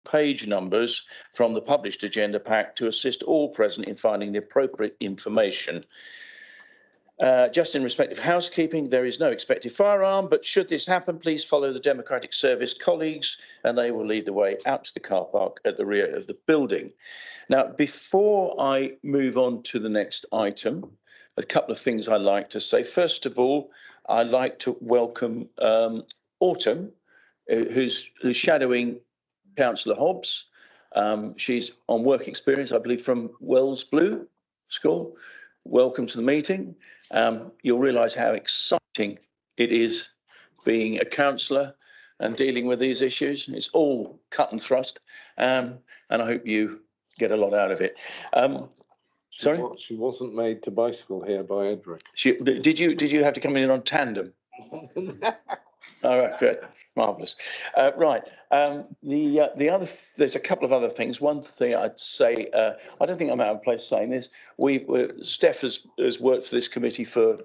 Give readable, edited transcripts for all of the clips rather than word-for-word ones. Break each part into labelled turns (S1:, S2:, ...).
S1: page numbers from the published agenda pack to assist all present in finding the appropriate information. Just in respect of housekeeping, there is no expected firearm, but should this happen, please follow the Democratic Service colleagues and they will lead the way out to the car park at the rear of the building. Now, before I move on to the next item, a couple of things I'd like to say. First of all, I'd like to welcome Autumn, who's shadowing Councillor Hobbs. She's on work experience, I believe, from Wells Blue School. Welcome to the meeting. You'll realise how exciting it is being a councillor and dealing with these issues. It's all cut and thrust, and I hope you get a lot out of it. Sorry?
S2: She wasn't made to bicycle here by Edric.
S1: Did you have to come in on tandem? All right, good, marvellous. Right, the other, there's a couple of other things. One thing I'd say, I don't think I'm out of place saying this. Steph has worked for this committee for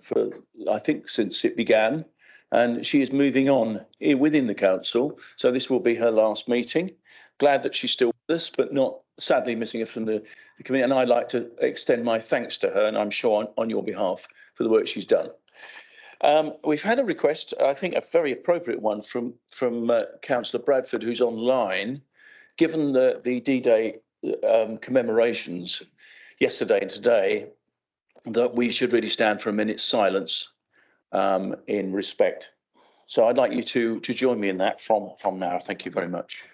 S1: I think since it began, and she is moving on within the council. So this will be her last meeting. Glad that she's still with us, but not sadly missing her from the committee. And I'd like to extend my thanks to her, and I'm sure on your behalf, for the work she's done. We've had a request, I think a very appropriate one, from Councillor Bradford, who's online. Given the D-Day commemorations yesterday and today, that we should really stand for a minute's silence in respect. So I'd like you to join me in that from now. Thank you very much.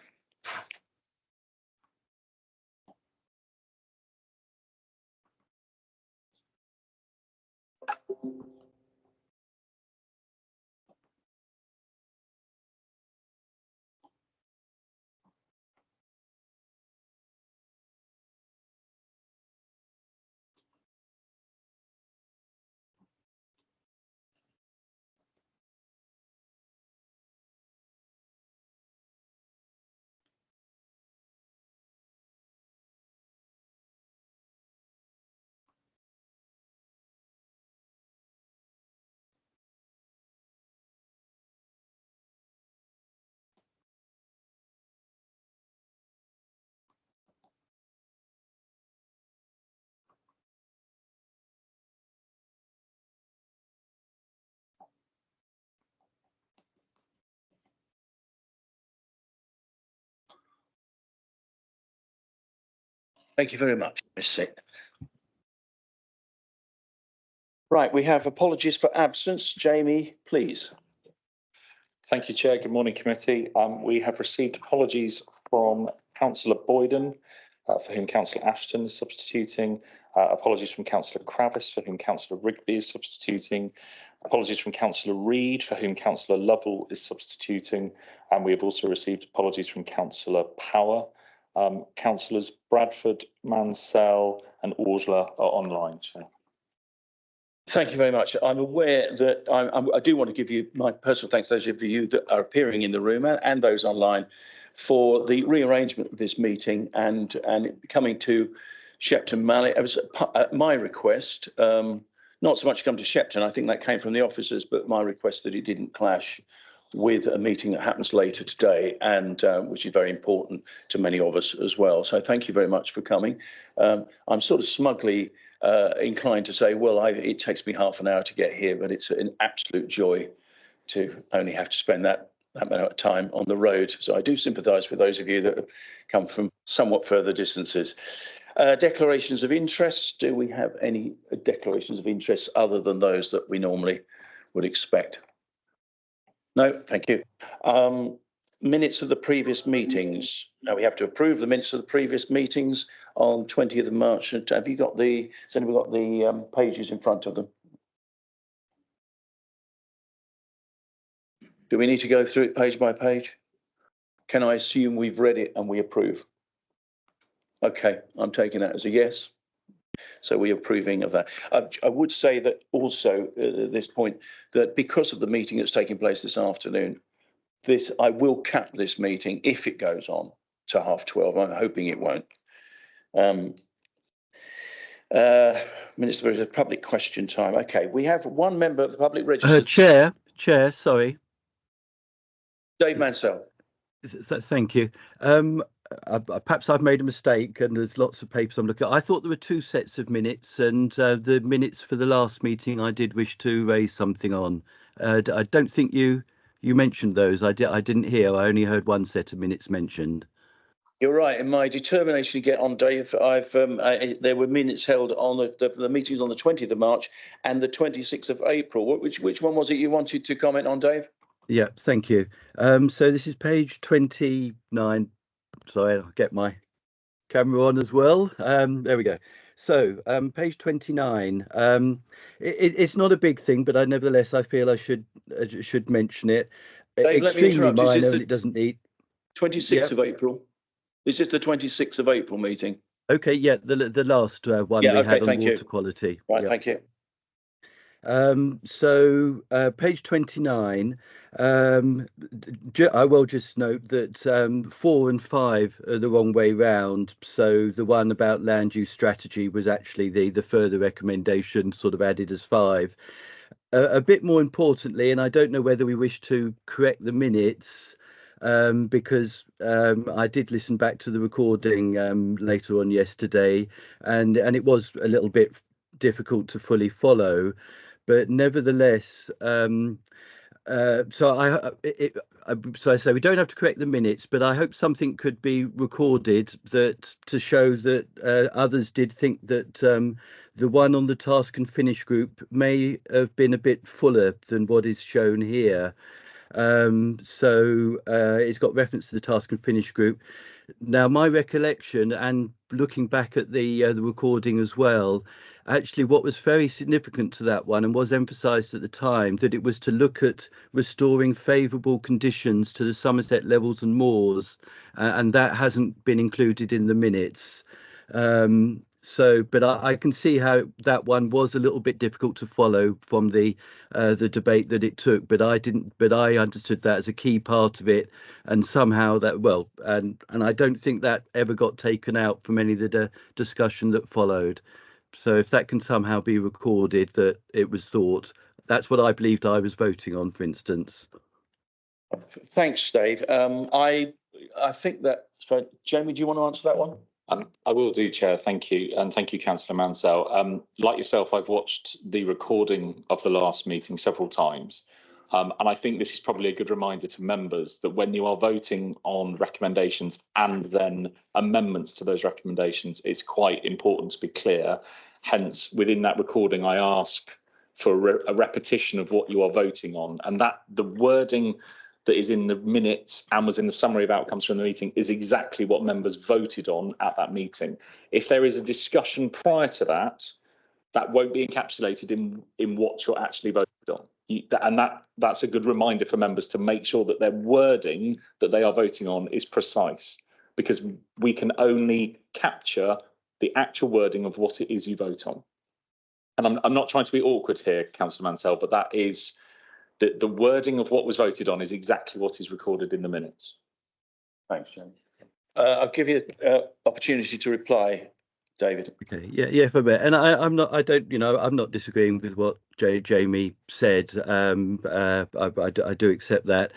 S1: Thank you very much, Ms. Sick. Right, we have apologies for absence. Jamie, please.
S3: Thank you, Chair. Good morning, committee. We have received apologies from Councillor Boyden, for whom Councillor Ashton is substituting. Apologies from Councillor Kravis, for whom Councillor Rigby is substituting. Apologies from Councillor Reid, for whom Councillor Lovell is substituting. And we have also received apologies from Councillor Power. Councillors Bradford, Mansell and Orsler are online, Chair.
S1: Thank you very much. I'm aware that I do want to give you my personal thanks to those of you that are appearing in the room and those online for the rearrangement of this meeting and coming to Shepton Mallet. It was at my request, not so much to come to Shepton, I think that came from the officers, but my request that it didn't clash with a meeting that happens later today, and which is very important to many of us as well. So thank you very much for coming. I'm sort of smugly inclined to say, well, it takes me half an hour to get here, but it's an absolute joy to only have to spend that amount of time on the road. So I do sympathise with those of you that have come from somewhat further distances. Declarations of interest. Do we have any declarations of interest other than those that we normally would expect? No, thank you. Minutes of the previous meetings. Now we have to approve the minutes of the previous meetings on 20th of March. Have you got has anyone got the pages in front of them? Do we need to go through it page by page? Can I assume we've read it and we approve? Okay, I'm taking that as a yes. So we're approving of that. I would say that also at this point that because of the meeting that's taking place this afternoon, I will cap this meeting if it goes on to 12:30. I'm hoping it won't. Minister of Public Question Time. Okay, we have one member of the public register.
S4: Chair, sorry.
S1: Dave Mansell.
S4: Thank you. perhaps I've made a mistake, and there's lots of papers I'm looking at. I thought there were two sets of minutes, and the minutes for the last meeting I did wish to raise something on. I don't think you mentioned those. I didn't hear. I only heard one set of minutes mentioned.
S1: You're right. In my determination to get on, Dave, there were minutes held on the meetings on the 20th of March and the 26th of April. Which one was it you wanted to comment on, Dave?
S4: Yeah, thank you. So this is page 29. Sorry, I'll get my camera on as well. There we go. So page 29. It's not a big thing, but nevertheless I feel I should mention it.
S1: Dave, let me
S4: Extremely
S1: interrupt.
S4: minor, and it doesn't need
S1: 26th of April. Is this the 26th of April meeting?
S4: Okay, yeah, the last one we had on water quality.
S1: Right, thank you.
S4: So page 29, I will just note that 4 and 5 are the wrong way round. So the one about land use strategy was actually the further recommendation sort of added as 5. A bit more importantly, and I don't know whether we wish to correct the minutes, because I did listen back to the recording later on yesterday, and it was a little bit difficult to fully follow, but nevertheless, so I say we don't have to correct the minutes, but I hope something could be recorded that to show that others did think that the one on the task and finish group may have been a bit fuller than what is shown here. So it's got reference to the task and finish group. Now, my recollection and looking back at the recording as well, actually what was very significant to that one and was emphasised at the time, that it was to look at restoring favourable conditions to the Somerset levels and moors, and that hasn't been included in the minutes. But I can see how that one was a little bit difficult to follow from the debate that it took, but I understood that as a key part of it, and somehow that and I don't think that ever got taken out from any of the discussion that followed. So if that can somehow be recorded that it was thought, that's what I believed I was voting on, for instance.
S1: Thanks, Dave. I think that. So, Jamie, do you want to answer that one?
S3: I will do, Chair. Thank you. And thank you, Councillor Mansell. Like yourself, I've watched the recording of the last meeting several times. And I think this is probably a good reminder to members that when you are voting on recommendations and then amendments to those recommendations, it's quite important to be clear. Hence, within that recording, I ask for a repetition of what you are voting on, and that the wording that is in the minutes and was in the summary of outcomes from the meeting is exactly what members voted on at that meeting. If there is a discussion prior to that, that won't be encapsulated in what you're actually voted on. That's a good reminder for members to make sure that their wording that they are voting on is precise, because we can only capture the actual wording of what it is you vote on. And I'm not trying to be awkward here, Councillor Mansell, but that is the wording of what was voted on is exactly what is recorded in the minutes.
S1: Thanks, Jamie. I'll give you an opportunity to reply, David.
S4: Okay, yeah, if I may, and I'm not disagreeing with what Jamie said. I do accept that,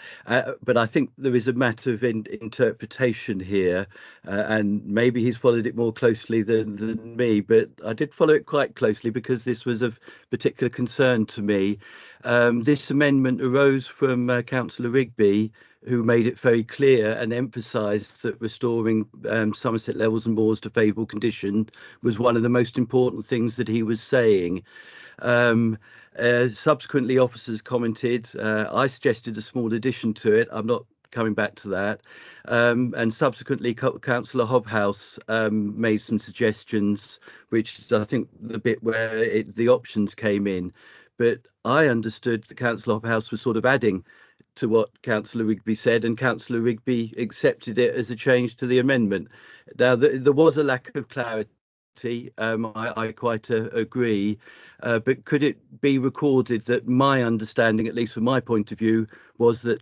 S4: but I think there is a matter of interpretation here, and maybe he's followed it more closely than me, but I did follow it quite closely because this was of particular concern to me. This amendment arose from Councillor Rigby, who made it very clear and emphasised that restoring Somerset levels and moors to favourable condition was one of the most important things that he was saying. Subsequently, officers commented. I suggested a small addition to it. I'm not coming back to that. And subsequently, Councillor Hobhouse made some suggestions, which is, I think, the bit where the options came in. But I understood that Councillor Hobhouse was sort of adding to what Councillor Rigby said, and Councillor Rigby accepted it as a change to the amendment. Now, there was a lack of clarity. I quite agree, but could it be recorded that my understanding, at least from my point of view, was that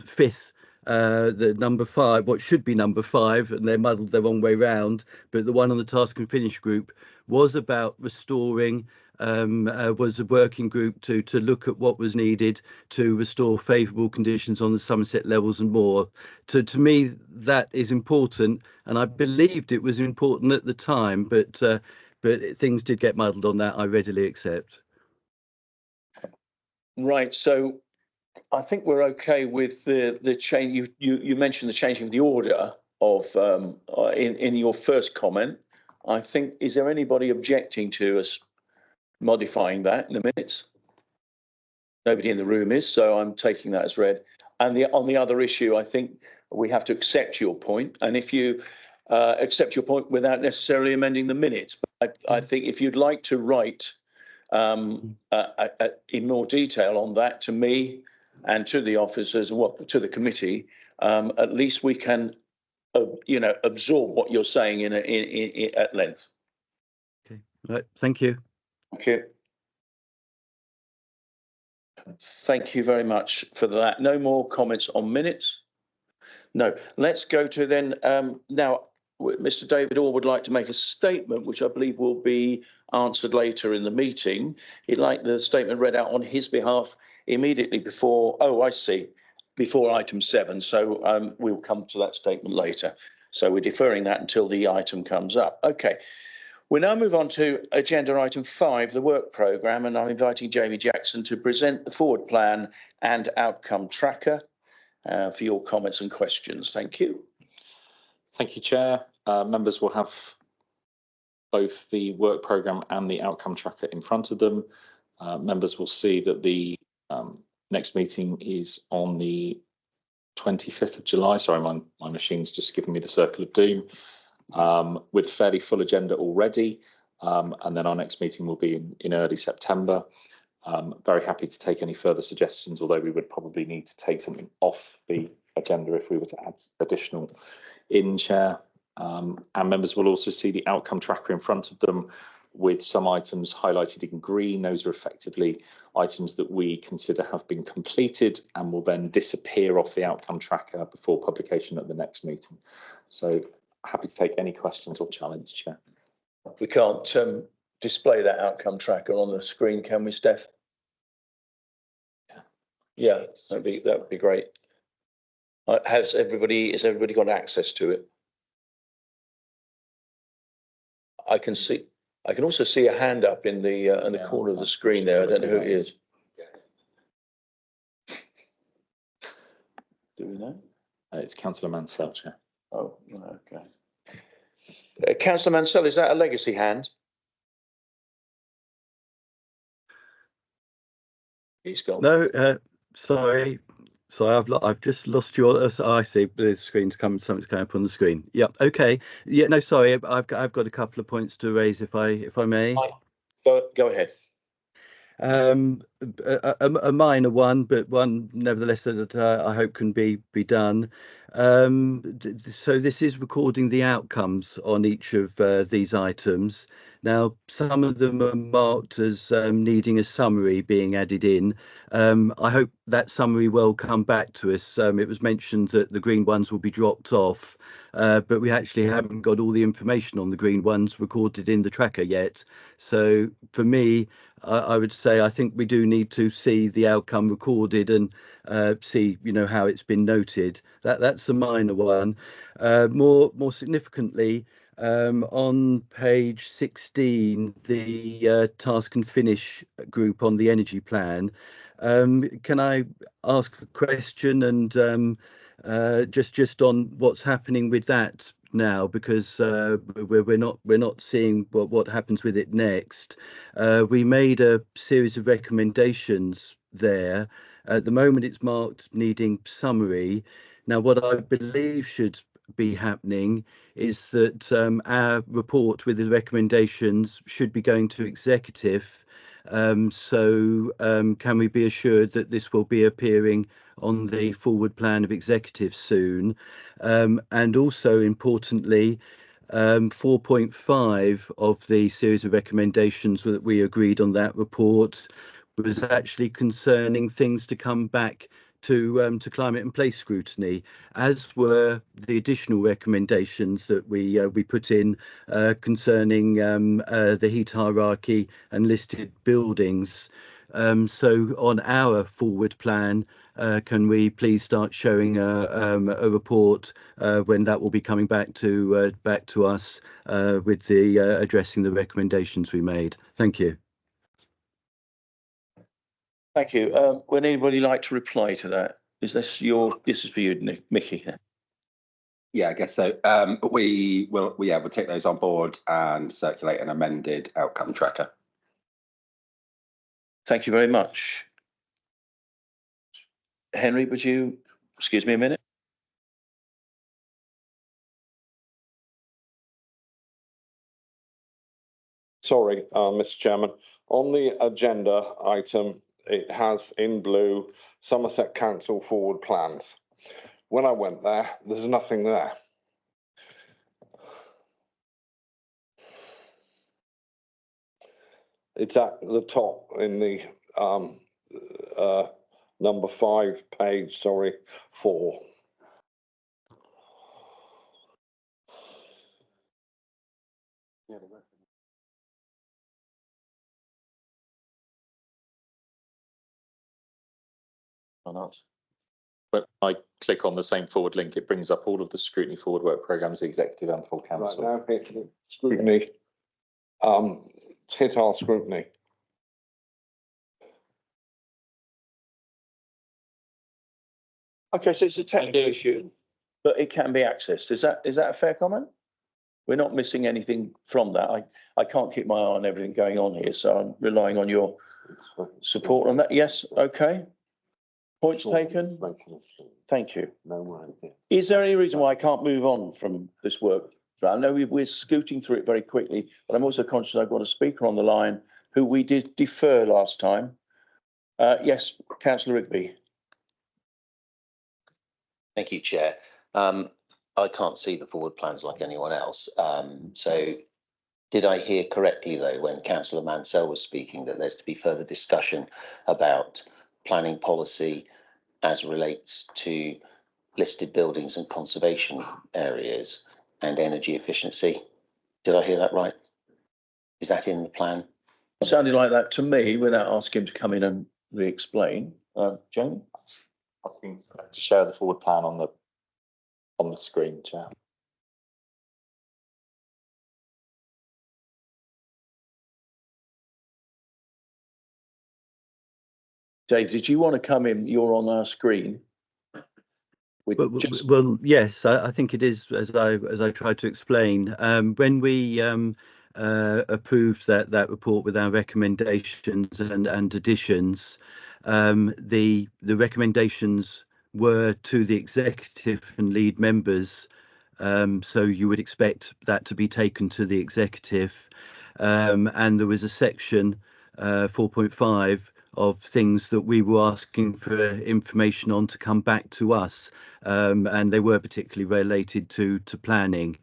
S4: fifth, the number 5, what should be number 5, and they're muddled the wrong way round, but the one on the task and finish group was about restoring was a working group to look at what was needed to restore favourable conditions on the Somerset levels and more. To me, that is important, and I believed it was important at the time, but things did get muddled on that, I readily accept.
S1: Right, so I think we're okay with the change. You mentioned the changing of the order of in your first comment. I think, is there anybody objecting to us modifying that in the minutes? Nobody in the room is, so I'm taking that as read. And on the other issue, I think we have to accept your point. And if you accept your point without necessarily amending the minutes, but I think if you'd like to write in more detail on that to me and to the officers, well, to the committee, at least we can, absorb what you're saying in at length.
S4: Okay, right. Thank you.
S1: Okay. Thank you very much for that. No more comments on minutes? No. Let's go to then, now, Mr. David Orr would like to make a statement, which I believe will be answered later in the meeting. He'd like the statement read out on his behalf immediately before, oh, I see, before item 7. So we'll come to that statement later. So we're deferring that until the item comes up. Okay. We now move on to agenda item 5, the work programme, and I'm inviting Jamie Jackson to present the forward plan and outcome tracker for your comments and questions. Thank you.
S3: Thank you, Chair. Members will have both the work programme and the outcome tracker in front of them. Members will see that the next meeting is on the 25th of July. Sorry, my machine's just giving me the circle of doom. With fairly full agenda already, and then our next meeting will be in early September. Very happy to take any further suggestions, although we would probably need to take something off the agenda if we were to add additional in, Chair. And members will also see the outcome tracker in front of them with some items highlighted in green. Those are effectively items that we consider have been completed and will then disappear off the outcome tracker before publication at the next meeting. So happy to take any questions or challenge, Chair.
S1: We can't display that outcome tracker on the screen, can we, Steph? Yeah, that would be great. Has everybody got access to it? I can also see a hand up in the corner of the screen there. I don't know who it is. Do we know?
S3: It's Councillor Mansell, Chair.
S1: Oh, okay. Councillor Mansell, is that a legacy hand? He's gone.
S4: No, sorry, I've just lost your. I see the screen's coming. Something's coming up on the screen. Yeah. Okay. Yeah. No, sorry. I've got a couple of points to raise, if I may.
S1: Go ahead.
S4: A minor one, but one nevertheless that I hope can be done. So this is recording the outcomes on each of these items. Now, some of them are marked as needing a summary being added in. I hope that summary will come back to us. It was mentioned that the green ones will be dropped off, but we actually haven't got all the information on the green ones recorded in the tracker yet. So for me, I would say I think we do need to see the outcome recorded and see, how it's been noted. That's a minor one. More significantly, on page 16, the task and finish group on the energy plan. Can I ask a question and just on what's happening with that now, because we're not seeing what happens with it next. We made a series of recommendations there. At the moment, it's marked needing summary. Now, what I believe should be happening is that our report with the recommendations should be going to executive. So can we be assured that this will be appearing on the forward plan of executive soon? And also importantly, 4.5 of the series of recommendations that we agreed on that report was actually concerning things to come back to climate and place scrutiny, as were the additional recommendations that we put in concerning the heat hierarchy and listed buildings. So on our forward plan, can we please start showing a report when that will be coming back to us with the addressing the recommendations we made? Thank you.
S1: Thank you. Would anybody like to reply to that? Is this this is for you, Mickey?
S5: Yeah, I guess so. We'll take those on board and circulate an amended outcome tracker.
S1: Thank you very much. Henry, would you excuse me a minute?
S2: Sorry, Mr. Chairman. On the agenda item, it has in blue Somerset Council forward plans. When I went there, there's nothing there. It's at the top in the number 5 page, sorry, 4.
S3: But I click on the same forward link, it brings up all of the scrutiny forward work programmes, the executive and full council.
S2: Right, now hit the scrutiny. Hit our scrutiny.
S1: Okay, so it's a technical issue, but it can be accessed. Is that a fair comment? We're not missing anything from that. I can't keep my eye on everything going on here, so I'm relying on your support on that. Yes, okay. Points taken. Thank you. Is there any reason why I can't move on from this work? I know we're scooting through it very quickly, but I'm also conscious I've got a speaker on the line who we did defer last time. Yes, Councillor Rigby.
S6: Thank you, Chair. I can't see the forward plans like anyone else. So did I hear correctly, though, when Councillor Mansell was speaking, that there's to be further discussion about planning policy as relates to listed buildings and conservation areas and energy efficiency? Did I hear that right? Is that in the plan?
S1: It sounded like that to me without asking him to come in and re-explain. Jamie?
S3: Asking to share the forward plan on the screen, Chair.
S1: Dave, did you want to come in? You're on our screen.
S4: Well, yes, I think it is, as I tried to explain. When we approved that report with our recommendations and additions, the recommendations were to the executive and lead members. So you would expect that to be taken to the executive. And there was a section 4.5 of things that we were asking for information on to come back to us, and they were particularly related to planning.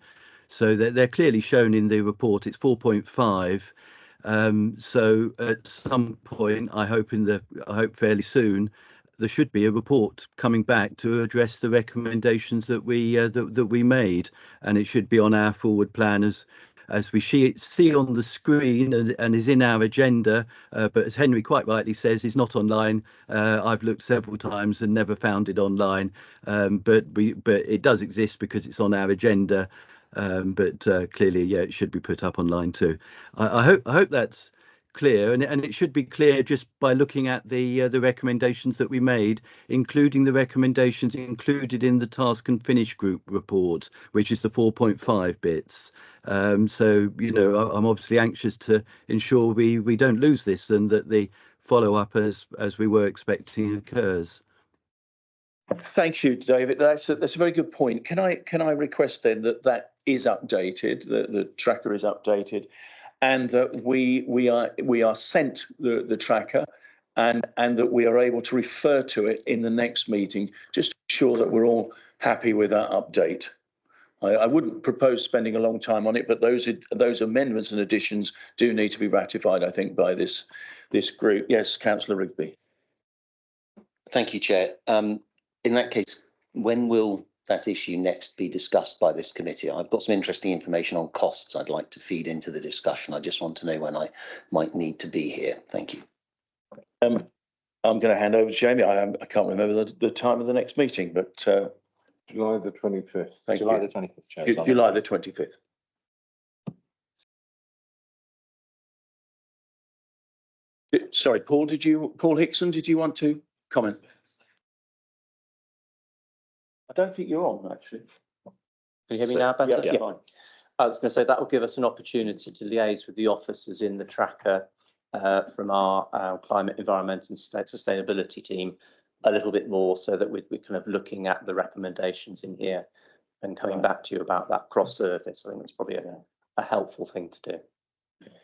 S4: So they're clearly shown in the report. It's 4.5. So at some point, I hope fairly soon, there should be a report coming back to address the recommendations that we made, and it should be on our forward plan as we see on the screen and is in our agenda, but as Henry quite rightly says, is not online. I've looked several times and never found it online, but it does exist because it's on our agenda. But clearly, yeah, it should be put up online too. I hope that's clear, and it should be clear just by looking at the recommendations that we made, including the recommendations included in the task and finish group report, which is the 4.5 bits. So, you know, I'm obviously anxious to ensure we don't lose this and that the follow up as we were expecting occurs.
S1: Thank you, David. That's a very good point. Can I request then that is updated, the tracker is updated, and that we are sent the tracker, and that we are able to refer to it in the next meeting, just to ensure that we're all happy with that update. I wouldn't propose spending a long time on it, but those amendments and additions do need to be ratified, I think, by this group. Yes, Councillor Rigby.
S6: Thank you, Chair. In that case, when will that issue next be discussed by this committee? I've got some interesting information on costs I'd like to feed into the discussion. I just want to know when I might need to be here. Thank you.
S1: I'm going to hand over to Jamie. I can't remember the time of the next meeting, but
S2: July the 25th.
S1: thank
S3: July
S1: you.
S3: the 25th, Chair.
S1: July the 25th. Sorry, Paul Hickson, did you want to comment? I don't think you're on, actually.
S7: Can you hear me now better?
S1: Yeah, fine.
S7: I was going to say that will give us an opportunity to liaise with the officers in the tracker from our climate, environment and sustainability team a little bit more, so that we're kind of looking at the recommendations in here and coming back to you about that cross service. I think that's probably a helpful thing to do.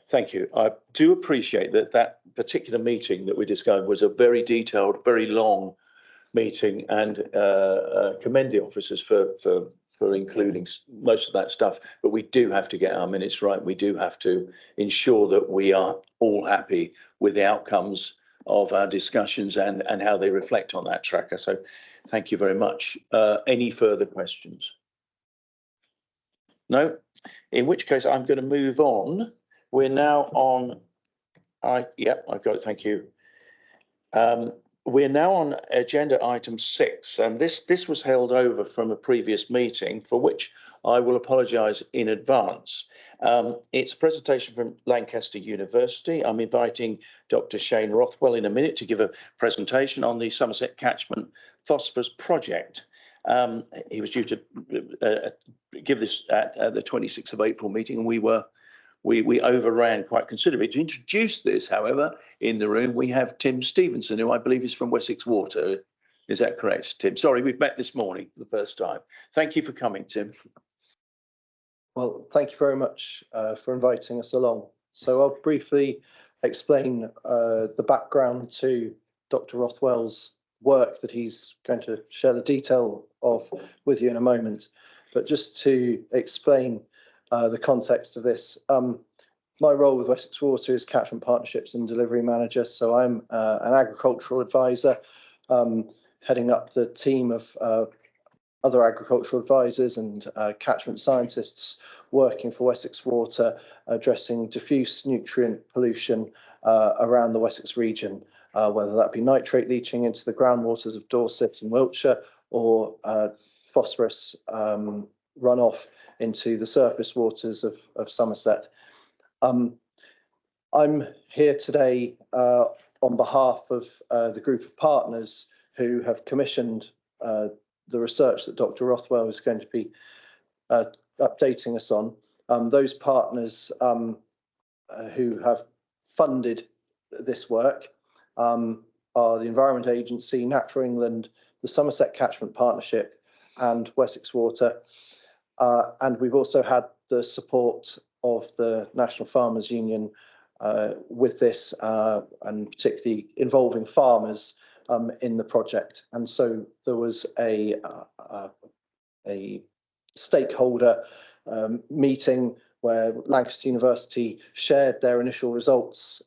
S1: Thank you. I do appreciate that particular meeting that we discussed was a very detailed, very long meeting, and commend the officers for including most of that stuff. But we do have to get our minutes right. We do have to ensure that we are all happy with the outcomes of our discussions and how they reflect on that tracker. So thank you very much. Any further questions? No? In which case I'm going to move on. We're now on, I've got it, thank you. We're now on agenda item 6, and this was held over from a previous meeting, for which I will apologise in advance. It's a presentation from Lancaster University. I'm inviting Dr. Shane Rothwell in a minute to give a presentation on the Somerset Catchment Phosphorus Project. He was due to give this at the 26th of April meeting, and we overran quite considerably. To introduce this, however, in the room, we have Tim Stevenson, who I believe is from Wessex Water. Is that correct, Tim? Sorry, we've met this morning for the first time. Thank you for coming, Tim.
S8: Well, thank you very much for inviting us along. So I'll briefly explain the background to Dr. Rothwell's work that he's going to share the detail of with you in a moment. But just to explain the context of this, my role with Wessex Water is Catchment Partnerships and Delivery Manager. So I'm an agricultural advisor, heading up the team of other agricultural advisors and catchment scientists working for Wessex Water, addressing diffuse nutrient pollution around the Wessex region, whether that be nitrate leaching into the groundwaters of Dorset and Wiltshire, or phosphorus runoff into the surface waters of Somerset. I'm here today on behalf of the group of partners who have commissioned the research that Dr. Rothwell is going to be updating us on. Those partners who have funded this work are the Environment Agency, Natural England, the Somerset Catchment Partnership and Wessex Water. And we've also had the support of the National Farmers Union with this, and particularly involving farmers in the project. And so there was a stakeholder meeting where Lancaster University shared their initial results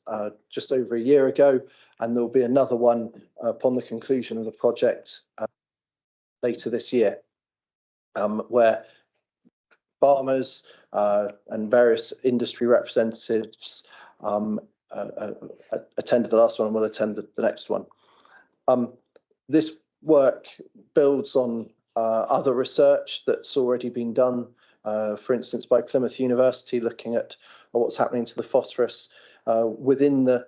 S8: just over a year ago, and there will be another one upon the conclusion of the project later this year, where farmers and various industry representatives attended the last one and will attend the next one. This work builds on other research that's already been done, for instance, by Plymouth University, looking at what's happening to the phosphorus within the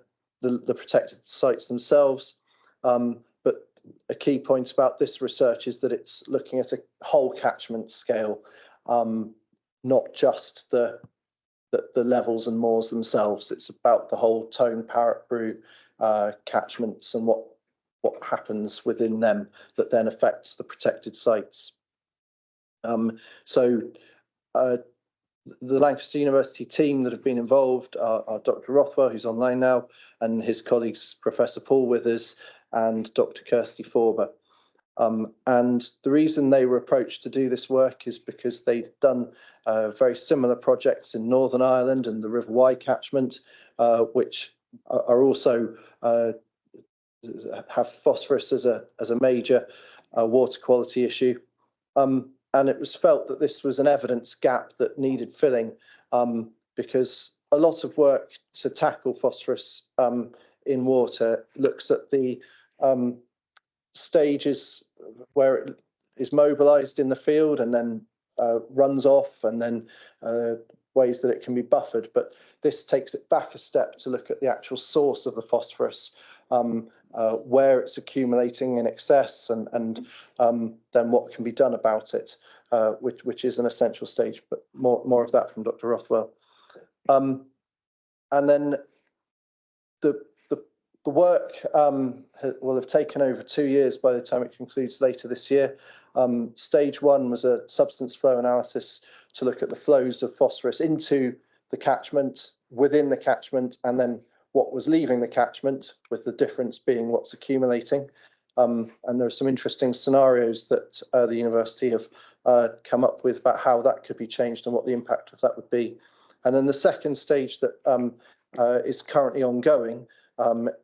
S8: protected sites themselves. But a key point about this research is that it's looking at a whole catchment scale, not just the levels and moors themselves. It's about the whole Tone, Parrot Brew catchments and what happens within them that then affects the protected sites. So the Lancaster University team that have been involved are Dr. Rothwell, who's online now, and his colleagues, Professor Paul Withers and Dr. Kirsty Forber. And the reason they were approached to do this work is because they'd done very similar projects in Northern Ireland and the River Wye catchment, which are also have phosphorus as a major water quality issue. And it was felt that this was an evidence gap that needed filling, because a lot of work to tackle phosphorus in water looks at the stages where it is mobilized in the field and then runs off, and then ways that it can be buffered. But this takes it back a step to look at the actual source of the phosphorus, where it's accumulating in excess, and then what can be done about it, which is an essential stage. But more of that from Dr. Rothwell. And then the work will have taken over 2 years by the time it concludes later this year. Stage 1 was a substance flow analysis to look at the flows of phosphorus into the catchment, within the catchment, and then what was leaving the catchment, with the difference being what's accumulating. And there are some interesting scenarios that the university have come up with about how that could be changed and what the impact of that would be. And then the second stage that is currently ongoing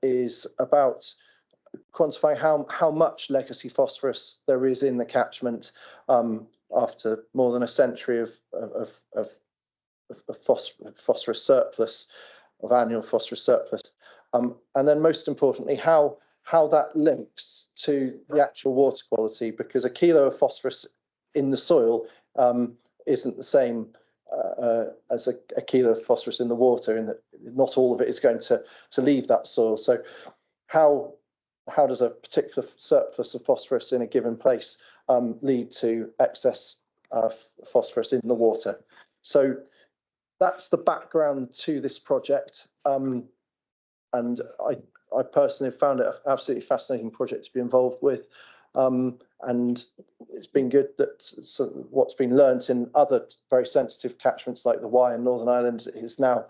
S8: is about quantifying how much legacy phosphorus there is in the catchment after more than a century of phosphorus surplus, of annual phosphorus surplus, and then most importantly how that links to the actual water quality, because a kilo of phosphorus in the soil isn't the same as a kilo of phosphorus in the water, in that not all of it is going to leave that soil. So how does a particular surplus of phosphorus in a given place lead to excess phosphorus in the water? So that's the background to this project, and I personally have found it an absolutely fascinating project to be involved with. And it's been good that what's been learnt in other very sensitive catchments like the Wye in Northern Ireland is now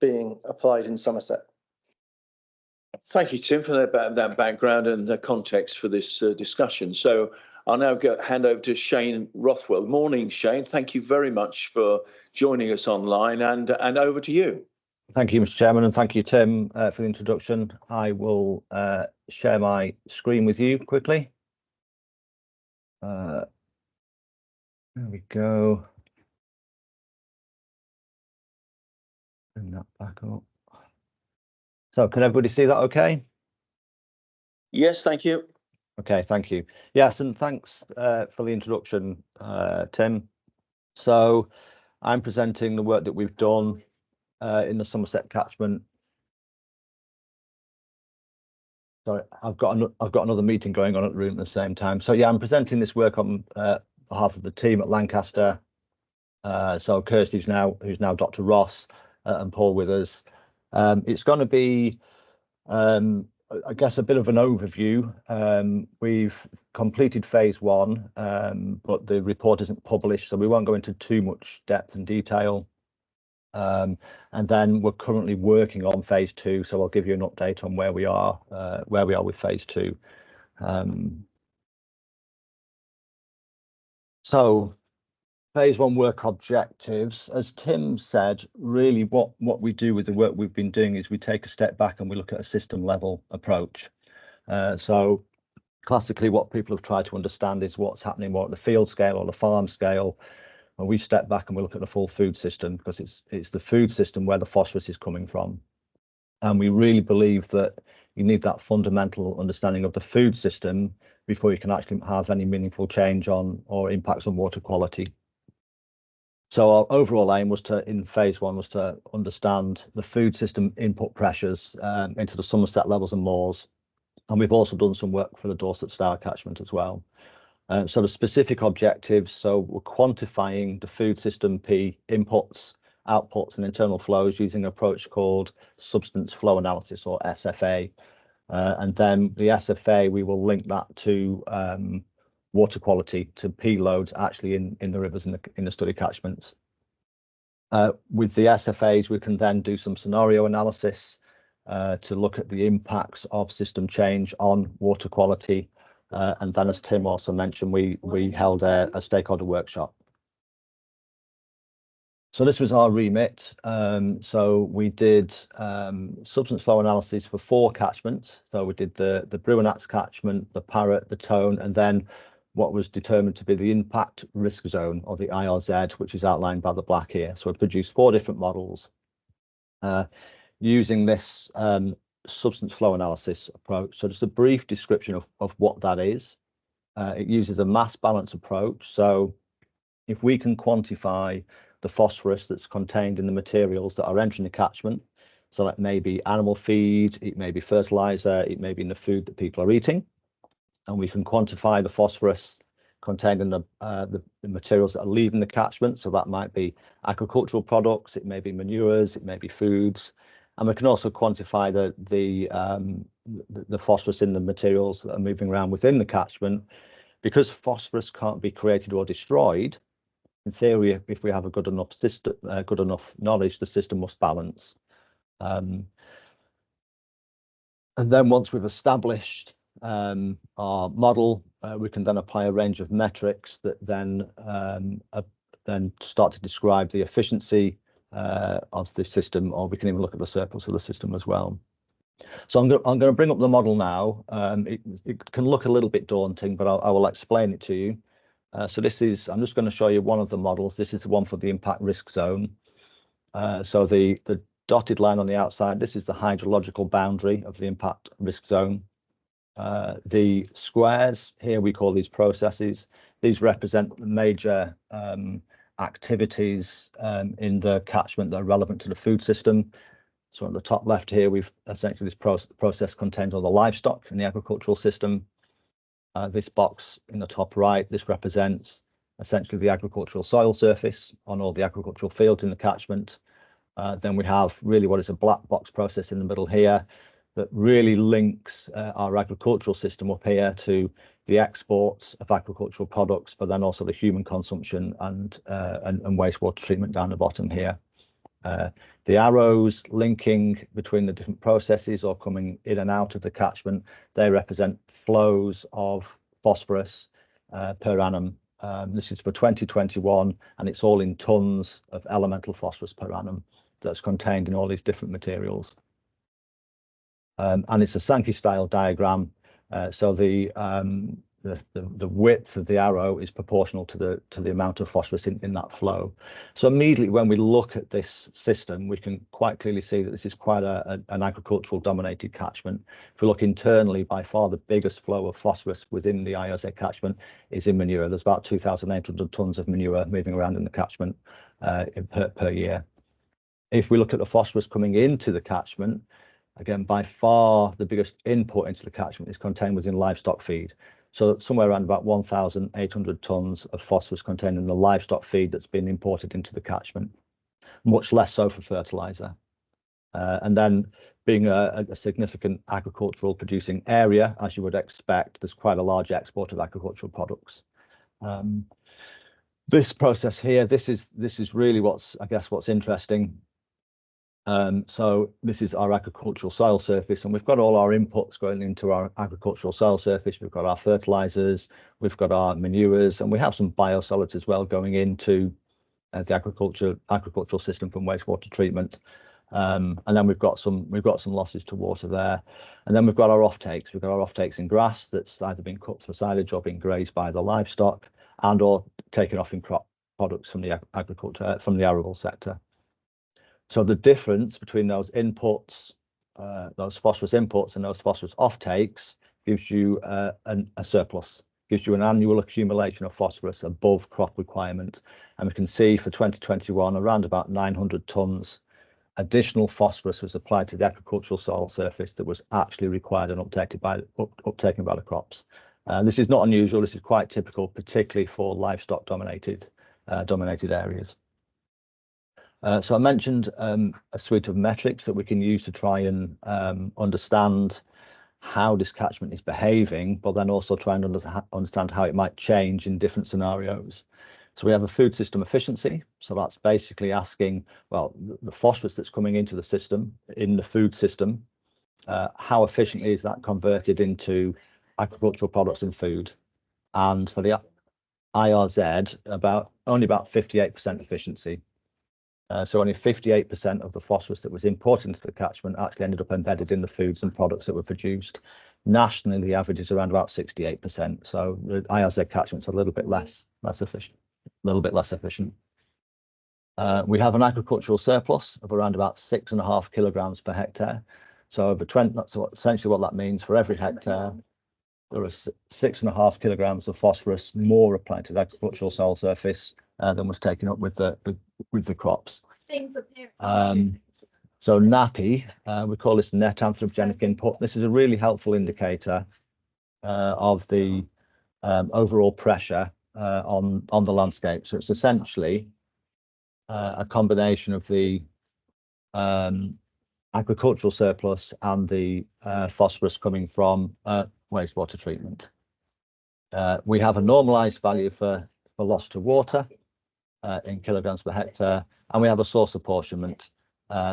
S8: being applied in Somerset.
S1: Thank you, Tim, for that background and the context for this discussion. So I'll now hand over to Shane Rothwell. Morning, Shane. Thank you very much for joining us online, and over to you.
S9: Thank you, Mr. Chairman, and thank you, Tim, for the introduction. I will share my screen with you quickly. There we go. Bring that back up. So can everybody see that okay?
S1: Yes, thank you.
S9: Okay, thank you. Yes, and thanks for the introduction, Tim. So I'm presenting the work that we've done in the Somerset catchment. Sorry, I've got another meeting going on at the room at the same time. So yeah, I'm presenting this work on behalf of the team at Lancaster. So Kirsty, who's now Dr. Ross, and Paul with us. It's going to be, I guess, a bit of an overview. We've completed phase 1, but the report isn't published, so we won't go into too much depth and detail. And then we're currently working on phase 2, so I'll give you an update on where we are with phase 2. So phase 1 work objectives, as Tim said, really what we do with the work we've been doing is we take a step back and we look at a system level approach. So classically what people have tried to understand is what's happening more at the field scale or the farm scale. And we step back and we look at the full food system, because it's the food system where the phosphorus is coming from. And we really believe that you need that fundamental understanding of the food system before you can actually have any meaningful change on or impacts on water quality. So our overall aim was in phase 1 was to understand the food system input pressures into the Somerset levels and moors. And we've also done some work for the Dorset Stour catchment as well. So the specific objectives, so we're quantifying the food system P inputs, outputs and internal flows using an approach called substance flow analysis, or SFA. And then the SFA, we will link that to water quality, to P loads actually in the rivers in the study catchments. With the SFAs, we can then do some scenario analysis to look at the impacts of system change on water quality. And then, as Tim also mentioned, we held a stakeholder workshop. So this was our remit. So we did substance flow analysis for 4 catchments. So we did the Bruinats catchment, the Parrot, the Tone, and then what was determined to be the impact risk zone, or the IRZ, which is outlined by the black here. So we produced 4 different models using this substance flow analysis approach. So just a brief description of what that is. It uses a mass balance approach. So if we can quantify the phosphorus that's contained in the materials that are entering the catchment, so that may be animal feed, it may be fertilizer, it may be in the food that people are eating, and we can quantify the phosphorus contained in the materials that are leaving the catchment. So that might be agricultural products, it may be manures, it may be foods, and we can also quantify the phosphorus in the materials that are moving around within the catchment. Because phosphorus can't be created or destroyed, in theory, if we have a good enough system, good enough knowledge, the system must balance. And then once we've established our model, we can then apply a range of metrics that then start to describe the efficiency of the system, or we can even look at the surplus of the system as well. So I'm going to bring up the model now. It can look a little bit daunting, but I will explain it to you. So this is, I'm just going to show you one of the models. This is the one for the impact risk zone. So the dotted line on the outside, this is the hydrological boundary of the impact risk zone. The squares here, we call these processes. These represent major activities in the catchment that are relevant to the food system. So at the top left here, we've essentially this process contains all the livestock in the agricultural system. This box in the top right, this represents essentially the agricultural soil surface on all the agricultural fields in the catchment. Then we have really what is a black box process in the middle here that really links our agricultural system up here to the exports of agricultural products, but then also the human consumption and wastewater treatment down the bottom here. The arrows linking between the different processes or coming in and out of the catchment, they represent flows of phosphorus per annum. This is for 2021, and it's all in tons of elemental phosphorus per annum that's contained in all these different materials. And it's a Sankey style diagram. So the width of the arrow is proportional to the amount of phosphorus in that flow. So immediately when we look at this system, we can quite clearly see that this is quite an agricultural dominated catchment. If we look internally, by far the biggest flow of phosphorus within the IOZ catchment is in manure. There's about 2,800 tons of manure moving around in the catchment per year. If we look at the phosphorus coming into the catchment, again, by far the biggest input into the catchment is contained within livestock feed. So somewhere around about 1,800 tons of phosphorus contained in the livestock feed that's been imported into the catchment, much less so for fertilizer. And then being a significant agricultural producing area, as you would expect, there's quite a large export of agricultural products. This process here, this is really what's interesting. So this is our agricultural soil surface, and we've got all our inputs going into our agricultural soil surface. We've got our fertilizers, we've got our manures, and we have some biosolids as well going into the agricultural system from wastewater treatment. And then we've got some losses to water there, and then we've got our offtakes. We've got our offtakes in grass that's either been cut for silage or been grazed by the livestock, and or taken off in crop products from the agriculture, from the arable sector. So the difference between those inputs, those phosphorus inputs and those phosphorus offtakes gives you a surplus, gives you an annual accumulation of phosphorus above crop requirement. And we can see for 2021, around about 900 tons additional phosphorus was applied to the agricultural soil surface that was actually required and uptaken by the crops. This is not unusual. This is quite typical, particularly for livestock dominated areas. So I mentioned a suite of metrics that we can use to try and understand how this catchment is behaving, but then also try and understand how it might change in different scenarios. So we have a food system efficiency. So that's basically asking, well, the phosphorus that's coming into the system, in the food system, how efficiently is that converted into agricultural products and food? And for the IRZ, only about 58% efficiency. So only 58% of the phosphorus that was imported into the catchment actually ended up embedded in the foods and products that were produced. Nationally, the average is around about 68%. So the IRZ catchment's a little bit less efficient, a little bit less efficient. We have an agricultural surplus of around about 6.5 kilograms per hectare. So over 20, that's essentially what that means. For every hectare, there are 6.5 kilograms of phosphorus more applied to the agricultural soil surface than was taken up with the crops. So NAPI, we call this net anthropogenic input. This is a really helpful indicator of the overall pressure on the landscape. So it's essentially a combination of the agricultural surplus and the phosphorus coming from wastewater treatment. We have a normalized value for loss to water in kilograms per hectare, and we have a source apportionment.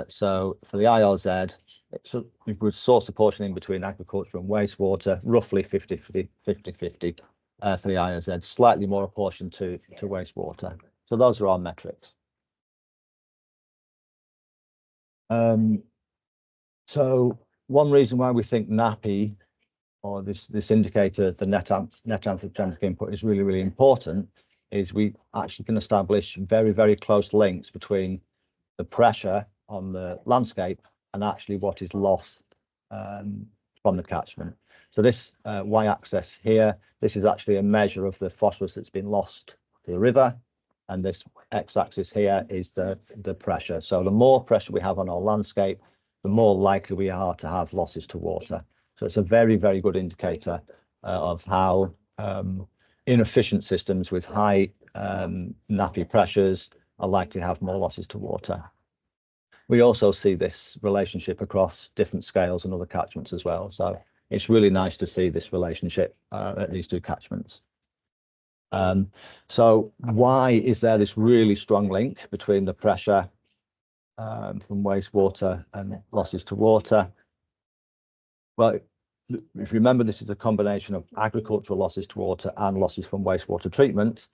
S9: So for the IRZ, we would source apportioning between agriculture and wastewater, roughly 50-50 for the IRZ, slightly more apportioned to wastewater. So those are our metrics. So one reason why we think NAPI, or this indicator, the net anthropogenic input, is really, really important, is we actually can establish very, very close links between the pressure on the landscape and actually what is lost from the catchment. So this y-axis here, this is actually a measure of the phosphorus that's been lost to the river, and this x-axis here is the pressure. So the more pressure we have on our landscape, the more likely we are to have losses to water. So it's a very, very good indicator of how inefficient systems with high NAPI pressures are likely to have more losses to water. We also see this relationship across different scales and other catchments as well. So it's really nice to see this relationship at these two catchments. So why is there this really strong link between the pressure from wastewater and losses to water? Well, if you remember, this is a combination of agricultural losses to water and losses from wastewater treatment.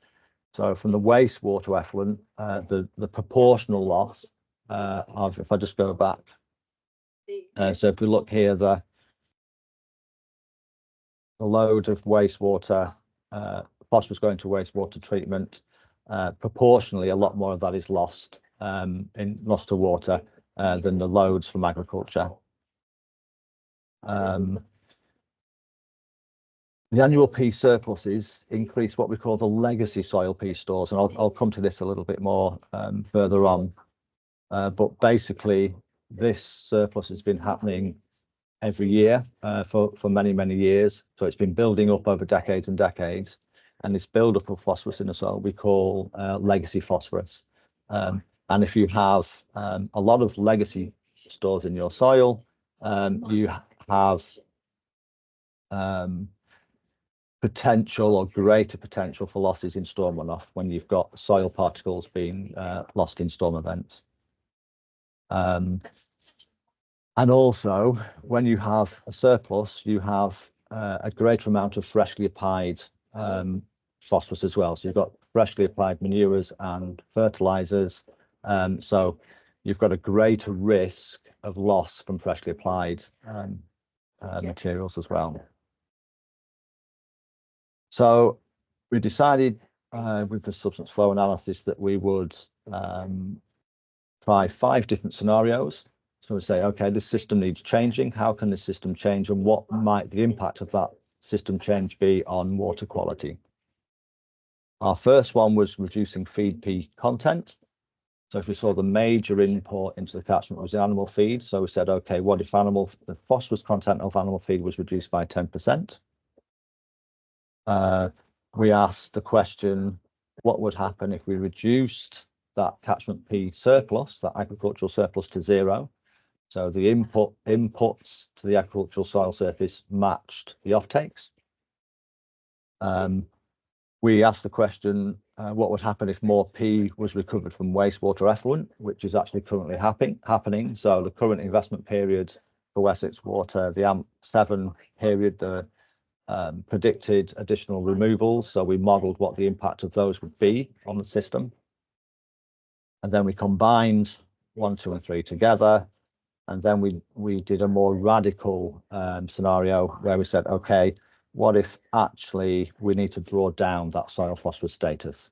S9: So from the wastewater effluent, the proportional loss of, if I just go back, so if we look here, the load of wastewater, phosphorus going to wastewater treatment, proportionally, a lot more of that is lost to water than the loads from agriculture. The annual P surpluses increase what we call the legacy soil P stores, and I'll come to this a little bit more further on. But basically, this surplus has been happening every year for many, many years. So it's been building up over decades and decades. And this buildup of phosphorus in the soil we call legacy phosphorus. And if you have a lot of legacy stores in your soil, you have potential or greater potential for losses in storm runoff when you've got soil particles being lost in storm events. And also, when you have a surplus, you have a greater amount of freshly applied phosphorus as well. So you've got freshly applied manures and fertilizers. So you've got a greater risk of loss from freshly applied materials as well. So we decided with the substance flow analysis that we would try 5 different scenarios. So we say, okay, this system needs changing. How can this system change, and what might the impact of that system change be on water quality? Our first one was reducing feed P content. So if we saw the major input into the catchment was the animal feed, so we said, okay, what if the phosphorus content of animal feed was reduced by 10%? We asked the question, what would happen if we reduced that catchment P surplus, that agricultural surplus, to 0? So the inputs to the agricultural soil surface matched the offtakes. We asked the question, what would happen if more P was recovered from wastewater effluent, which is actually currently happening. So the current investment period for Wessex Water, the AMP7 period, the predicted additional removals. So we modelled what the impact of those would be on the system. And then we combined 1, 2, and 3 together. And then we did a more radical scenario where we said, okay, what if actually we need to draw down that soil phosphorus status?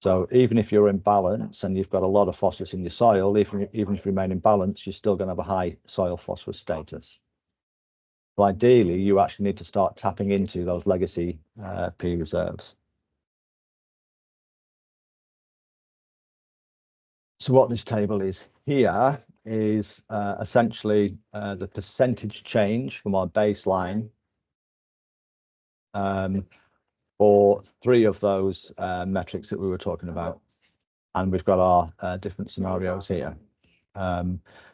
S9: So even if you're in balance and you've got a lot of phosphorus in your soil, even if you remain in balance, you're still going to have a high soil phosphorus status. So ideally, you actually need to start tapping into those legacy P reserves. So what this table is here is essentially the percentage change from our baseline for 3 of those metrics that we were talking about. And we've got our different scenarios here.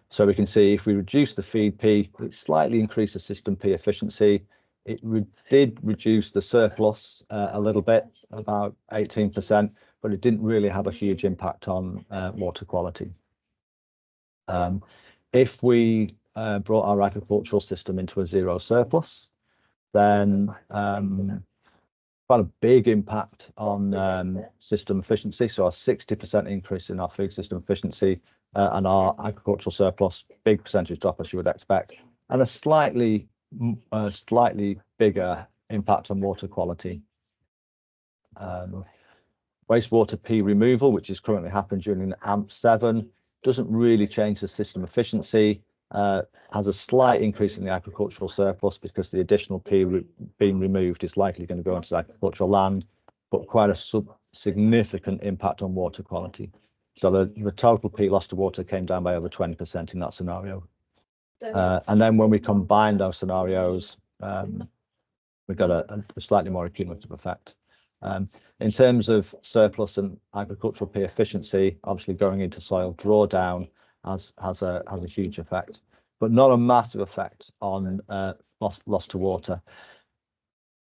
S9: So we can see if we reduce the feed P, it slightly increased the system P efficiency. It did reduce the surplus a little bit, about 18%, but it didn't really have a huge impact on water quality. If we brought our agricultural system into a zero surplus, then quite a big impact on system efficiency. So a 60% increase in our food system efficiency and our agricultural surplus, big percentage drop as you would expect, and a slightly bigger impact on water quality. Wastewater P removal, which is currently happening during AMP7, doesn't really change the system efficiency. Has a slight increase in the agricultural surplus because the additional P being removed is likely going to go into the agricultural land, but quite a significant impact on water quality. So the total P loss to water came down by over 20% in that scenario. And then when we combine those scenarios, we've got a slightly more cumulative effect. In terms of surplus and agricultural P efficiency, obviously going into soil drawdown has a huge effect, but not a massive effect on loss to water.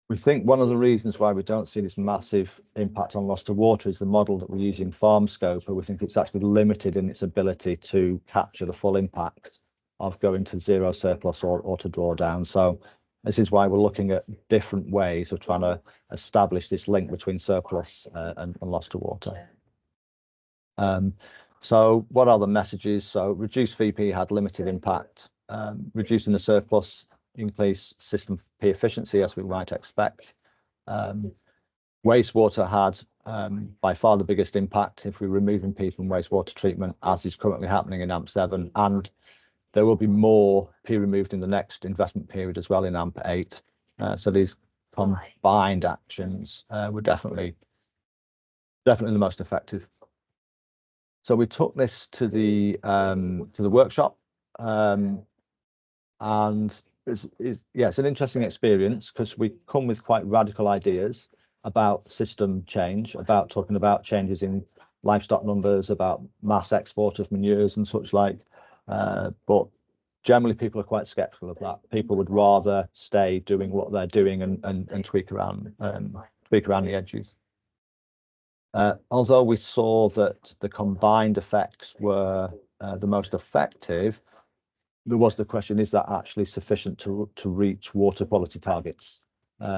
S9: We think one of the reasons why we don't see this massive impact on loss to water is the model that we're using, farm scope, but we think it's actually limited in its ability to capture the full impact of going to zero surplus or to draw down. So this is why we're looking at different ways of trying to establish this link between surplus and loss to water. So what are the messages? So reduced VP had limited impact, reducing the surplus, increase system P efficiency as we might expect. Wastewater had by far the biggest impact if we're removing P from wastewater treatment, as is currently happening in AMP7, and there will be more P removed in the next investment period as well in AMP8. So these combined actions were definitely the most effective. So we took this to the workshop, and it's an interesting experience because we come with quite radical ideas about system change, about talking about changes in livestock numbers, about mass export of manures and such like. But generally people are quite skeptical of that. People would rather stay doing what they're doing and tweak around the edges. Although we saw that the combined effects were the most effective, there was the question, is that actually sufficient to reach water quality targets?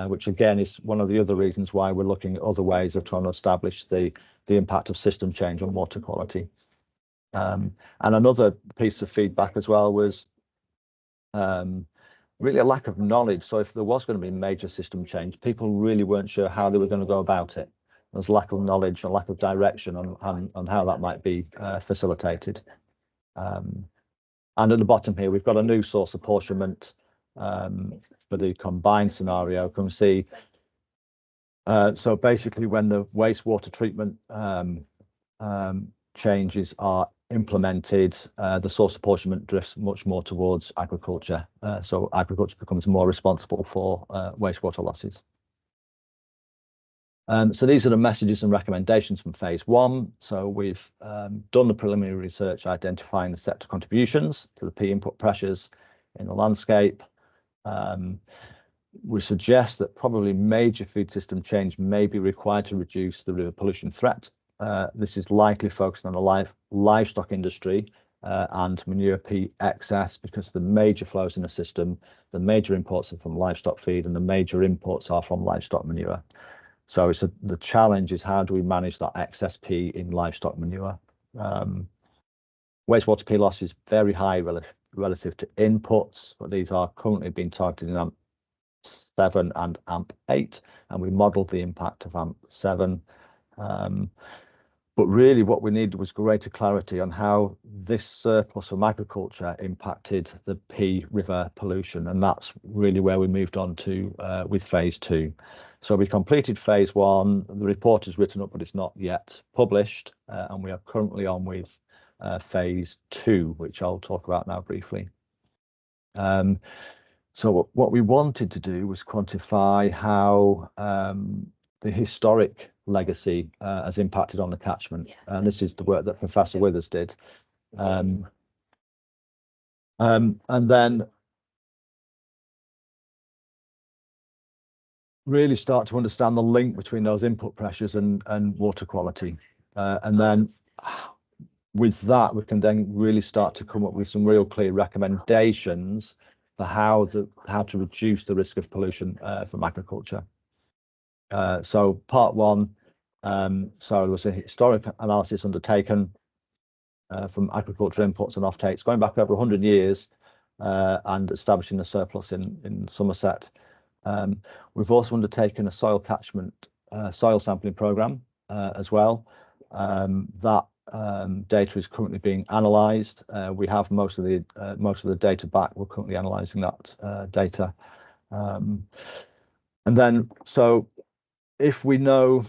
S9: Which again is one of the other reasons why we're looking at other ways of trying to establish the impact of system change on water quality. And another piece of feedback as well was really a lack of knowledge. So if there was going to be major system change, people really weren't sure how they were going to go about it. There's lack of knowledge, a lack of direction on how that might be facilitated. And at the bottom here, we've got a new source apportionment for the combined scenario. Come see. So basically, when the wastewater treatment changes are implemented, the source apportionment drifts much more towards agriculture. So agriculture becomes more responsible for wastewater losses. So these are the messages and recommendations from phase 1. So we've done the preliminary research identifying the sector contributions to the P input pressures in the landscape. We suggest that probably major feed system change may be required to reduce the river pollution threat. This is likely focused on the livestock industry and manure P excess, because the major flows in the system, the major imports are from livestock feed and the major imports are from livestock manure. So the challenge is, how do we manage that excess P in livestock manure? Wastewater P loss is very high relative to inputs, but these are currently being targeted in AMP7 and AMP8, and we modelled the impact of AMP7. But really what we needed was greater clarity on how this surplus from agriculture impacted the P river pollution, and that's really where we moved on to with phase 2. So we completed phase 1, the report is written up but it's not yet published, and we are currently on with phase 2, which I'll talk about now briefly. So what we wanted to do was quantify how the historic legacy has impacted on the catchment, and this is the work that Professor Withers did. And then really start to understand the link between those input pressures and water quality. And then with that, we can then really start to come up with some real clear recommendations for how to reduce the risk of pollution from agriculture. So part 1, so there was a historic analysis undertaken from agriculture inputs and offtakes going back over 100 years and establishing a surplus in Somerset. We've also undertaken a soil catchment soil sampling programme as well. That data is currently being analysed. We have most of the data back. We're currently analysing that data. And then, so if we know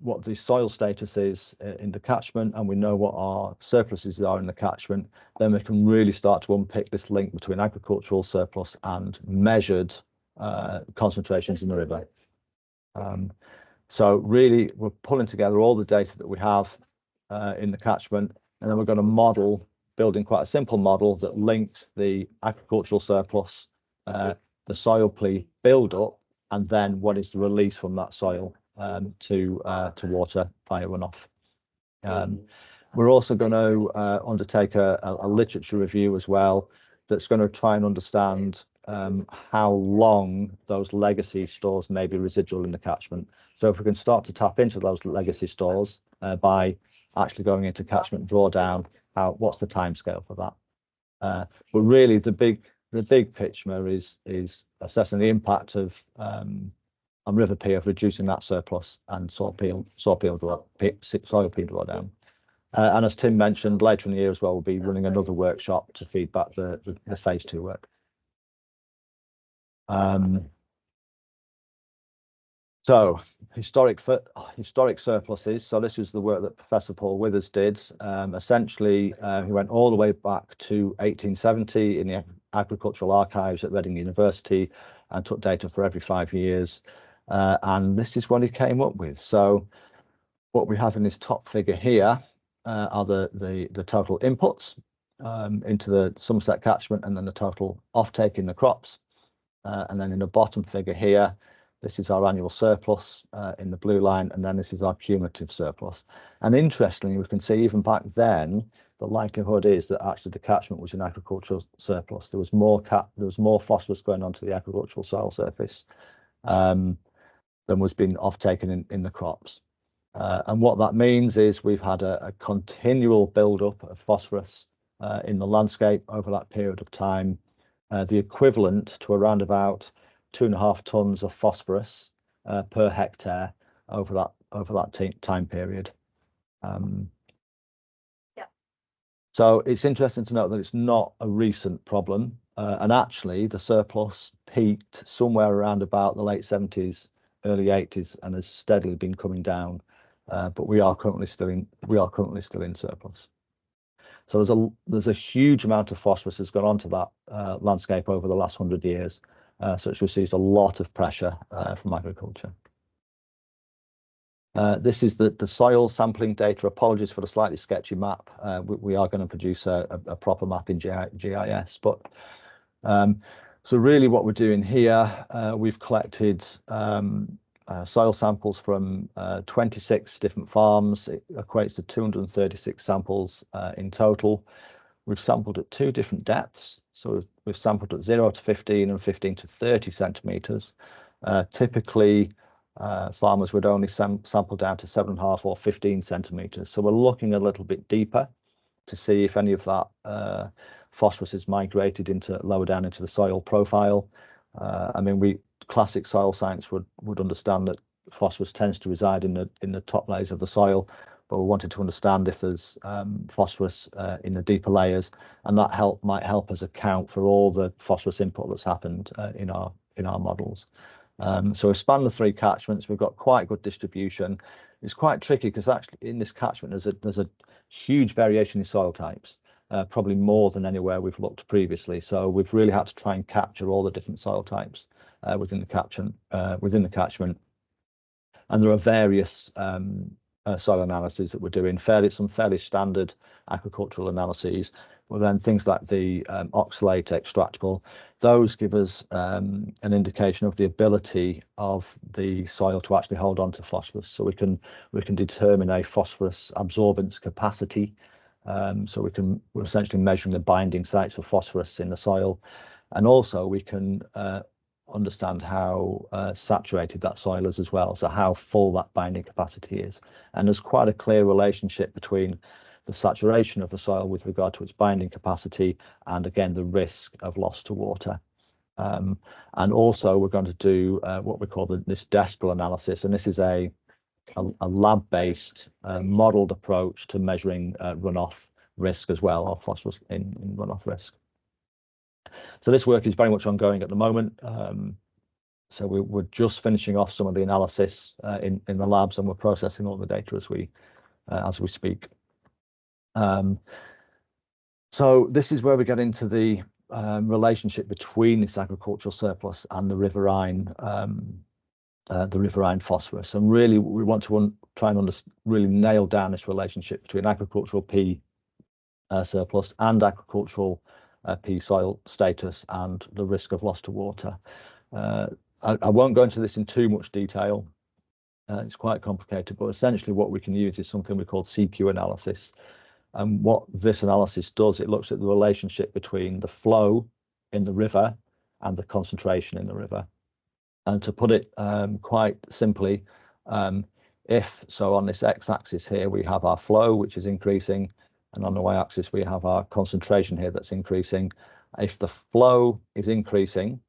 S9: what the soil status is in the catchment and we know what our surpluses are in the catchment, then we can really start to unpick this link between agricultural surplus and measured concentrations in the river. So really, we're pulling together all the data that we have in the catchment, and then we're going to model, building quite a simple model that links the agricultural surplus, the soil plea build up, and then what is the release from that soil to water via runoff. We're also going to undertake a literature review as well that's going to try and understand how long those legacy stores may be residual in the catchment. So if we can start to tap into those legacy stores by actually going into catchment drawdown, what's the timescale for that? But really, the big picture is assessing the impact of on River P of reducing that surplus and soil peel drawdown. And as Tim mentioned, later in the year as well, we'll be running another workshop to feed back the phase 2 work. So historic surpluses. So this is the work that Professor Paul Withers did. Essentially, he went all the way back to 1870 in the agricultural archives at Reading University and took data for every 5 years. And this is what he came up with. So what we have in this top figure here are the total inputs into the Somerset catchment, and then the total offtake in the crops. And then in the bottom figure here, this is our annual surplus in the blue line, and then this is our cumulative surplus. And interestingly, we can see even back then, the likelihood is that actually the catchment was in agricultural surplus. There was more phosphorus going onto the agricultural soil surface than was being off-taken in the crops. And what that means is we've had a continual build-up of phosphorus in the landscape over that period of time, the equivalent to around about 2.5 tons of phosphorus per hectare over that time period. So it's interesting to note that it's not a recent problem, and actually the surplus peaked somewhere around about the late 70s, early 80s, and has steadily been coming down. But we are currently still in surplus. So there's a huge amount of phosphorus that's gone onto that landscape over the last 100 years. So it's received a lot of pressure from agriculture. This is the soil sampling data. Apologies for the slightly sketchy map. We are going to produce a proper map in GIS. But so really what we're doing here, we've collected soil samples from 26 different farms. It equates to 236 samples in total. We've sampled at 2 different depths. So we've sampled at 0 to 15 and 15 to 30 centimetres. Typically, farmers would only sample down to 7.5 or 15 centimetres. So we're looking a little bit deeper to see if any of that phosphorus is migrated lower down into the soil profile. I mean, classic soil science would understand that phosphorus tends to reside in the top layers of the soil, but we wanted to understand if there's phosphorus in the deeper layers, and that might help us account for all the phosphorus input that's happened in our models. So we've spanned the 3 catchments. We've got quite good distribution. It's quite tricky because actually in this catchment there's a huge variation in soil types, probably more than anywhere we've looked previously. So we've really had to try and capture all the different soil types within the catchment. And there are various soil analyses that we're doing, some fairly standard agricultural analyses. Well, then things like the oxalate extractable, those give us an indication of the ability of the soil to actually hold on to phosphorus. So we can determine a phosphorus absorbance capacity. So we're essentially measuring the binding sites for phosphorus in the soil, and also we can understand how saturated that soil is as well, so how full that binding capacity is. And there's quite a clear relationship between the saturation of the soil with regard to its binding capacity and again the risk of loss to water. And also we're going to do what we call this decibel analysis, and this is a lab-based modelled approach to measuring runoff risk as well, or phosphorus in runoff risk. So this work is very much ongoing at the moment. So we're just finishing off some of the analysis in the labs, and we're processing all the data as we speak. So this is where we get into the relationship between this agricultural surplus and the riverine phosphorus. And really, we want to try and really nail down this relationship between agricultural P surplus and agricultural P soil status and the risk of loss to water. I won't go into this in too much detail. It's quite complicated, but essentially what we can use is something we call CQ analysis. And what this analysis does, it looks at the relationship between the flow in the river and the concentration in the river. And to put it quite simply, so on this x-axis here, we have our flow, which is increasing, and on the y-axis, we have our concentration here that's increasing. If the flow is increasing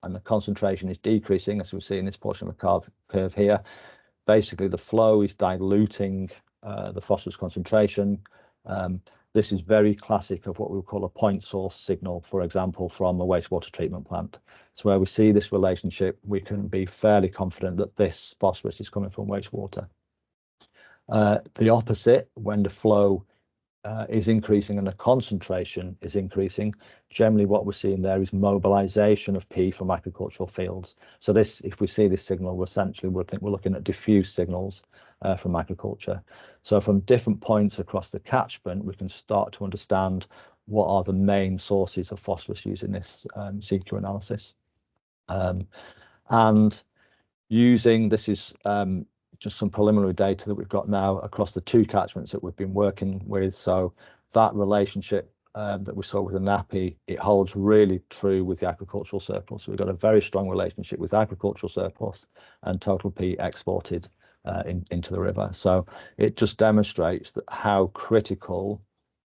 S9: and the concentration is decreasing, as we see in this portion of the curve here, basically the flow is diluting the phosphorus concentration. This is very classic of what we would call a point source signal, for example, from a wastewater treatment plant. So where we see this relationship, we can be fairly confident that this phosphorus is coming from wastewater. The opposite, when the flow is increasing and the concentration is increasing, generally what we're seeing there is mobilization of P from agricultural fields. So this, if we see this signal, we're looking at diffuse signals from agriculture. So from different points across the catchment, we can start to understand what are the main sources of phosphorus using this CQ analysis. And using, this is just some preliminary data that we've got now across the 2 catchments that we've been working with. So that relationship that we saw with the NAPI, it holds really true with the agricultural surplus. So we've got a very strong relationship with agricultural surplus and total P exported into the river. So it just demonstrates that how critical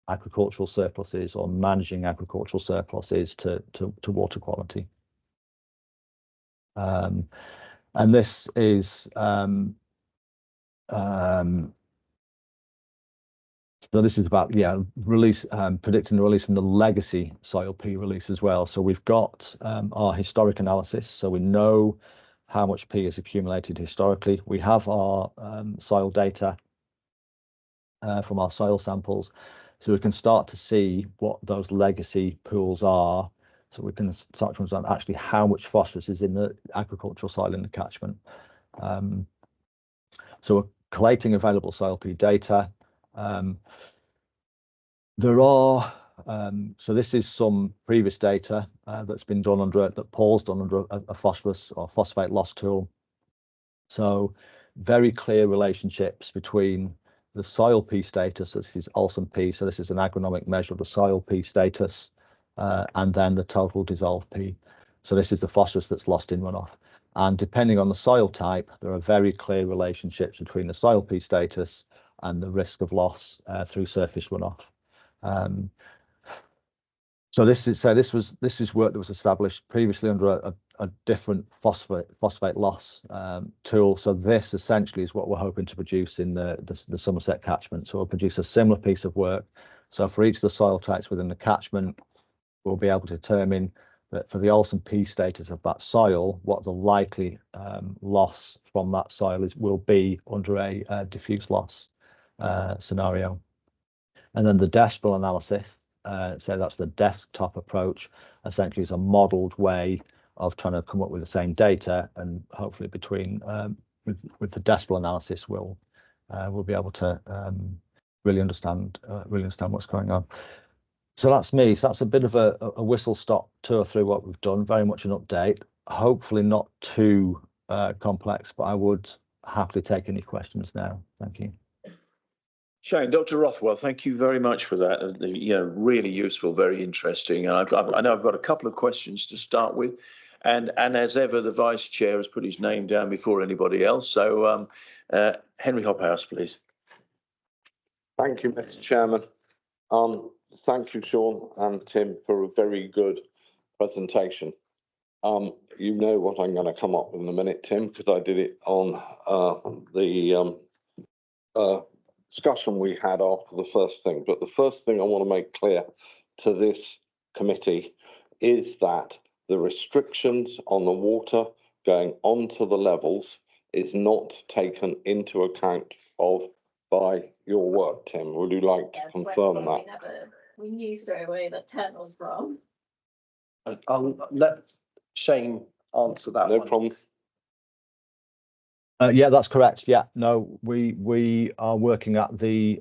S9: agricultural surplus is, or managing agricultural surplus is to water quality. And this is so this is about release, predicting the release from the legacy soil P release as well. So we've got our historic analysis, so we know how much P is accumulated historically. We have our soil data from our soil samples, so we can start to see what those legacy pools are. So we can start to understand actually how much phosphorus is in the agricultural soil in the catchment. So we're collating available soil P data. There are, so this is some previous data that's been done that Paul's done under a phosphorus or phosphate loss tool. So very clear relationships between the soil P status, so this is Olsen P, so this is an agronomic measure of the soil P status, and then the total dissolved P. So this is the phosphorus that's lost in runoff. And depending on the soil type, there are very clear relationships between the soil P status and the risk of loss through surface runoff. So this is work that was established previously under a different phosphate loss tool. So this essentially is what we're hoping to produce in the Somerset catchment. So we'll produce a similar piece of work. So for each of the soil types within the catchment, we'll be able to determine that for the Olsen P status of that soil, what the likely loss from that soil will be under a diffuse loss scenario. And then the decibel analysis, so that's the desktop approach, essentially is a modelled way of trying to come up with the same data, and hopefully between with the decibel analysis, we'll be able to really understand what's going on. So that's me. So that's a bit of a whistle-stop tour through what we've done. Very much an update. Hopefully not too complex, but I would happily take any questions now. Thank you.
S1: Shane, Dr. Rothwell, thank you very much for that. Really useful, very interesting. And I know I've got a couple of questions to start with, and as ever, the Vice Chair has put his name down before anybody else. So, Henry Hophouse, please.
S2: Thank you, Mr. Chairman. Thank you, Sean and Tim, for a very good presentation. You know what I'm going to come up with in a minute, Tim, because I did it on the discussion we had after the first thing. But the first thing I want to make clear to this committee is that the restrictions on the water going onto the levels is not taken into account by your work, Tim. Would you like to confirm that?
S10: We knew straight away that 10 was wrong.
S8: I'll let Shane answer that.
S2: No problem.
S9: Yeah, that's correct. Yeah, no, we are working at the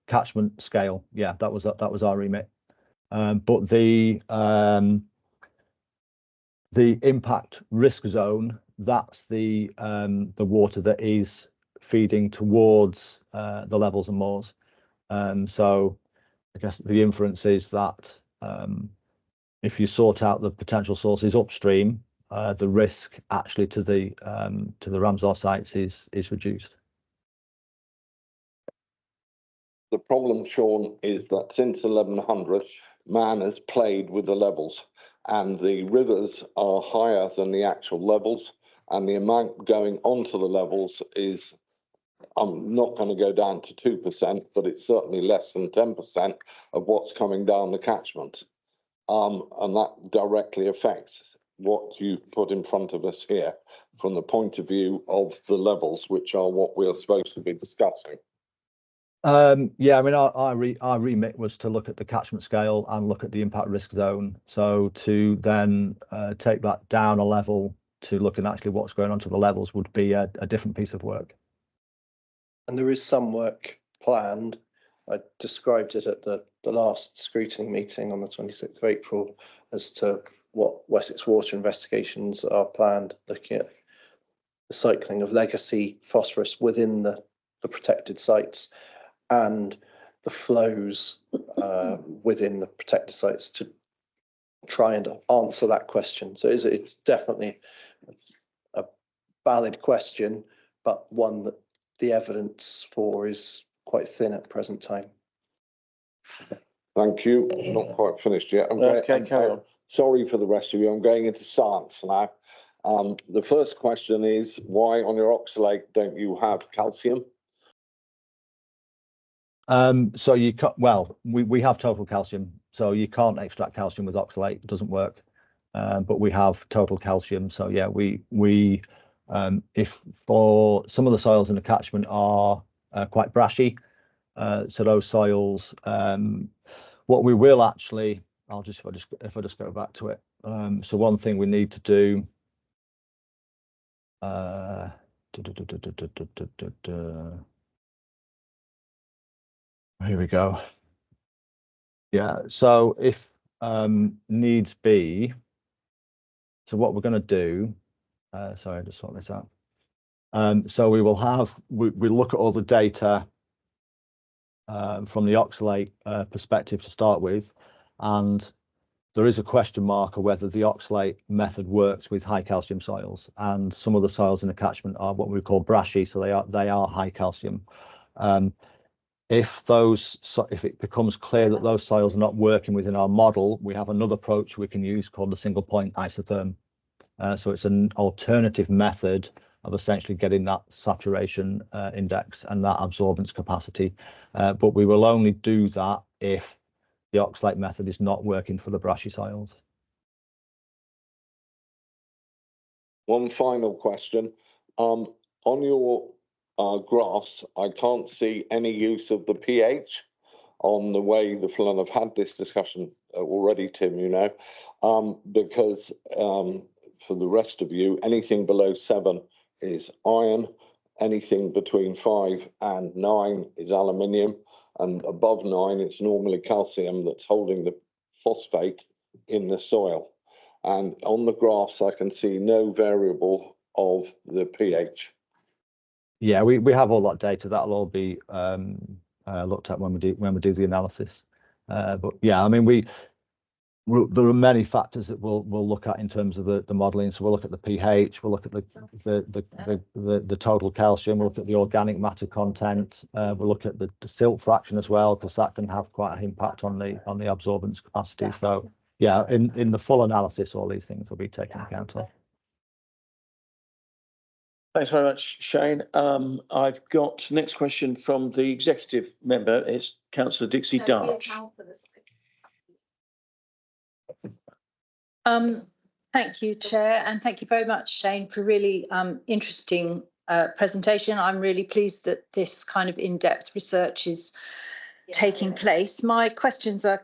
S9: catchment scale. Yeah, that was our remit. But the impact risk zone, that's the water that is feeding towards the levels and moors. So I guess the inference is that if you sort out the potential sources upstream, the risk actually to the Ramsar sites is reduced.
S2: The problem, Sean, is that since 1100, man has played with the levels, and the rivers are higher than the actual levels, and the amount going onto the levels is, I'm not going to go down to 2%, but it's certainly less than 10% of what's coming down the catchment. And that directly affects what you put in front of us here from the point of view of the levels, which are what we are supposed to be discussing.
S9: Yeah, I mean, our remit was to look at the catchment scale and look at the impact risk zone. So to then take that down a level to look at actually what's going on to the levels would be a different piece of work.
S8: And there is some work planned. I described it at the last scrutiny meeting on the 26th of April as to what Wessex Water investigations are planned, looking at the cycling of legacy phosphorus within the protected sites and the flows within the protected sites to try and answer that question. So it's definitely a valid question, but one that the evidence for is quite thin at the present time.
S2: Thank you. Not quite finished yet.
S1: Okay, carry on.
S2: Sorry for the rest of you. I'm going into science now. The first question is, why on your oxalate don't you have calcium?
S9: So you can't, well, we have total calcium, so you can't extract calcium with oxalate. It doesn't work. But we have total calcium. So yeah, we if for some of the soils in the catchment are quite brashy, so those soils, what we will actually, if I just go back to it. So one thing we need to do. Here we go. Yeah, so if needs be, so what we're going to do, sorry, I just sort this out. So we will have, we look at all the data from the oxalate perspective to start with, and there is a question mark of whether the oxalate method works with high calcium soils, and some of the soils in the catchment are what we call brashy, so they are high calcium. If it becomes clear that those soils are not working within our model, we have another approach we can use called the single point isotherm. So it's an alternative method of essentially getting that saturation index and that absorbance capacity. But we will only do that if the oxalate method is not working for the brashy soils.
S2: One final question. On your graphs, I can't see any use of the pH on the way the flow. And I've had this discussion already, Tim, you know, because for the rest of you, anything below 7 is iron, anything between 5 and 9 is aluminium, and above 9 it's normally calcium that's holding the phosphate in the soil. And on the graphs I can see no variable of the pH.
S9: Yeah, we have all that data. That'll all be looked at when we do the analysis. But yeah, I mean, there are many factors that we'll look at in terms of the modelling. So we'll look at the pH, we'll look at the total calcium, we'll look at the organic matter content, we'll look at the silt fraction as well, because that can have quite an impact on the absorbance capacity. So yeah, in the full analysis, all these things will be taken account of.
S1: Thanks very much, Shane. I've got next question from the executive member. It's Councillor Dixie Darch.
S11: Thank you, Chair, and thank you very much, Shane, for a really interesting presentation. I'm really pleased that this kind of in-depth research is taking place. My questions are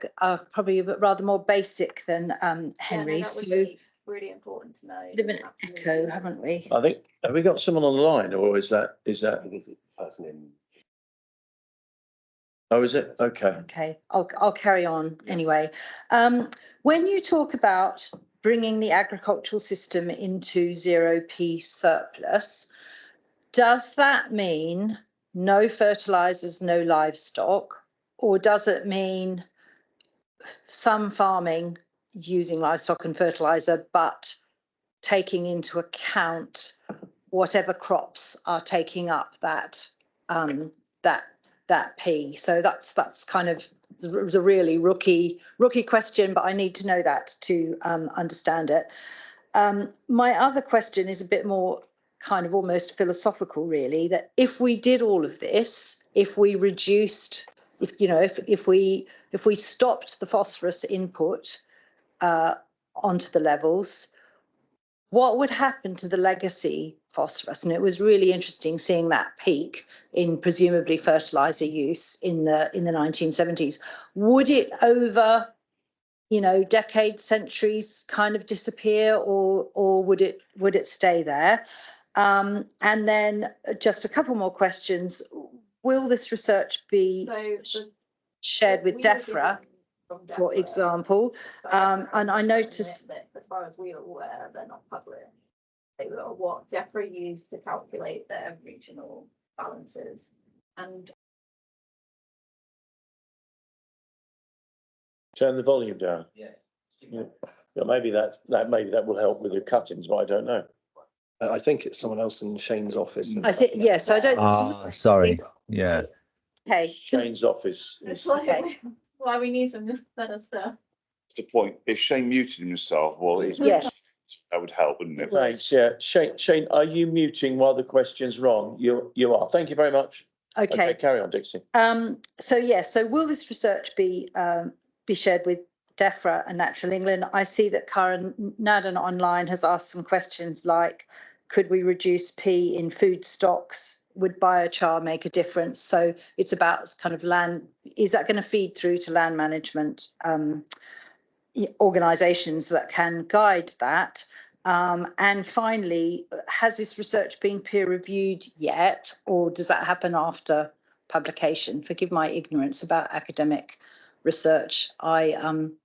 S11: probably a bit rather more basic than Henry.
S10: That would be really important to know.
S11: Bit of an echo, haven't we?
S1: I think, have we got someone on the line, or is that?
S5: Person in.
S1: Oh, is it? Okay.
S11: Okay, I'll carry on anyway. When you talk about bringing the agricultural system into 0p surplus, does that mean no fertilizers, no livestock, or does it mean some farming using livestock and fertilizer, but taking into account whatever crops are taking up that P? So that's kind of, it was a really rookie question, but I need to know that to understand it. My other question is a bit more kind of almost philosophical, really, that if we did all of this, if we reduced, if we stopped the phosphorus input onto the levels, what would happen to the legacy phosphorus? And it was really interesting seeing that peak in presumably fertilizer use in the 1970s. Would it over, decades, centuries kind of disappear, or would it stay there? And then just a couple more questions. Will this research be shared with DEFRA, for example? And I noticed
S10: that as far as we are aware, they're not public. They were what DEFRA used to calculate their regional balances. And
S1: Turn the volume down. Yeah. Maybe that will help with the cuttings, but I don't know.
S8: I think it's someone else in Shane's office.
S11: I think, yes, I don't.
S9: Sorry. Yeah.
S11: Okay.
S1: Shane's office is.
S10: okay. Why we need some better stuff.
S12: The point, if Shane muted himself, well,
S11: Yes,
S12: that would help, wouldn't it?
S1: Thanks. Yeah, Shane, are you muting while the question's wrong? You are. Thank you very much.
S11: okay.
S1: Carry on, Dixie.
S11: So will this research be shared with DEFRA and Natural England? I see that Karen Naden online has asked some questions like, could we reduce P in food stocks? Would biochar make a difference? So it's about kind of land. Is that going to feed through to land management organisations that can guide that? And finally, has this research been peer reviewed yet, or does that happen after publication? Forgive my ignorance about academic research. I'm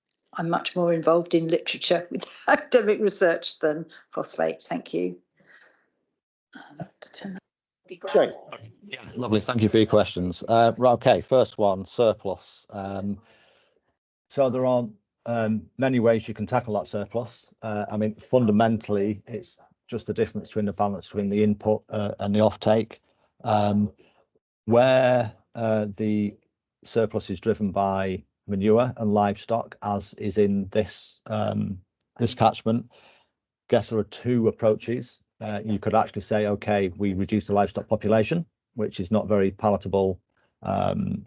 S11: much more involved in literature with academic research than phosphates. Thank you.
S1: Shane.
S9: Yeah, lovely. Thank you for your questions. Right, okay, first one, surplus. So there are many ways you can tackle that surplus. I mean, fundamentally, it's just the difference between the balance between the input and the offtake. Where the surplus is driven by manure and livestock, as is in this this catchment, I guess there are two approaches. You could actually say, okay, we reduce the livestock population, which is not very palatable.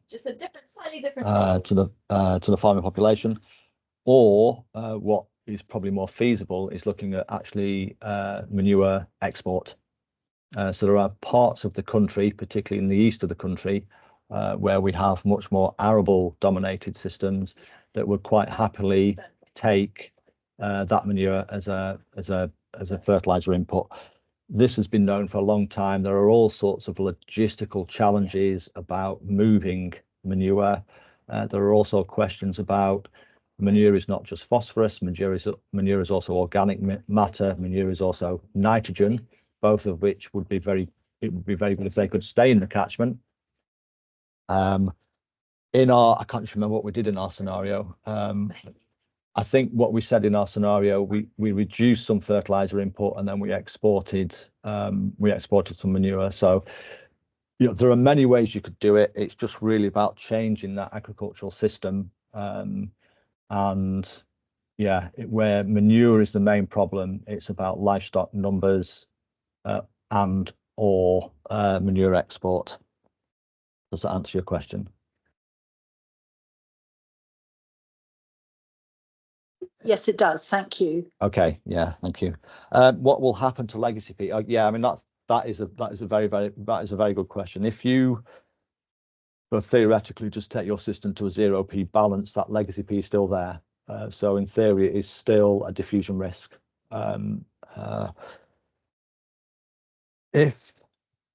S10: Just a different, slightly different.
S9: To the farming population, or what is probably more feasible is looking at actually manure export. So there are parts of the country, particularly in the east of the country, where we have much more arable dominated systems that would quite happily take that manure as a fertilizer input. This has been known for a long time. There are all sorts of logistical challenges about moving manure. There are also questions about manure is not just phosphorus, manure is also organic matter, manure is also nitrogen, both of which it would be very good if they could stay in the catchment. I can't remember what we did in our scenario. I think what we said in our scenario, we reduced some fertilizer input and then we exported some manure. So, you know, there are many ways you could do it. It's just really about changing that agricultural system. And yeah, where manure is the main problem, it's about livestock numbers and or manure export. Does that answer your question?
S11: Yes, it does. Thank you.
S9: Okay, yeah, thank you. What will happen to legacy P? Yeah, I mean that is a very good question. If you theoretically just take your system to a 0p balance, that legacy P is still there. So in theory, it is still a diffusion risk. If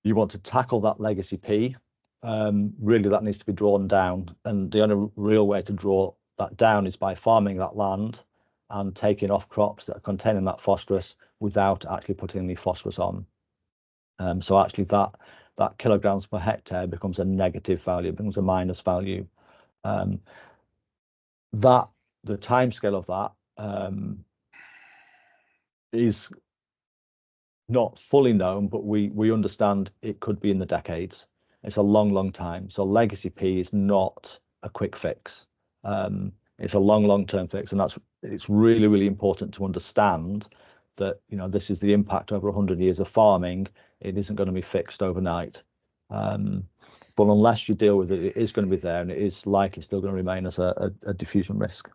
S9: you want to tackle that legacy P, really that needs to be drawn down, and the only real way to draw that down is by farming that land and taking off crops that are containing that phosphorus without actually putting any phosphorus on. So actually that kilograms per hectare becomes a negative value, becomes a minus value. The timescale of that is not fully known, but we understand it could be in the decades. It's a long time. So legacy P is not a quick fix. It's a long-term fix, and it's really important to understand that, you know, this is the impact over 100 years of farming. It isn't going to be fixed overnight. But unless you deal with it, it is going to be there, and it is likely still going to remain as a diffusion risk.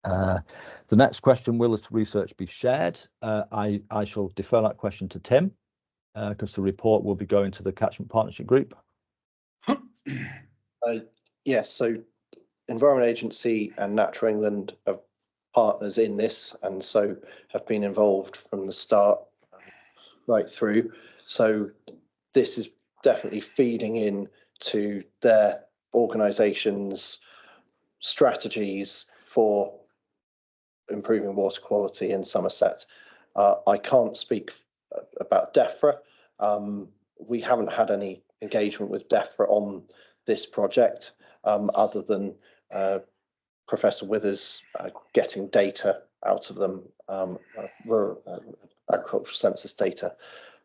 S9: The next question, will this research be shared? I shall defer that question to Tim, because the report will be going to the Catchment Partnership Group.
S8: Yes, so Environment Agency and Natural England are partners in this, and so have been involved from the start right through. So this is definitely feeding in to their organisation's strategies for improving water quality in Somerset. I can't speak about DEFRA. We haven't had any engagement with DEFRA on this project, other than Professor Withers getting data out of them, agricultural census data.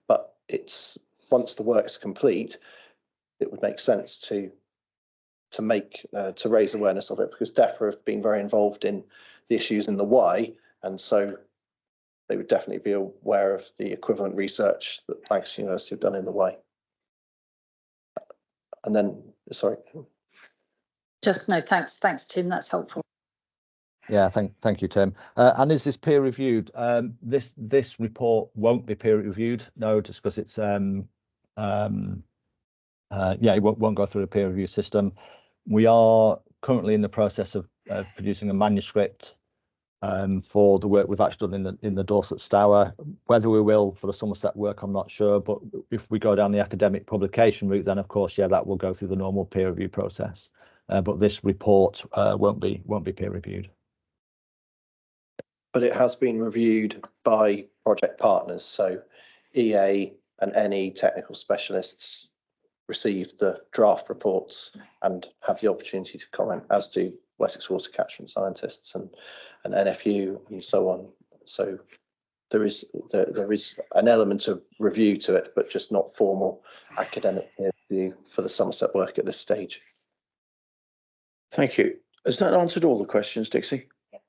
S8: But it's, once the work's complete, it would make sense to raise awareness of it, because DEFRA have been very involved in the issues in the why, and so they would definitely be aware of the equivalent research that Lancashire University have done in the why. And then, sorry.
S11: Just no, thanks, Tim. That's helpful.
S9: Yeah, thank you, Tim. And is this peer reviewed? This report won't be peer reviewed, no, just because it's it won't go through a peer review system. We are currently in the process of producing a manuscript for the work we've actually done in the Dorset Stour. Whether we will for the Somerset work, I'm not sure, but if we go down the academic publication route, then of course, yeah, that will go through the normal peer review process. But this report won't be peer reviewed.
S8: But it has been reviewed by project partners, so EA and NE technical specialists received the draft reports and have the opportunity to comment, as do Wessex Water catchment scientists and NFU and so on. So there is an element of review to it, but just not formal academic review for the Somerset work at this stage.
S1: Thank you. Has that answered all the questions, Dixie?
S10: Yeah.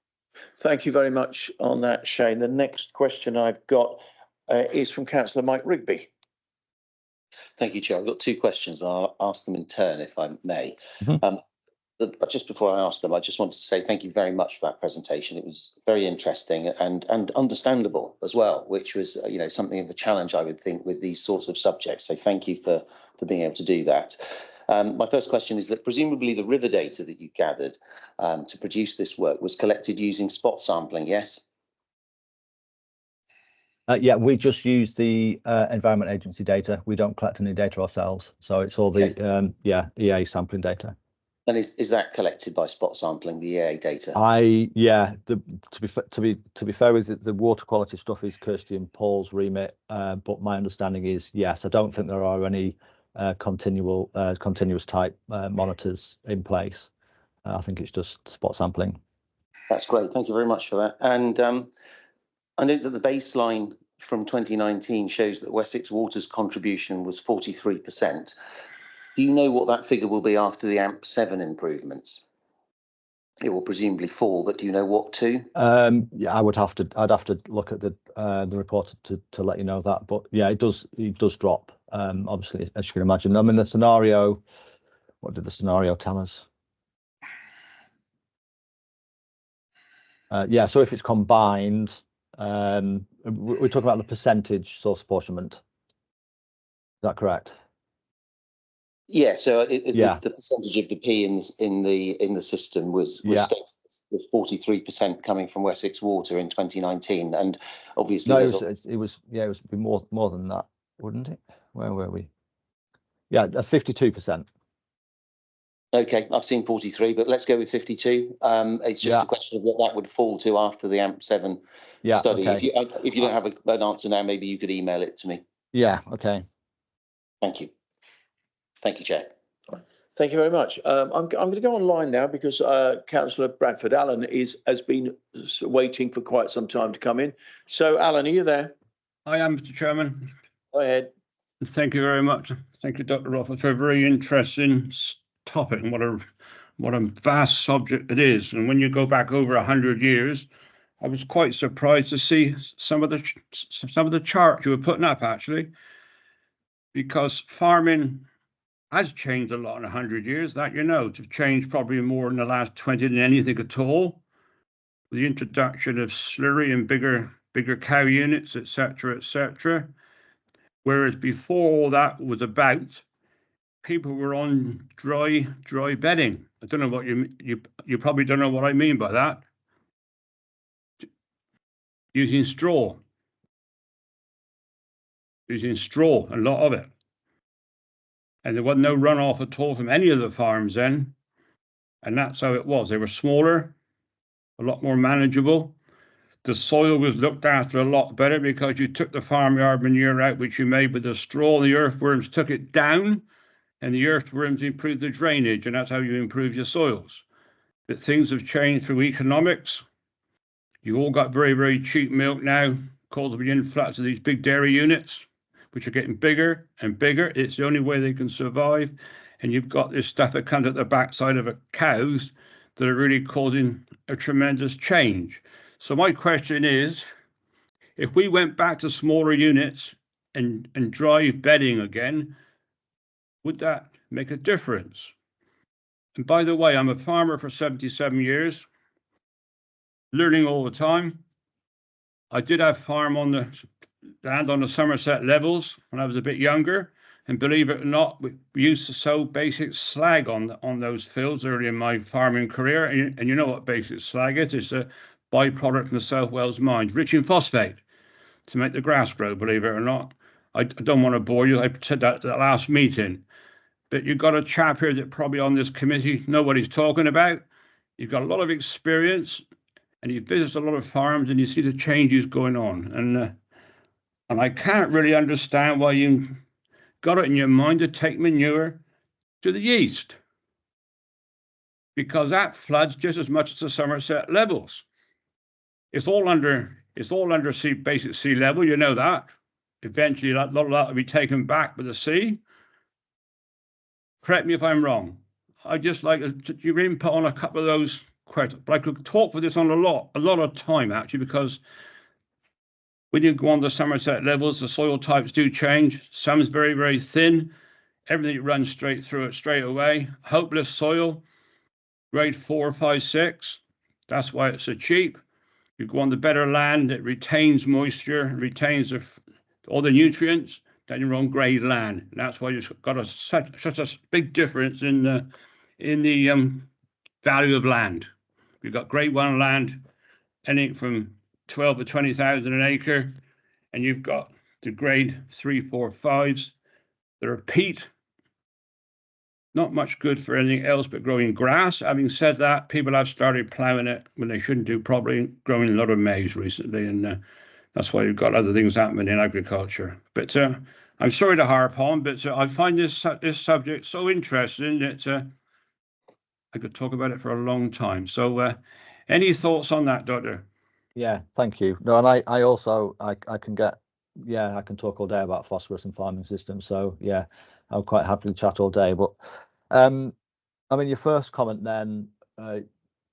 S1: Thank you very much on that, Shane. The next question I've got is from Councillor Mike Rigby.
S6: Thank you, Chair. I've got two questions. I'll ask them in turn, if I may.
S9: Mhm.
S6: But just before I ask them, I just wanted to say thank you very much for that presentation. It was very interesting and understandable as well, which was something of a challenge, I would think, with these sorts of subjects. So thank you for being able to do that. My first question is that presumably the river data that you gathered to produce this work was collected using spot sampling, yes?
S9: Yeah, we just use the Environment Agency data. We don't collect any data ourselves, so it's all the EA sampling data.
S6: And is that collected by spot sampling, the EA data?
S9: To be fair with it, the water quality stuff is Kirsty and Paul's remit, but my understanding is yes. I don't think there are any continuous type monitors in place. I think it's just spot sampling.
S6: That's great. Thank you very much for that. And I know that the baseline from 2019 shows that Wessex Water's contribution was 43%. Do you know what that figure will be after the AMP7 improvements? It will presumably fall, but do you know what to?
S9: Yeah, I'd have to look at the report to let you know that. But yeah, it does drop. Obviously, as you can imagine. I mean, the scenario. What did the scenario tell us? Yeah, so if it's combined, we're talking about the percentage source apportionment. Is that correct?
S6: Yeah. So the percentage of the P in the system was stated as 43% coming from Wessex Water in 2019, and obviously
S9: it was more than that, wouldn't it? Where were we? Yeah, 52%.
S6: Okay, I've seen 43, but let's go with 52. It's just a question of what that would fall to after the AMP7 study.
S9: Okay.
S6: If you don't have an answer now, maybe you could email it to me.
S9: Yeah. Okay.
S6: Thank you. Thank you, Chair.
S1: Thank you very much. I'm going to go online now because Councillor Bradford Allen has been waiting for quite some time to come in. So, Alan, are you there?
S13: I am, Mr. Chairman.
S1: Go ahead.
S13: Thank you very much. Thank you, Dr. Rothwell, for a very interesting topic and what a vast subject it is. And when you go back over 100 years, I was quite surprised to see some of the charts you were putting up, actually, because farming has changed a lot in 100 years. That to change probably more in the last 20 than anything at all. The introduction of slurry and bigger cow units, etc., etc. Whereas before all that was about, people were on dry bedding. I don't know what you probably don't know what I mean by that. Using straw, a lot of it. And there was no runoff at all from any of the farms then. And that's how it was. They were smaller, a lot more manageable. The soil was looked after a lot better because you took the farmyard manure out, which you made with the straw. The earthworms took it down, and the earthworms improved the drainage, and that's how you improve your soils. But things have changed through economics. You've all got very, very cheap milk now, caused by the influx of these big dairy units, which are getting bigger and bigger. It's the only way they can survive. And you've got this stuff that comes at the backside of cows that are really causing a tremendous change. So my question is, if we went back to smaller units and dry bedding again, would that make a difference? And by the way, I'm a farmer for 77 years, learning all the time. I did have farm on the land on the Somerset levels when I was a bit younger. And believe it or not, we used to sow basic slag on those fields early in my farming career. And you know what basic slag is? It's a byproduct from the South Wales mines, rich in phosphate to make the grass grow, believe it or not. I don't want to bore you. I said that at the last meeting. But you've got a chap here that probably on this committee know what he's talking about. You've got a lot of experience and you've visited a lot of farms and you see the changes going on. And I can't really understand why you got it in your mind to take manure to the east. because that floods just as much as the Somerset levels. It's all under basic sea level, you know that. Eventually, a lot of that will be taken back by the sea. Correct me if I'm wrong. I just like your input on a couple of those questions. But I could talk for this on a lot of time actually, because when you go on the Somerset levels, the soil types do change. Some's very, very thin. Everything runs straight through it straight away. Hopeless soil, grade 4, 5, 6. That's why it's so cheap. You go on the better land, it retains moisture, retains all the nutrients. Then you're on grade land. And that's why you've got such a big difference in the value of land. You've got grade 1 land, anything from 12 to 20,000 an acre, and you've got the grade 3, 4, 5s that are peat. Not much good for anything else but growing grass. Having said that, people have started ploughing it when they shouldn't do, probably growing a lot of maize recently, and that's why you've got other things happening in agriculture. But I'm sorry to harp on, but I find this subject so interesting that I could talk about it for a long time. So any thoughts on that, Doctor?
S9: Yeah, thank you. No, and I also I can get, yeah, I can talk all day about phosphorus and farming systems. So yeah, I'll quite happily chat all day. But I mean, your first comment then,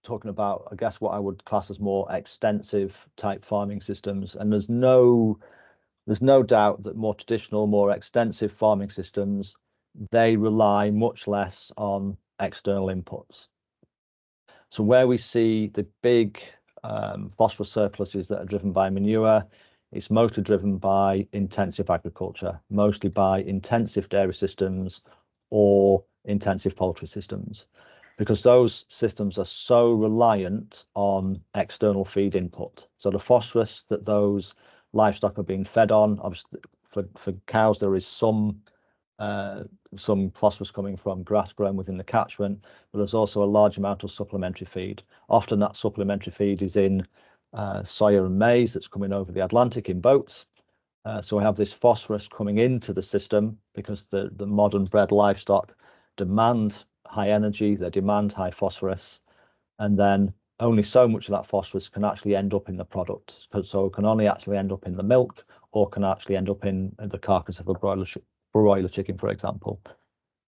S9: talking about, I guess, what I would class as more extensive type farming systems, and there's no doubt that more traditional, more extensive farming systems, they rely much less on external inputs. So where we see the big phosphorus surpluses that are driven by manure, it's mostly driven by intensive agriculture, mostly by intensive dairy systems or intensive poultry systems, because those systems are so reliant on external feed input. So the phosphorus that those livestock are being fed on, obviously for cows, there is some phosphorus coming from grass grown within the catchment, but there's also a large amount of supplementary feed. Often that supplementary feed is in soya and maize that's coming over the Atlantic in boats. So we have this phosphorus coming into the system because the modern bred livestock demand high energy, they demand high phosphorus, and then only so much of that phosphorus can actually end up in the product. So it can only actually end up in the milk, or can actually end up in the carcass of a broiler chicken, for example.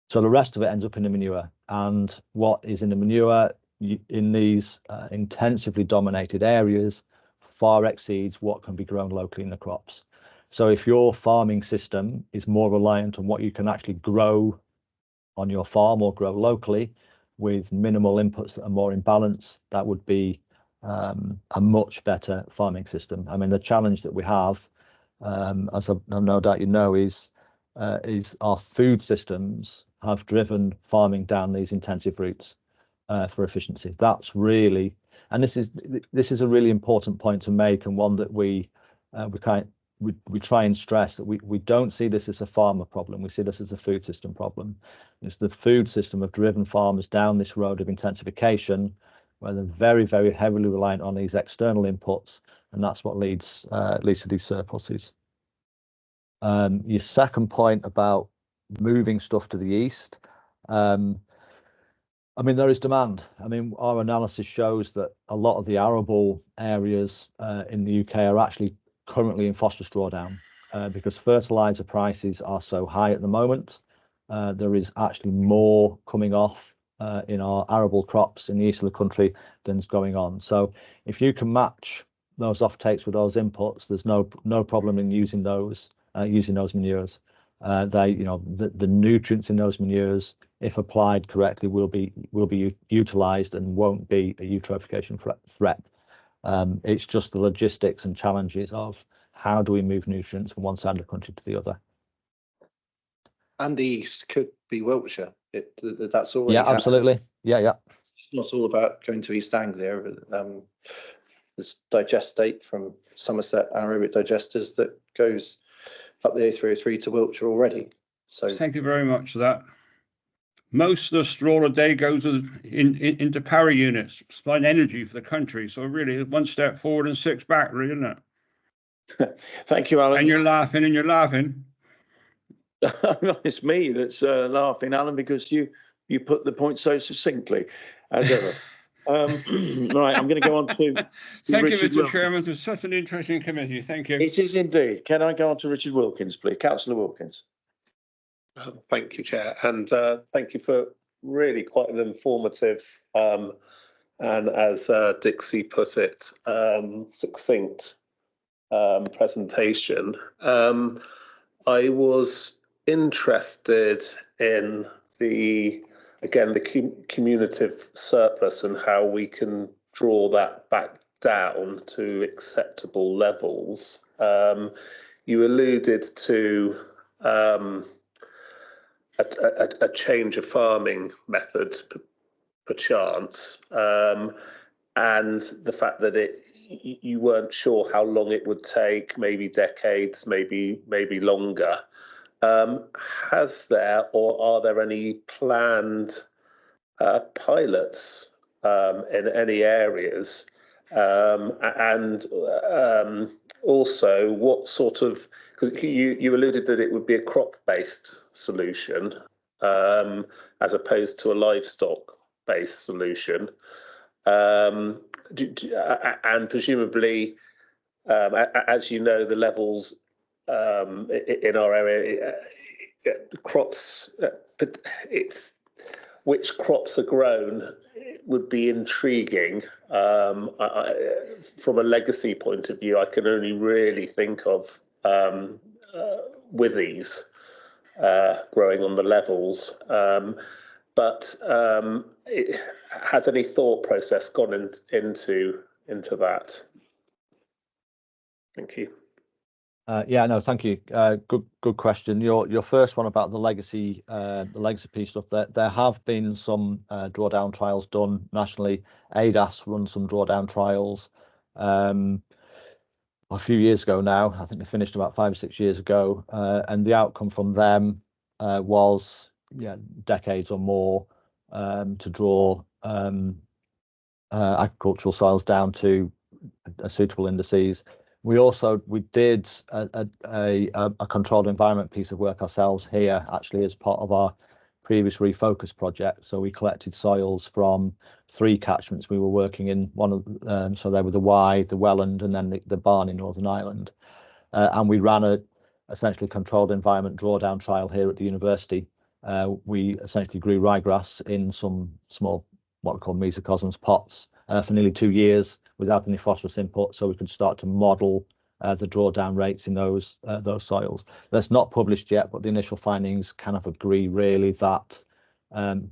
S9: So the rest of it ends up in the manure, and what is in the manure in these intensively dominated areas far exceeds what can be grown locally in the crops. So if your farming system is more reliant on what you can actually grow on your farm or grow locally with minimal inputs that are more in balance, that would be a much better farming system. I mean, the challenge that we have, as I've no doubt you know, is our food systems have driven farming down these intensive routes for efficiency. That's really, and this is a really important point to make, and one that we try and stress, that we don't see this as a farmer problem. We see this as a food system problem. It's the food system have driven farmers down this road of intensification, where they're very, very heavily reliant on these external inputs, and that's what leads to these surpluses. Your second point about moving stuff to the east, I mean, there is demand. I mean, our analysis shows that a lot of the arable areas in the UK are actually currently in phosphorus drawdown because fertilizer prices are so high at the moment. There is actually more coming off in our arable crops in the east of the country than's going on. So if you can match those offtakes with those inputs, there's no problem in using those manures. The nutrients in those manures, if applied correctly, will be utilized and won't be a eutrophication threat. It's just the logistics and challenges of how do we move nutrients from one side of the country to the other.
S8: And the east could be Wiltshire. That's already
S9: happened. Absolutely. Yeah.
S8: It's not all about going to East Anglia. There's digestate from Somerset anaerobic digesters that goes up the A303 to Wiltshire already. So
S13: thank you very much for that. Most of the straw a day goes into power units, supplying energy for the country. So really, 1 step forward and 6 back, really, isn't it?
S1: Thank you, Alan.
S13: And you're laughing.
S1: It's me that's laughing, Alan, because you You put the point so succinctly, as ever. Right, I'm going to go on to
S13: Thank
S1: Richard
S13: you, Mr. Chairman.
S1: Wilkins.
S13: It's such an interesting committee. Thank you.
S1: It is indeed. Can I go on to Richard Wilkins, please? Councillor Wilkins.
S14: Thank you, Chair, and thank you for really quite an informative and, as Dixie put it, succinct presentation. I was interested in the cumulative surplus and how we can draw that back down to acceptable levels. You alluded to a change of farming methods perchance, and the fact that you weren't sure how long it would take, maybe decades, maybe longer. Has there or are there any planned pilots in any areas? And also, what sort of, because you alluded that it would be a crop-based solution as opposed to a livestock-based solution. And presumably, as you know, the levels in our area, crops, which crops are grown would be intriguing. From a legacy point of view, I can only really think of withies growing on the levels. But has any thought process gone into that? Thank you.
S9: Yeah, no, thank you. Good question. Your first one about the legacy piece stuff. There have been some drawdown trials done nationally. ADAS run some drawdown trials a few years ago now. I think they finished about 5 or 6 years ago, and the outcome from them was decades or more to draw agricultural soils down to suitable indices. We did a controlled environment piece of work ourselves here, actually, as part of our previous refocus project. So we collected soils from 3 catchments we were working in. One of so they were the Wye, the Welland, and then the Barn in Northern Ireland. And we ran a essentially controlled environment drawdown trial here at the university. We essentially grew ryegrass in some small, what we call mesocosms pots, for nearly 2 years without any phosphorus input, so we could start to model the drawdown rates in those soils. That's not published yet, but the initial findings kind of agree really that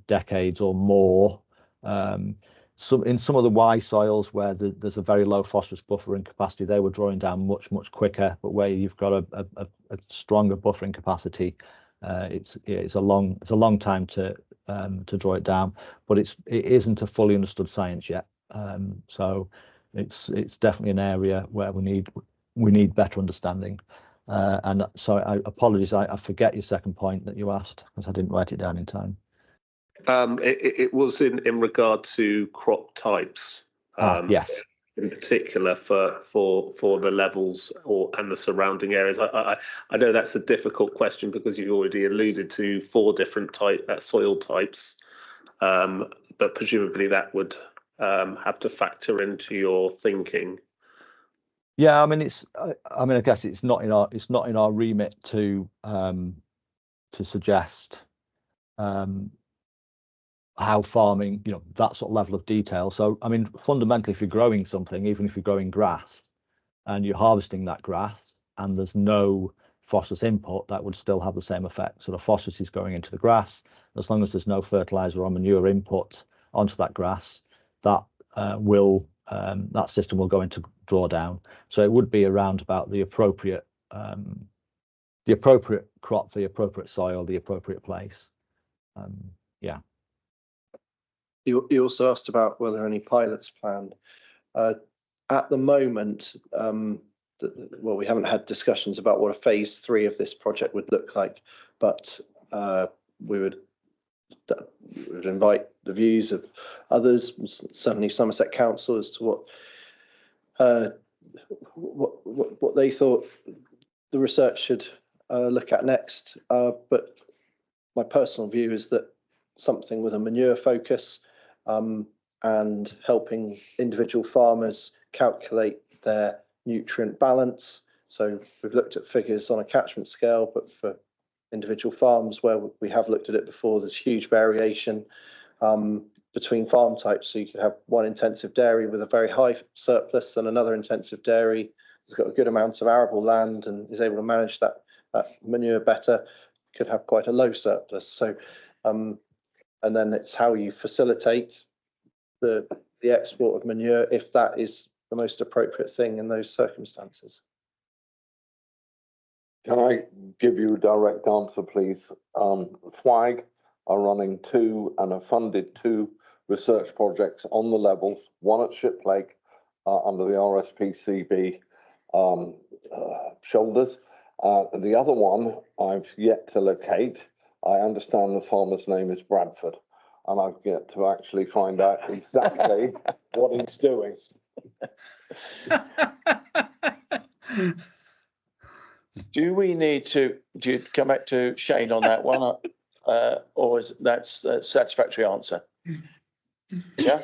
S9: decades or more. In some of the Y soils where there's a very low phosphorus buffering capacity, they were drawing down much quicker. But where you've got a stronger buffering capacity, it's a long time to draw it down. But it isn't a fully understood science yet. So it's definitely an area where we need better understanding. And so I apologize, I forget your second point that you asked because I didn't write it down in time.
S14: It was in regard to crop types.
S9: Yes.
S14: In particular for the levels and the surrounding areas. I know that's a difficult question because you've already alluded to 4 different soil types, but presumably that would have to factor into your thinking.
S9: Yeah, I guess it's not in our remit to suggest how farming, that sort of level of detail. So, fundamentally, if you're growing something, even if you're growing grass and you're harvesting that grass and there's no phosphorus input, that would still have the same effect. So the phosphorus is going into the grass. As long as there's no fertilizer or manure input onto that grass, that system will go into drawdown. So it would be around about the appropriate crop, the appropriate soil, the appropriate place. Yeah.
S8: You also asked about whether any pilots planned. At the moment, we haven't had discussions about what a phase 3 of this project would look like, but we would invite the views of others, certainly Somerset Council, as to what they thought the research should look at next. But my personal view is that something with a manure focus, and helping individual farmers calculate their nutrient balance. So we've looked at figures on a catchment scale, but for individual farms where we have looked at it before, there's huge variation between farm types. So you could have one intensive dairy with a very high surplus and another intensive dairy who's got a good amount of arable land and is able to manage that manure better, could have quite a low surplus. So and then it's how you facilitate the export of manure if that is the most appropriate thing in those circumstances.
S2: Can I give you a direct answer, please? FWAG are running and have funded 2 research projects on the levels, one at Shiplake under the RSPCB shoulders. The other one I've yet to locate. I understand the farmer's name is Bradford, and I've yet to actually find out exactly what he's doing.
S1: Do we need to come back to Shane on that one, or is that's a satisfactory answer? Yeah.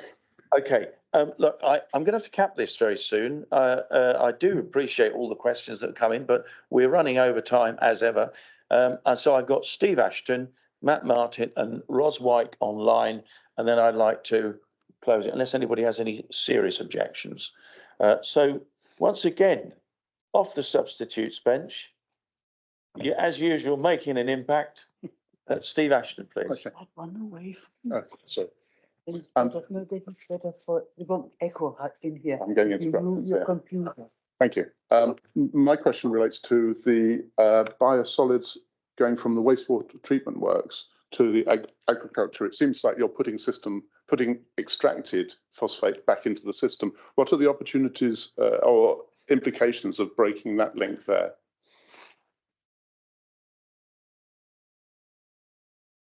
S1: Okay. Look, I'm going to have to cap this very soon. I do appreciate all the questions that come in, but we're running over time as ever. And so I've got Steve Ashton, Matt Martin, and Ros White online, and then I'd like to close it unless anybody has any serious objections. So once again, off the substitutes bench, as usual, making an impact. Steve Ashton, please.
S15: Run away.
S12: Sorry.
S15: Instead of they won't echo in here.
S12: I'm going into
S15: your computer.
S12: Thank you. My question relates to the biosolids going from the wastewater treatment works to the agriculture. It seems like you're putting extracted phosphate back into the system. What are the opportunities or implications of breaking that link there?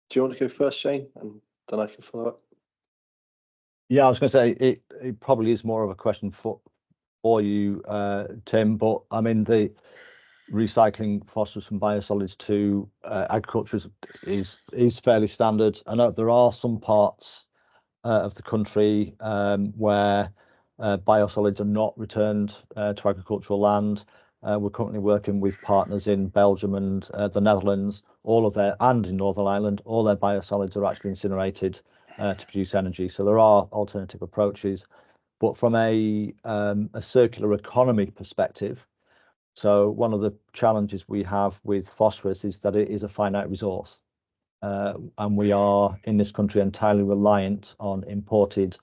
S8: Do you want to go first, Shane, and then I can follow up?
S9: Yeah, I was going to say it probably is more of a question for you, Tim. But I mean, the recycling phosphorus from biosolids to agriculture is fairly standard. I know there are some parts of the country where biosolids are not returned to agricultural land. We're currently working with partners in Belgium and the Netherlands, and in Northern Ireland. All their biosolids are actually incinerated to produce energy. So there are alternative approaches. But from a circular economy perspective, so one of the challenges we have with phosphorus is that it is a finite resource. And we are in this country entirely reliant on imported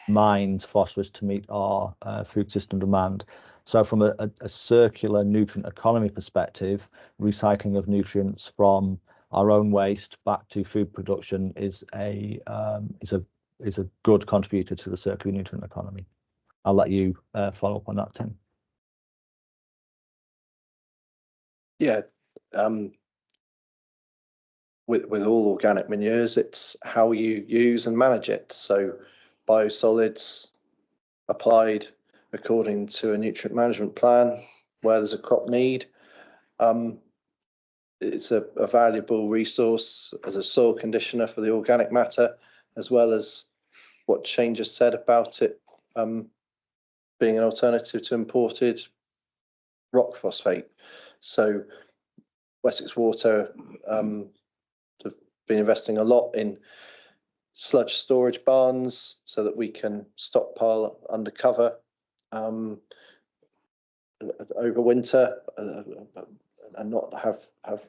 S9: mined phosphorus to meet our food system demand. So from a circular nutrient economy perspective, recycling of nutrients from our own waste back to food production is a good contributor to the circular nutrient economy. I'll let you follow up on that, Tim.
S8: Yeah, with all organic manures, it's how you use and manage it. So biosolids applied according to a nutrient management plan where there's a crop need. It's a valuable resource as a soil conditioner for the organic matter, as well as what Shane just said about it being an alternative to imported rock phosphate. So Wessex Water have been investing a lot in sludge storage barns so that we can stockpile under cover over winter and not have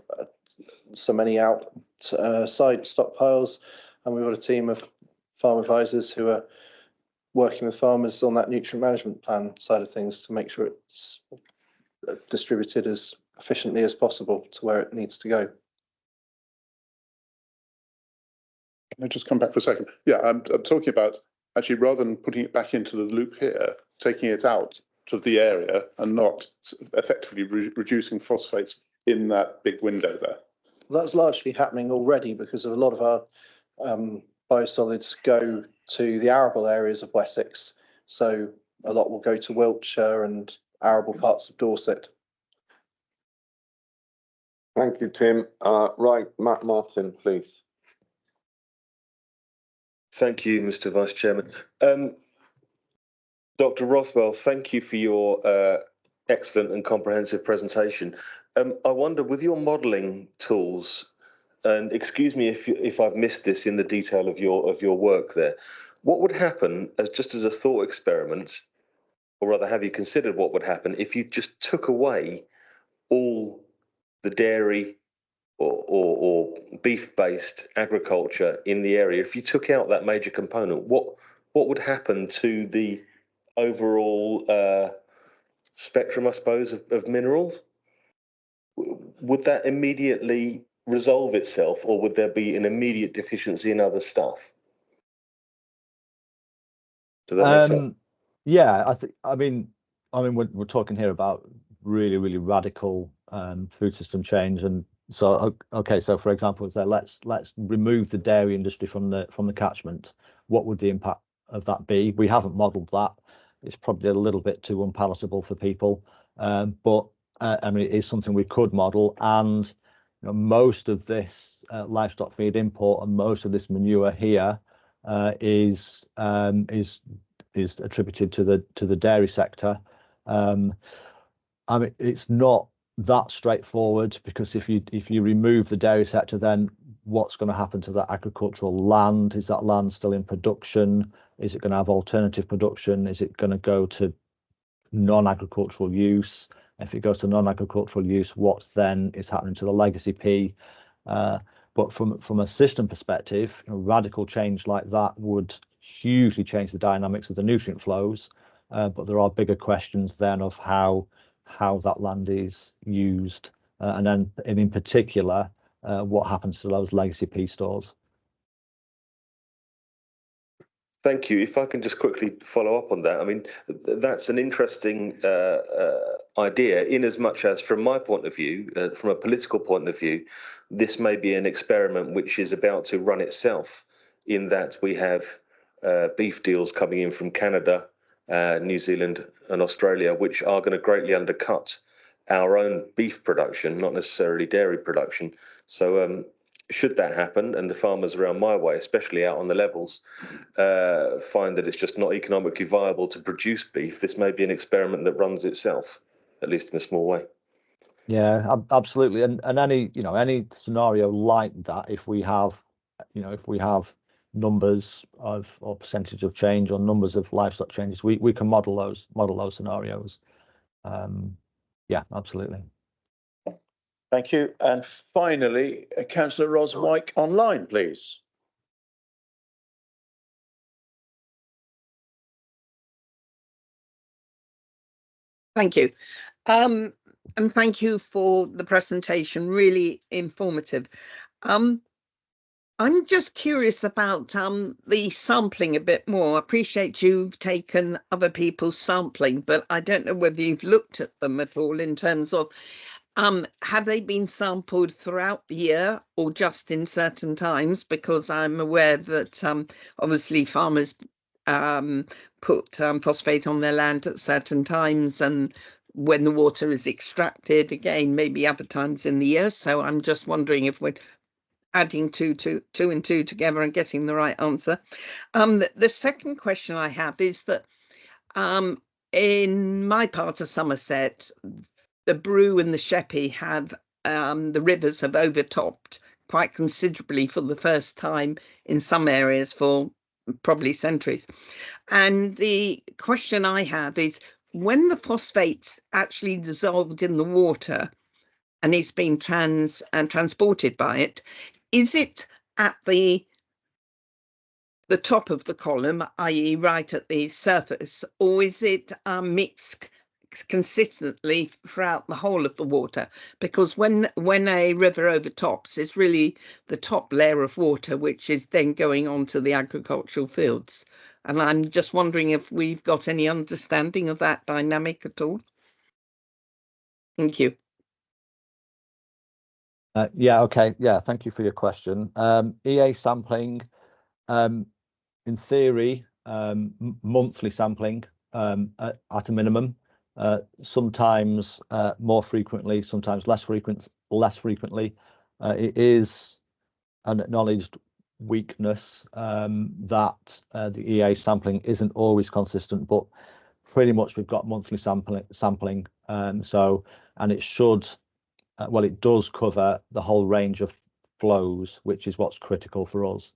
S8: so many outside stockpiles. And we've got a team of farm advisors who are working with farmers on that nutrient management plan side of things to make sure it's distributed as efficiently as possible to where it needs to go.
S12: Can I just come back for a second? Yeah, I'm talking about actually rather than putting it back into the loop here, taking it out of the area and not effectively reducing phosphates in that big window there.
S8: That's largely happening already because of a lot of our biosolids go to the arable areas of Wessex. So a lot will go to Wiltshire and arable parts of Dorset.
S2: Thank you, Tim. Right, Matt Martin, please.
S16: Thank you, Mr. Vice Chairman. Dr. Rothwell, thank you for your excellent and comprehensive presentation. I wonder, with your modelling tools, and excuse me if I've missed this in the detail of your work there, what would happen just as a thought experiment, or rather, have you considered what would happen if you just took away all the dairy or beef-based agriculture in the area? If you took out that major component, what would happen to the overall spectrum, I suppose, of minerals? Would that immediately resolve itself, or would there be an immediate deficiency in other stuff? Does that make sense?
S9: Yeah, I mean we're talking here about really radical food system change, and so okay, so for example, so let's remove the dairy industry from the catchment. What would the impact of that be? We haven't modelled that. It's probably a little bit too unpalatable for people, but I mean, it is something we could model. And you know, most of this livestock feed import and most of this manure here is attributed to the dairy sector. I mean, it's not that straightforward, because if you remove the dairy sector, then what's going to happen to that agricultural land? Is that land still in production? Is it going to have alternative production? Is it going to go to non-agricultural use? If it goes to non-agricultural use, what then is happening to the legacy P? But from a system perspective, a radical change like that would hugely change the dynamics of the nutrient flows. But there are bigger questions then of how that land is used, and in particular, what happens to those legacy P stores.
S16: Thank you. If I can just quickly follow up on that, I mean, that's an interesting idea, in as much as, from my point of view, from a political point of view, this may be an experiment which is about to run itself, in that we have beef deals coming in from Canada, New Zealand and Australia, which are going to greatly undercut our own beef production, not necessarily dairy production. So should that happen, and the farmers around my way, especially out on the levels, find that it's just not economically viable to produce beef, this may be an experiment that runs itself, at least in a small way.
S9: Yeah, absolutely. And any scenario like that, if we have numbers of, or percentage of change, or numbers of livestock changes, we can model those scenarios. Yeah, absolutely.
S1: Thank you. And finally, Councillor Roswyk online, please.
S17: Thank you. And thank you for the presentation, really informative. I'm just curious about the sampling a bit more. I appreciate you've taken other people's sampling, but I don't know whether you've looked at them at all in terms of have they been sampled throughout the year or just in certain times? Because I'm aware that obviously farmers put phosphate on their land at certain times, and when the water is extracted, again, maybe other times in the year. So I'm just wondering if we're adding two and two together and getting the right answer. The second question I have is that in my part of Somerset, the Brue and the Sheppey have the rivers have overtopped quite considerably for the first time in some areas for probably centuries. And the question I have is, when the phosphate's actually dissolved in the water and it's been transported by it, is it at the top of the column, i.e. right at the surface, or is it mixed consistently throughout the whole of the water? Because when a river overtops, it's really the top layer of water which is then going on to the agricultural fields. And I'm just wondering if we've got any understanding of that dynamic at all. Thank you.
S9: Yeah, okay. Yeah, thank you for your question. EA sampling, in theory, monthly sampling at a minimum, sometimes more frequently, sometimes less frequently. It is an acknowledged weakness that the EA sampling isn't always consistent, but pretty much we've got monthly sampling. And it should, well, it does cover the whole range of flows, which is what's critical for us.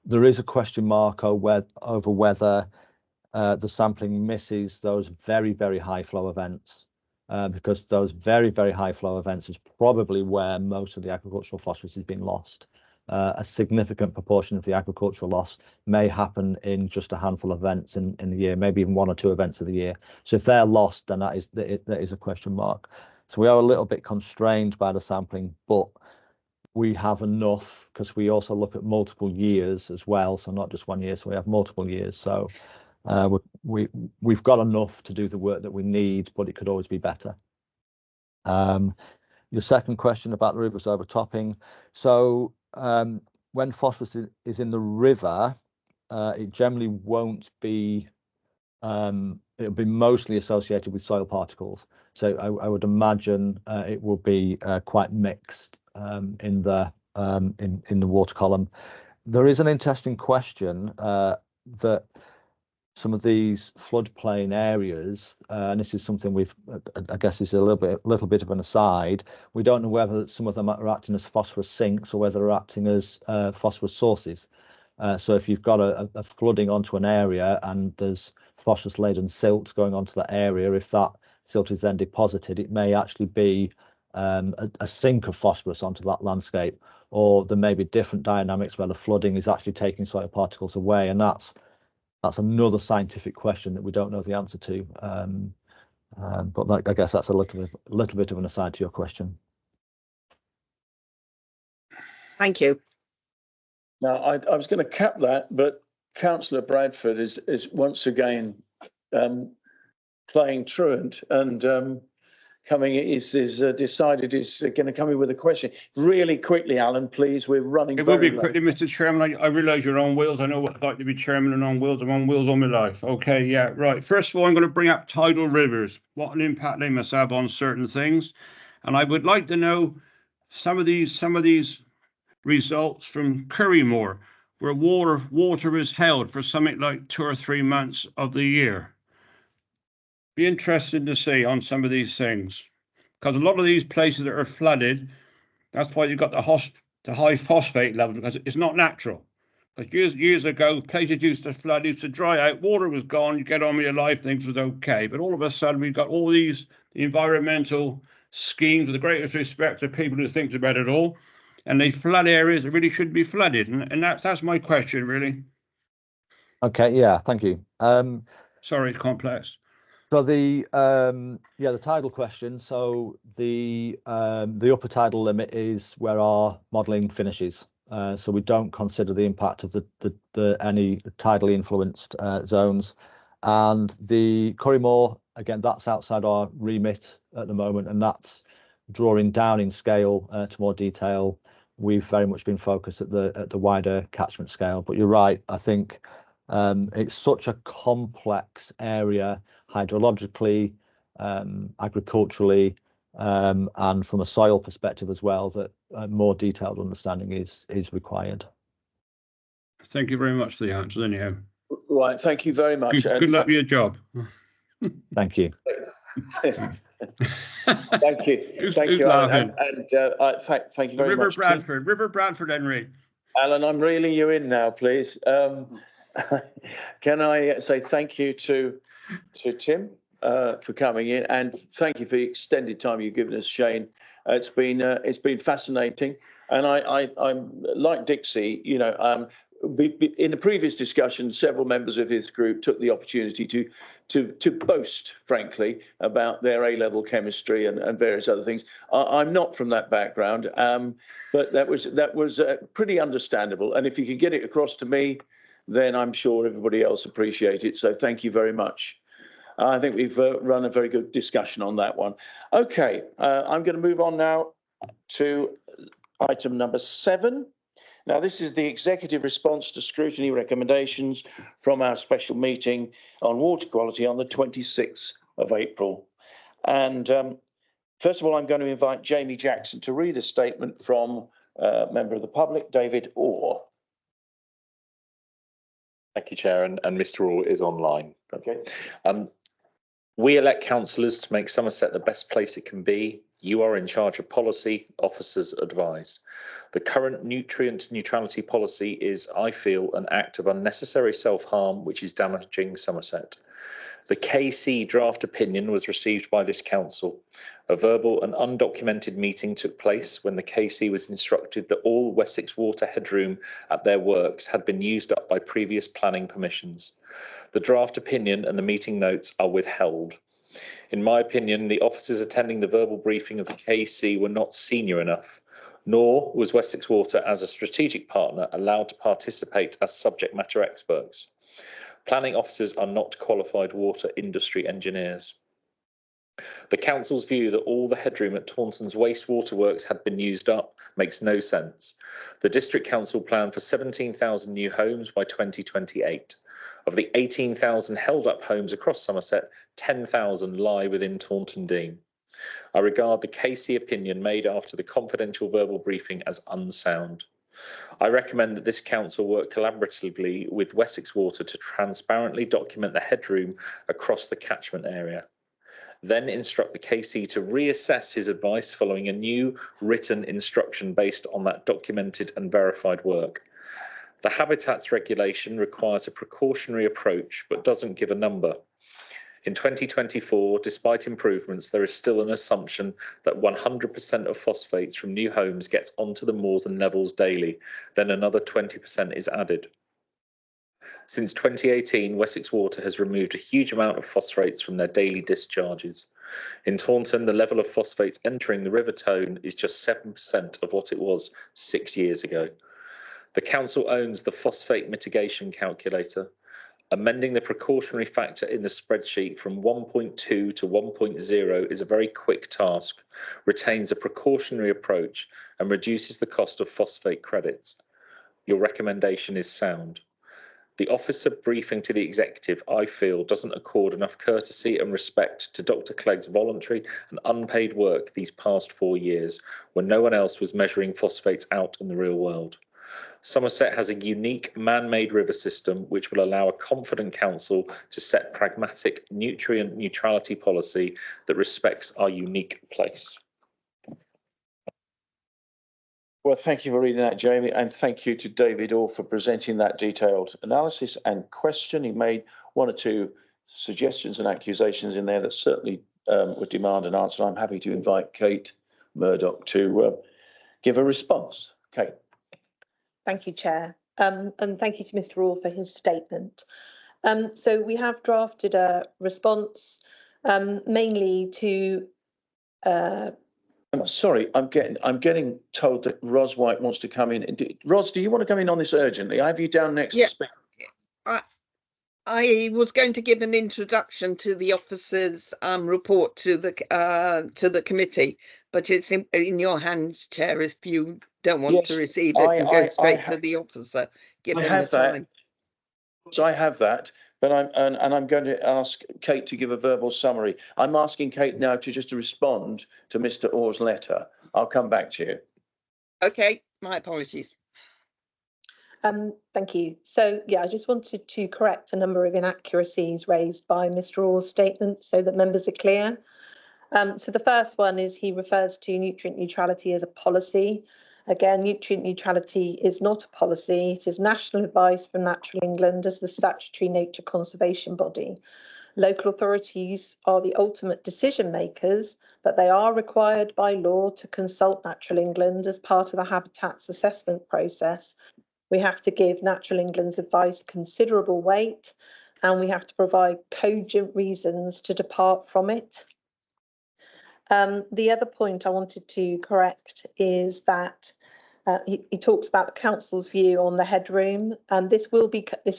S9: There is a question mark over whether the sampling misses those very, very high flow events, because those very, very high flow events is probably where most of the agricultural phosphorus has been lost. A significant proportion of the agricultural loss may happen in just a handful of events in the year, maybe even 1 or 2 events of the year. So if they're lost, then that is a question mark. So we are a little bit constrained by the sampling, but we have enough, because we also look at multiple years as well, so not just 1 year, so we have multiple years. So we've got enough to do the work that we need, but it could always be better. Your second question about the rivers overtopping. So when phosphorus is in the river, it generally won't be, it'll be mostly associated with soil particles. So I would imagine it will be quite mixed in the water column. There is an interesting question that some of these floodplain areas, and this is something I guess is a little bit of an aside. We don't know whether some of them are acting as phosphorus sinks or whether they're acting as phosphorus sources. So if you've got a flooding onto an area and there's phosphorus laden silt going onto that area, if that silt is then deposited, it may actually be a sink of phosphorus onto that landscape, or there may be different dynamics where the flooding is actually taking soil particles away, and that's another scientific question that we don't know the answer to. But I guess that's a little bit of an aside to your question.
S17: Thank you.
S1: Now, I was going to cap that, but Councillor Bradford is once again playing truant and decided is going to come in with a question. Really quickly, Alan, please. We're running.
S13: It will be quickly, Mr. Chairman. I realise you're on wheels. I know what it's like to be chairman and on wheels. I'm on wheels all my life. Okay, yeah, right. First of all, I'm going to bring up tidal rivers, what an impact they must have on certain things. And I would like to know some of these results from Currymore, where water is held for something like 2 or 3 months of the year. Be interested to see on some of these things, because a lot of these places that are flooded, that's why you've got the high phosphate levels, because it's not natural. Because years ago, places used to flood, used to dry out, water was gone, you get on with your life, things was okay. But all of a sudden, we've got all these environmental schemes, with the greatest respect to people who think about it all, and they flood areas that really shouldn't be flooded. And that's my question, really.
S9: Okay, yeah, thank you.
S13: Sorry, it's complex.
S9: So the tidal question. So the upper tidal limit is where our modelling finishes. So we don't consider the impact of the any tidally influenced zones, and the Currymore, again, that's outside our remit at the moment, and that's drawing down in scale to more detail. We've very much been focused at the wider catchment scale. But you're right. I think it's such a complex area hydrologically, agriculturally, and from a soil perspective as well, that more detailed understanding is required.
S13: Thank you very much for the answer, anyhow.
S1: Right, thank you very much.
S13: Good luck with your job.
S9: Thank you.
S1: Thank you. Thank you, Alan. Thank you very much.
S13: River Bradford, Henry.
S1: Alan, I'm reeling you in now, please. Can I say thank you to Tim for coming in, and thank you for the extended time you've given us, Shane. It's been fascinating, and I'm like Dixie. You know, in the previous discussion, several members of his group took the opportunity to boast, frankly, about their A-level chemistry and various other things. I'm not from that background, but that was pretty understandable. And if you could get it across to me, then I'm sure everybody else appreciates it. So thank you very much. I think we've run a very good discussion on that one. Okay, I'm going to move on now to item number 7. Now, this is the executive response to scrutiny recommendations from our special meeting on water quality on the 26th of April. And first of all, I'm going to invite Jamie Jackson to read a statement from member of the public, David Orr.
S3: Thank you, Chair, and Mr. Orr is online.
S1: Okay.
S3: We elect councillors to make Somerset the best place it can be. You are in charge of policy, officers advise. The current nutrient neutrality policy is, I feel, an act of unnecessary self-harm which is damaging Somerset. The KC draft opinion was received by this council. A verbal and undocumented meeting took place when the KC was instructed that all Wessex water headroom at their works had been used up by previous planning permissions. The draft opinion and the meeting notes are withheld. In my opinion, the officers attending the verbal briefing of the KC were not senior enough, nor was Wessex Water as a strategic partner allowed to participate as subject matter experts. Planning officers are not qualified water industry engineers. The council's view that all the headroom at Taunton's wastewater works had been used up makes no sense. The district council planned for 17,000 new homes by 2028. Of the 18,000 held up homes across Somerset, 10,000 lie within Taunton Deane. I regard the KC opinion made after the confidential verbal briefing as unsound. I recommend that this council work collaboratively with Wessex Water to transparently document the headroom across the catchment area. Then instruct the KC to reassess his advice following a new written instruction based on that documented and verified work. The Habitats Regulation requires a precautionary approach but doesn't give a number. In 2024, despite improvements, there is still an assumption that 100% of phosphates from new homes gets onto the moors and levels daily, then another 20% is added. Since 2018, Wessex Water has removed a huge amount of phosphates from their daily discharges. In Taunton, the level of phosphates entering the River Tone is just 7% of what it was 6 years ago. The council owns the phosphate mitigation calculator. Amending the precautionary factor in the spreadsheet from 1.2 to 1.0 is a very quick task, retains a precautionary approach and reduces the cost of phosphate credits. Your recommendation is sound. The officer briefing to the executive, I feel, doesn't accord enough courtesy and respect to Dr. Clegg's voluntary and unpaid work these past 4 years when no one else was measuring phosphates out in the real world. Somerset has a unique man-made river system which will allow a confident council to set pragmatic nutrient neutrality policy that respects our unique place.
S1: Well, thank you for reading that, Jamie, and thank you to David Orr for presenting that detailed analysis and question. He made one or two suggestions and accusations in there that certainly would demand an answer. I'm happy to invite Kate Murdoch to give a response. Kate.
S18: Thank you, Chair, and thank you to Mr. Orr for his statement. So we have drafted a response mainly to.
S1: I'm sorry, I'm getting told that Ros White wants to come in. Ros, do you want to come in on this urgently? I have you down next to speak.
S17: I was going to give an introduction to the officer's report to the committee, but it's in your hands, Chair, if you don't want to receive it and go straight to the officer. Give him the time.
S1: So I have that, but I'm going to ask Kate to give a verbal summary. I'm asking Kate now to respond to Mr. Orr's letter. I'll come back to you.
S17: Okay, my apologies.
S18: Thank you. So, yeah, I just wanted to correct a number of inaccuracies raised by Mr. Orr's statement so that members are clear. So the first one is he refers to nutrient neutrality as a policy. Again, nutrient neutrality is not a policy. It is national advice from Natural England as the statutory nature conservation body. Local authorities are the ultimate decision makers, but they are required by law to consult Natural England as part of the habitats assessment process. We have to give Natural England's advice considerable weight, and we have to provide cogent reasons to depart from it. The other point I wanted to correct is that he talks about the council's view on the headroom, and this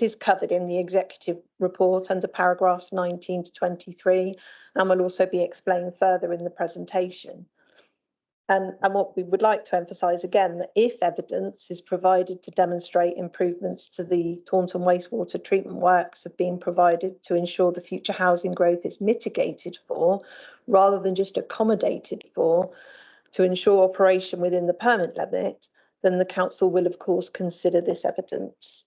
S18: is covered in the executive report under paragraphs 19 to 23, and will also be explained further in the presentation. And what we would like to emphasise again, that if evidence is provided to demonstrate improvements to the Taunton wastewater treatment works have been provided to ensure the future housing growth is mitigated for, rather than just accommodated for, to ensure operation within the permit limit, then the council will of course consider this evidence.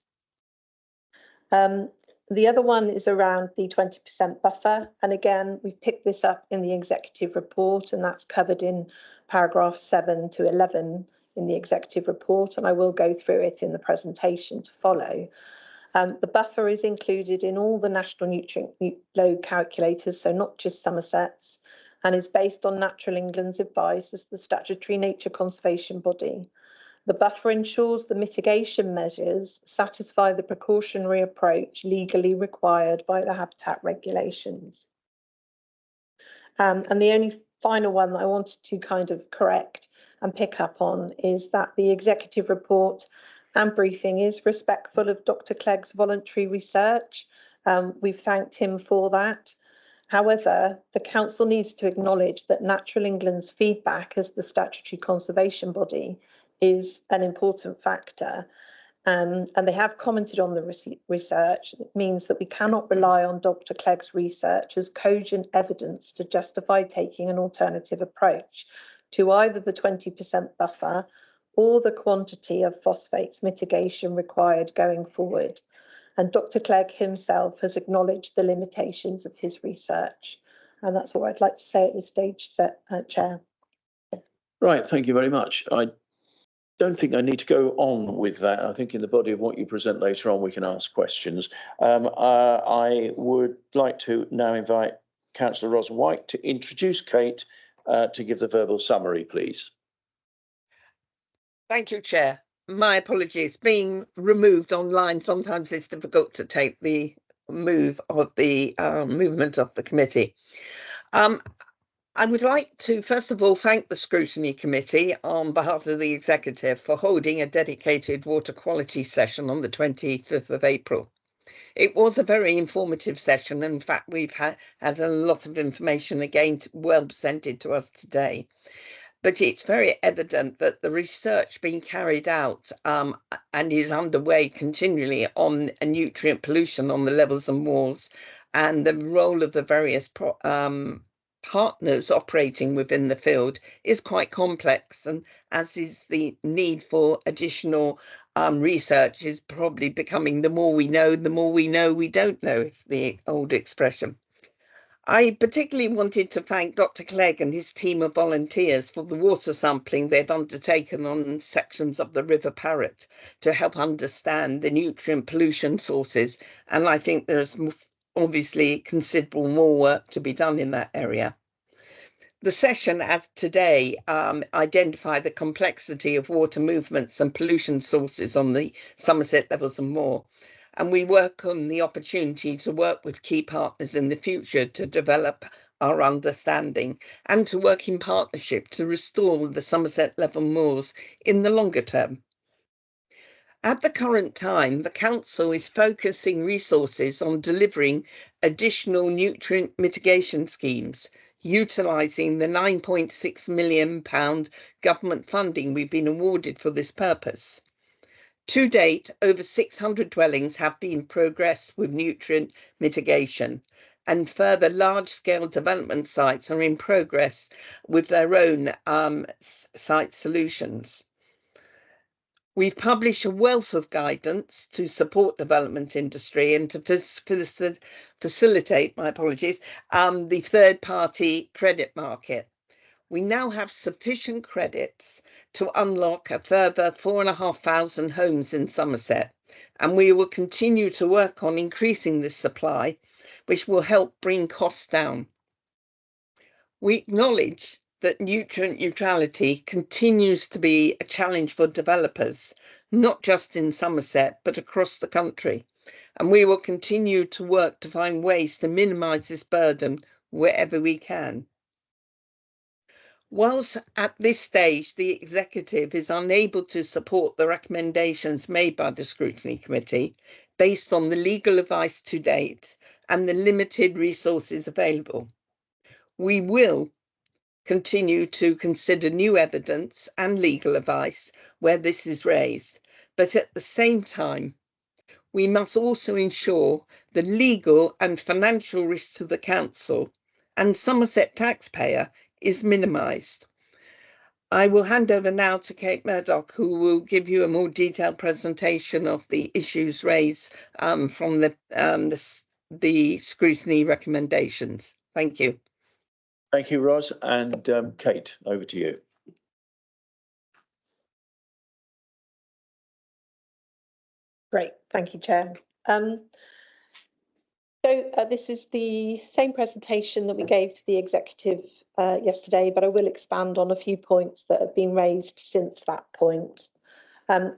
S18: The other one is around the 20% buffer. And again, we've picked this up in the executive report, and that's covered in paragraphs 7 to 11 in the executive report. And I will go through it in the presentation to follow. The buffer is included in all the national nutrient load calculators, so not just Somerset's, and is based on Natural England's advice as the statutory nature conservation body. The buffer ensures the mitigation measures satisfy the precautionary approach legally required by the habitat regulations. And the only final one that I wanted to kind of correct and pick up on is that the executive report and briefing is respectful of Dr. Clegg's voluntary research. We've thanked him for that. However, the council needs to acknowledge that Natural England's feedback as the statutory conservation body is an important factor. And they have commented on the research. It means that we cannot rely on Dr. Clegg's research as cogent evidence to justify taking an alternative approach to either the 20% buffer or the quantity of phosphates mitigation required going forward. And Dr. Clegg himself has acknowledged the limitations of his research. And that's all I'd like to say at this stage, Chair.
S1: Right, thank you very much. I don't think I need to go on with that. I think in the body of what you present later on, we can ask questions. I would like to now invite Councillor Ros-White to introduce Kate to give the verbal summary, please.
S17: Thank you, Chair. My apologies. Being removed online, sometimes it's difficult to take the move of the movement of the committee. I would like to, first of all, thank the Scrutiny Committee on behalf of the Executive for holding a dedicated water quality session on the 25th of April. It was a very informative session. In fact, we've had a lot of information again well presented to us today. But it's very evident that the research being carried out and is underway continually on nutrient pollution on the levels and moors and the role of the various partners operating within the field is quite complex, and as is the need for additional research is probably becoming the more we know we don't know, if the old expression. I particularly wanted to thank Dr. Clegg and his team of volunteers for the water sampling they've undertaken on sections of the River Parrett to help understand the nutrient pollution sources, and I think there's obviously considerable more work to be done in that area. The session as today identified the complexity of water movements and pollution sources on the Somerset levels and more. And we welcome the opportunity to work with key partners in the future to develop our understanding and to work in partnership to restore the Somerset level moors in the longer term. At the current time, the Council is focusing resources on delivering additional nutrient mitigation schemes, utilising the £9.6 million government funding we've been awarded for this purpose. To date, over 600 dwellings have been progressed with nutrient mitigation, and further large-scale development sites are in progress with their own site solutions. We've published a wealth of guidance to support development industry and to facilitate, the third-party credit market. We now have sufficient credits to unlock a further 4,500 homes in Somerset, and we will continue to work on increasing this supply, which will help bring costs down. We acknowledge that nutrient neutrality continues to be a challenge for developers, not just in Somerset, but across the country, and we will continue to work to find ways to minimise this burden wherever we can. Whilst at this stage the Executive is unable to support the recommendations made by the Scrutiny Committee based on the legal advice to date and the limited resources available, we will continue to consider new evidence and legal advice where this is raised, but at the same time, we must also ensure the legal and financial risk to the Council and Somerset taxpayer is minimised. I will hand over now to Kate Murdoch, who will give you a more detailed presentation of the issues raised from the scrutiny recommendations. Thank you.
S1: Thank you, Ros. And Kate, over to you.
S18: Great, thank you, Chair. This is the same presentation that we gave to the executive yesterday, but I will expand on a few points that have been raised since that point.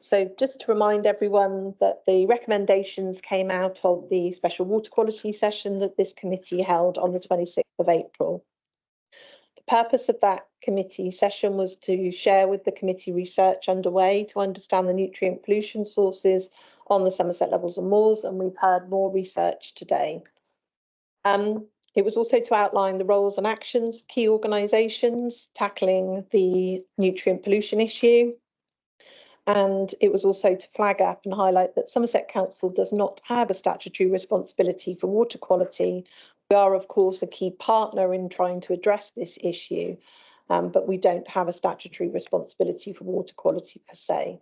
S18: So just to remind everyone that the recommendations came out of the special water quality session that this committee held on the 26th of April. The purpose of that committee session was to share with the committee research underway to understand the nutrient pollution sources on the Somerset Levels and Moors, and we've heard more research today. It was also to outline the roles and actions of key organisations tackling the nutrient pollution issue. And it was also to flag up and highlight that Somerset Council does not have a statutory responsibility for water quality. We are, of course, a key partner in trying to address this issue, but we don't have a statutory responsibility for water quality per se.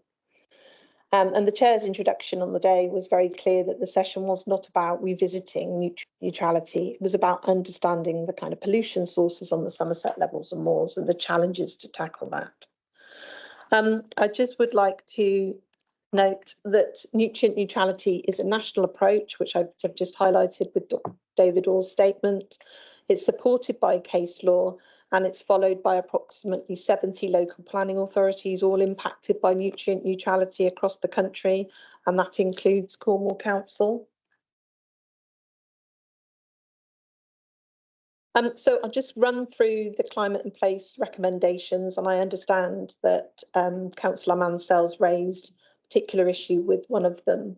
S18: And the Chair's introduction on the day was very clear that the session was not about revisiting nutrient neutrality. It was about understanding the kind of pollution sources on the Somerset Levels and Moors and the challenges to tackle that. I just would like to note that nutrient neutrality is a national approach, which I've just highlighted with David Orr's statement. It's supported by case law, and it's followed by approximately 70 local planning authorities, all impacted by nutrient neutrality across the country, and that includes Cornwall Council. So I'll just run through the climate and place recommendations, and I understand that Councillor Mansell's raised a particular issue with one of them.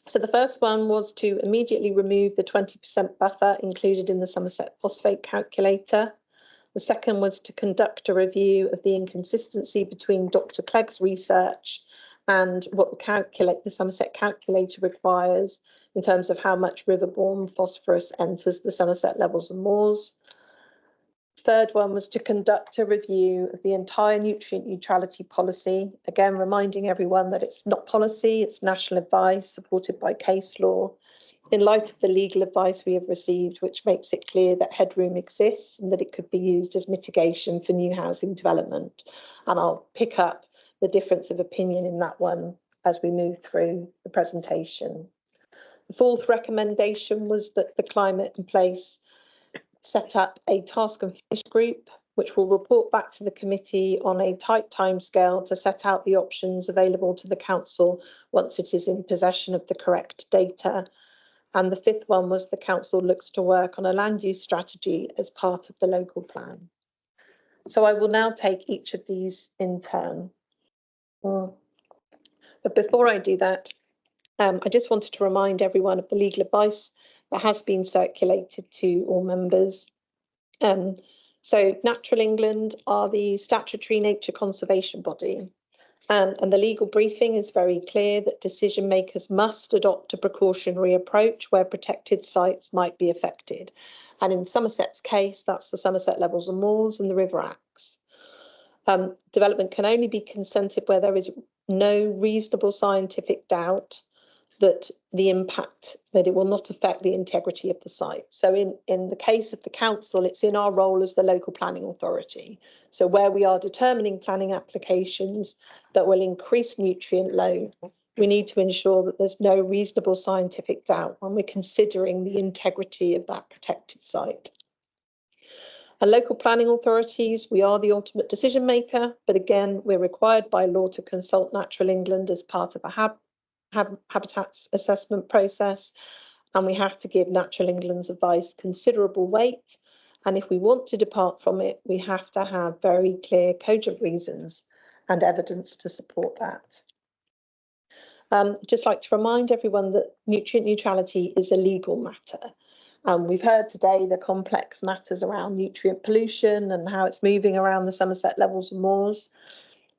S18: So the first one was to immediately remove the 20% buffer included in the Somerset phosphate calculator. The second was to conduct a review of the inconsistency between Dr. Clegg's research and what the Somerset calculator requires in terms of how much riverborne phosphorus enters the Somerset Levels and Moors. Third one was to conduct a review of the entire nutrient neutrality policy, again reminding everyone that it's not policy, it's national advice supported by case law, in light of the legal advice we have received, which makes it clear that headroom exists and that it could be used as mitigation for new housing development. And I'll pick up the difference of opinion in that one as we move through the presentation. The fourth recommendation was that the Climate in Place set up a task and finish group, which will report back to the committee on a tight timescale to set out the options available to the council once it is in possession of the correct data. And the fifth one was the council looks to work on a land use strategy as part of the local plan. So I will now take each of these in turn. But before I do that, I just wanted to remind everyone of the legal advice that has been circulated to all members. So Natural England are the statutory nature conservation body. And the legal briefing is very clear that decision makers must adopt a precautionary approach where protected sites might be affected. And in Somerset's case, that's the Somerset Levels and Moors and the River Axe. Development can only be consented where there is no reasonable scientific doubt that the impact, that it will not affect the integrity of the site. So in the case of the council, it's in our role as the local planning authority. So where we are determining planning applications that will increase nutrient load, we need to ensure that there's no reasonable scientific doubt when we're considering the integrity of that protected site. And local planning authorities, we are the ultimate decision maker, but again, we're required by law to consult Natural England as part of a habitats assessment process, and we have to give Natural England's advice considerable weight, and if we want to depart from it, we have to have very clear cogent reasons and evidence to support that. Just like to remind everyone that nutrient neutrality is a legal matter. We've heard today the complex matters around nutrient pollution and how it's moving around the Somerset Levels and Moors.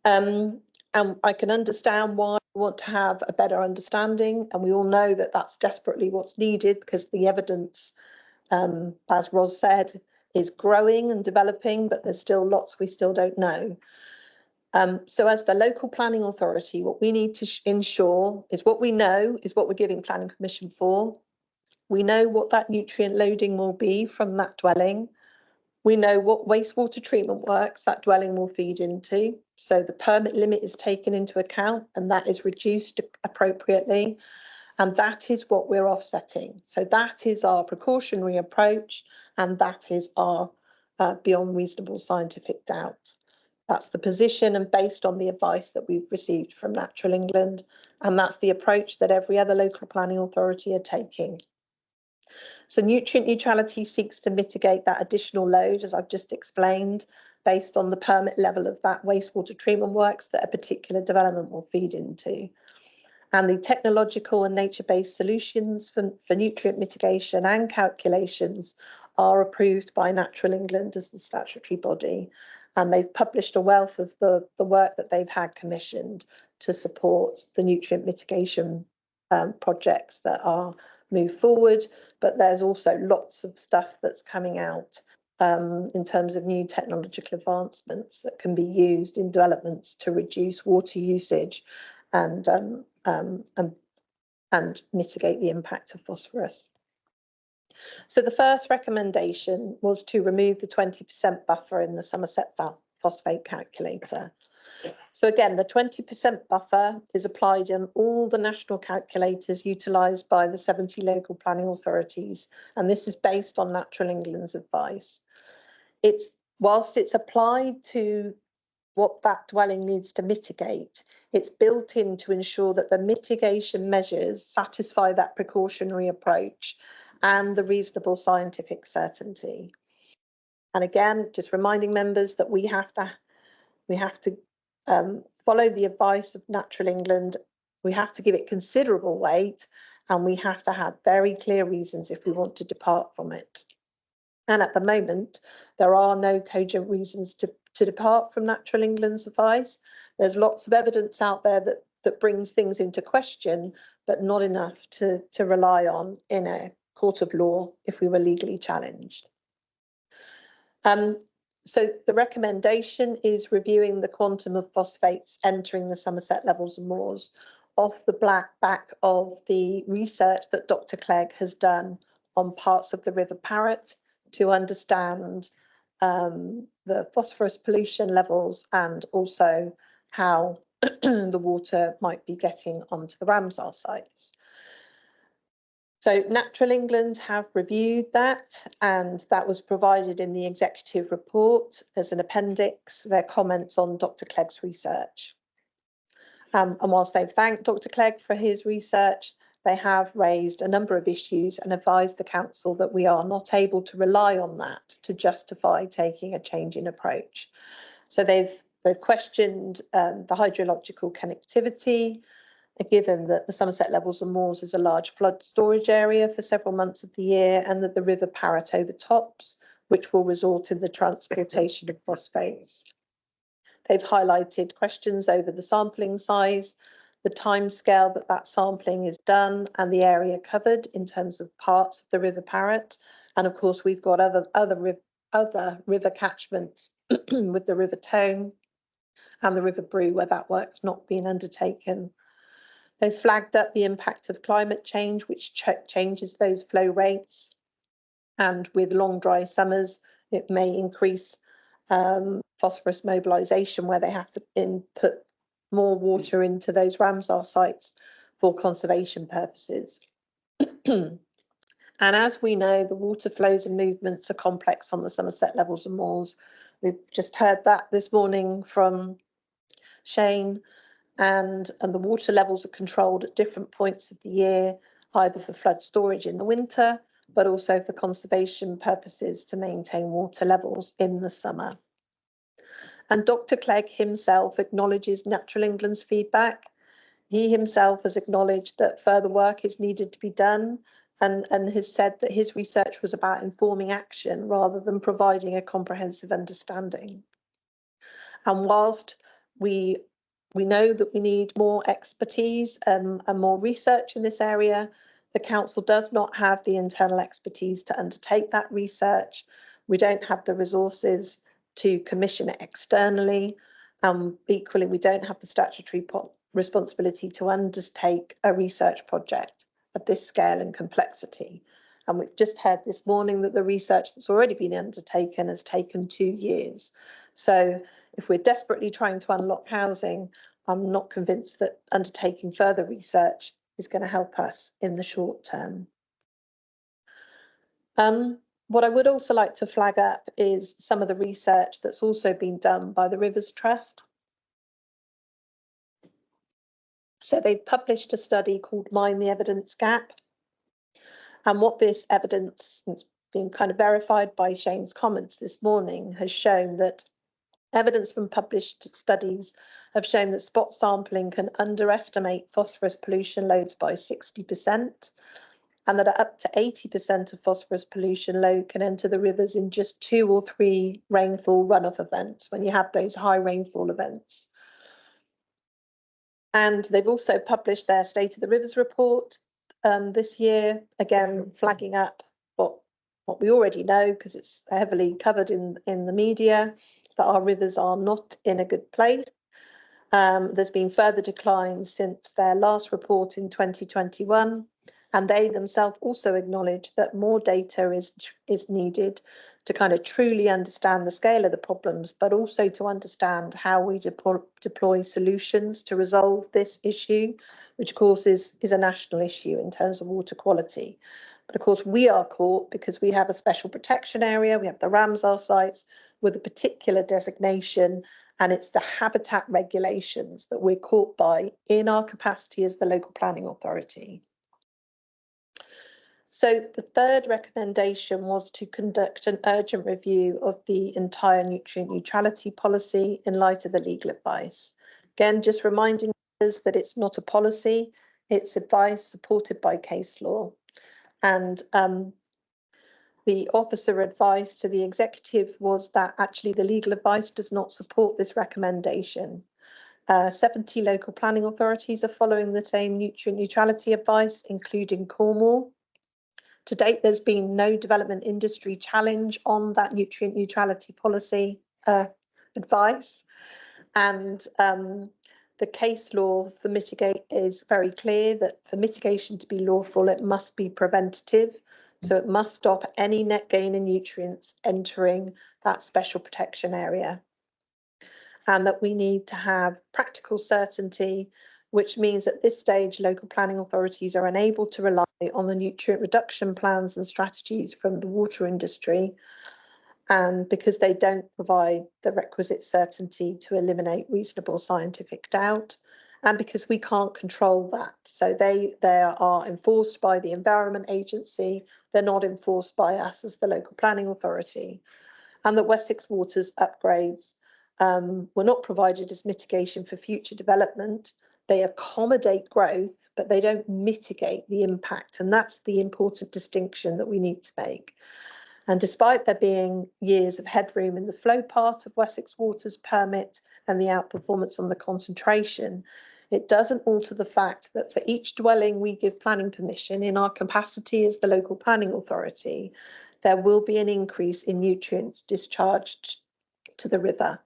S18: And I can understand why we want to have a better understanding, and we all know that that's desperately what's needed because the evidence, as Ros said, is growing and developing, but there's still lots we still don't know. So as the local planning authority, what we need to ensure is what we know is what we're giving planning permission for. We know what that nutrient loading will be from that dwelling. We know what wastewater treatment works that dwelling will feed into. So the permit limit is taken into account and that is reduced appropriately. And that is what we're offsetting. So that is our precautionary approach, and that is our beyond reasonable scientific doubt. That's the position and based on the advice that we've received from Natural England, and that's the approach that every other local planning authority are taking. So nutrient neutrality seeks to mitigate that additional load, as I've just explained, based on the permit level of that wastewater treatment works that a particular development will feed into. And the technological and nature-based solutions for nutrient mitigation and calculations are approved by Natural England as the statutory body. And they've published a wealth of the work that they've had commissioned to support the nutrient mitigation projects that are moved forward. But there's also lots of stuff that's coming out in terms of new technological advancements that can be used in developments to reduce water usage and mitigate the impact of phosphorus. So the first recommendation was to remove the 20% buffer in the Somerset phosphate calculator. So again, the 20% buffer is applied in all the national calculators utilised by the 70 local planning authorities, and this is based on Natural England's advice. Whilst it's applied to what that dwelling needs to mitigate, it's built in to ensure that the mitigation measures satisfy that precautionary approach and the reasonable scientific certainty. And again, just reminding members that we have to follow the advice of Natural England. We have to give it considerable weight, and we have to have very clear reasons if we want to depart from it. And at the moment, there are no cogent reasons to depart from Natural England's advice. There's lots of evidence out there that brings things into question, but not enough to rely on in a court of law if we were legally challenged. So the recommendation is reviewing the quantum of phosphates entering the Somerset levels and moors off the back of the research that Dr. Clegg has done on parts of the River Parrett to understand the phosphorus pollution levels and also how the water might be getting onto the Ramsar sites. So Natural England have reviewed that, and that was provided in the executive report as an appendix, their comments on Dr. Clegg's research. And whilst they've thanked Dr. Clegg for his research, they have raised a number of issues and advised the council that we are not able to rely on that to justify taking a change in approach. So they've questioned the hydrological connectivity, given that the Somerset levels and moors is a large flood storage area for several months of the year, and that the River Parrett overtops, which will result in the transportation of phosphates. They've highlighted questions over the sampling size, the timescale that sampling is done, and the area covered in terms of parts of the River Parrett. And of course, we've got other river catchments with the River Tone and the River Brue where that work's not been undertaken. They've flagged up the impact of climate change, which changes those flow rates. And with long dry summers, it may increase phosphorus mobilisation where they have to input more water into those Ramsar sites for conservation purposes. And as we know, the water flows and movements are complex on the Somerset levels and moors. We've just heard that this morning from Shane. And the water levels are controlled at different points of the year, either for flood storage in the winter, but also for conservation purposes to maintain water levels in the summer. And Dr. Clegg himself acknowledges Natural England's feedback. He himself has acknowledged that further work is needed to be done and has said that his research was about informing action rather than providing a comprehensive understanding. And whilst we know that we need more expertise and more research in this area, the council does not have the internal expertise to undertake that research. We don't have the resources to commission it externally. Equally, we don't have the statutory responsibility to undertake a research project of this scale and complexity. And we've just heard this morning that the research that's already been undertaken has taken 2 years. So if we're desperately trying to unlock housing, I'm not convinced that undertaking further research is going to help us in the short term. What I would also like to flag up is some of the research that's also been done by the Rivers Trust. So they've published a study called Mind the Evidence Gap. And what this evidence, it's been kind of verified by Shane's comments this morning, has shown that evidence from published studies have shown that spot sampling can underestimate phosphorus pollution loads by 60%, and that up to 80% of phosphorus pollution load can enter the rivers in just 2 or 3 rainfall runoff events, when you have those high rainfall events. And they've also published their State of the Rivers report this year, again flagging up what we already know, because it's heavily covered in the media, that our rivers are not in a good place. There's been further declines since their last report in 2021, and they themselves also acknowledge that more data is needed to kind of truly understand the scale of the problems, but also to understand how we deploy solutions to resolve this issue, which of course is a national issue in terms of water quality. But of course we are caught because we have a special protection area, we have the Ramsar sites with a particular designation, and it's the habitat regulations that we're caught by in our capacity as the local planning authority. So the third recommendation was to conduct an urgent review of the entire nutrient neutrality policy in light of the legal advice. Again, just reminding us that it's not a policy, it's advice supported by case law. And the officer advice to the executive was that actually the legal advice does not support this recommendation. 70 local planning authorities are following the same nutrient neutrality advice, including Cornwall. To date, there's been no development industry challenge on that nutrient neutrality policy advice. And the case law for mitigate is very clear that for mitigation to be lawful, it must be preventative. So it must stop any net gain in nutrients entering that special protection area. And that we need to have practical certainty, which means at this stage, local planning authorities are unable to rely on the nutrient reduction plans and strategies from the water industry, and because they don't provide the requisite certainty to eliminate reasonable scientific doubt, and because we can't control that. So they are enforced by the Environment Agency, they're not enforced by us as the local planning authority. And that Wessex Water's upgrades were not provided as mitigation for future development. They accommodate growth, but they don't mitigate the impact. And that's the important distinction that we need to make. And despite there being years of headroom in the flow part of Wessex Water's permit and the outperformance on the concentration, it doesn't alter the fact that for each dwelling we give planning permission in our capacity as the local planning authority, there will be an increase in nutrients discharged to the river.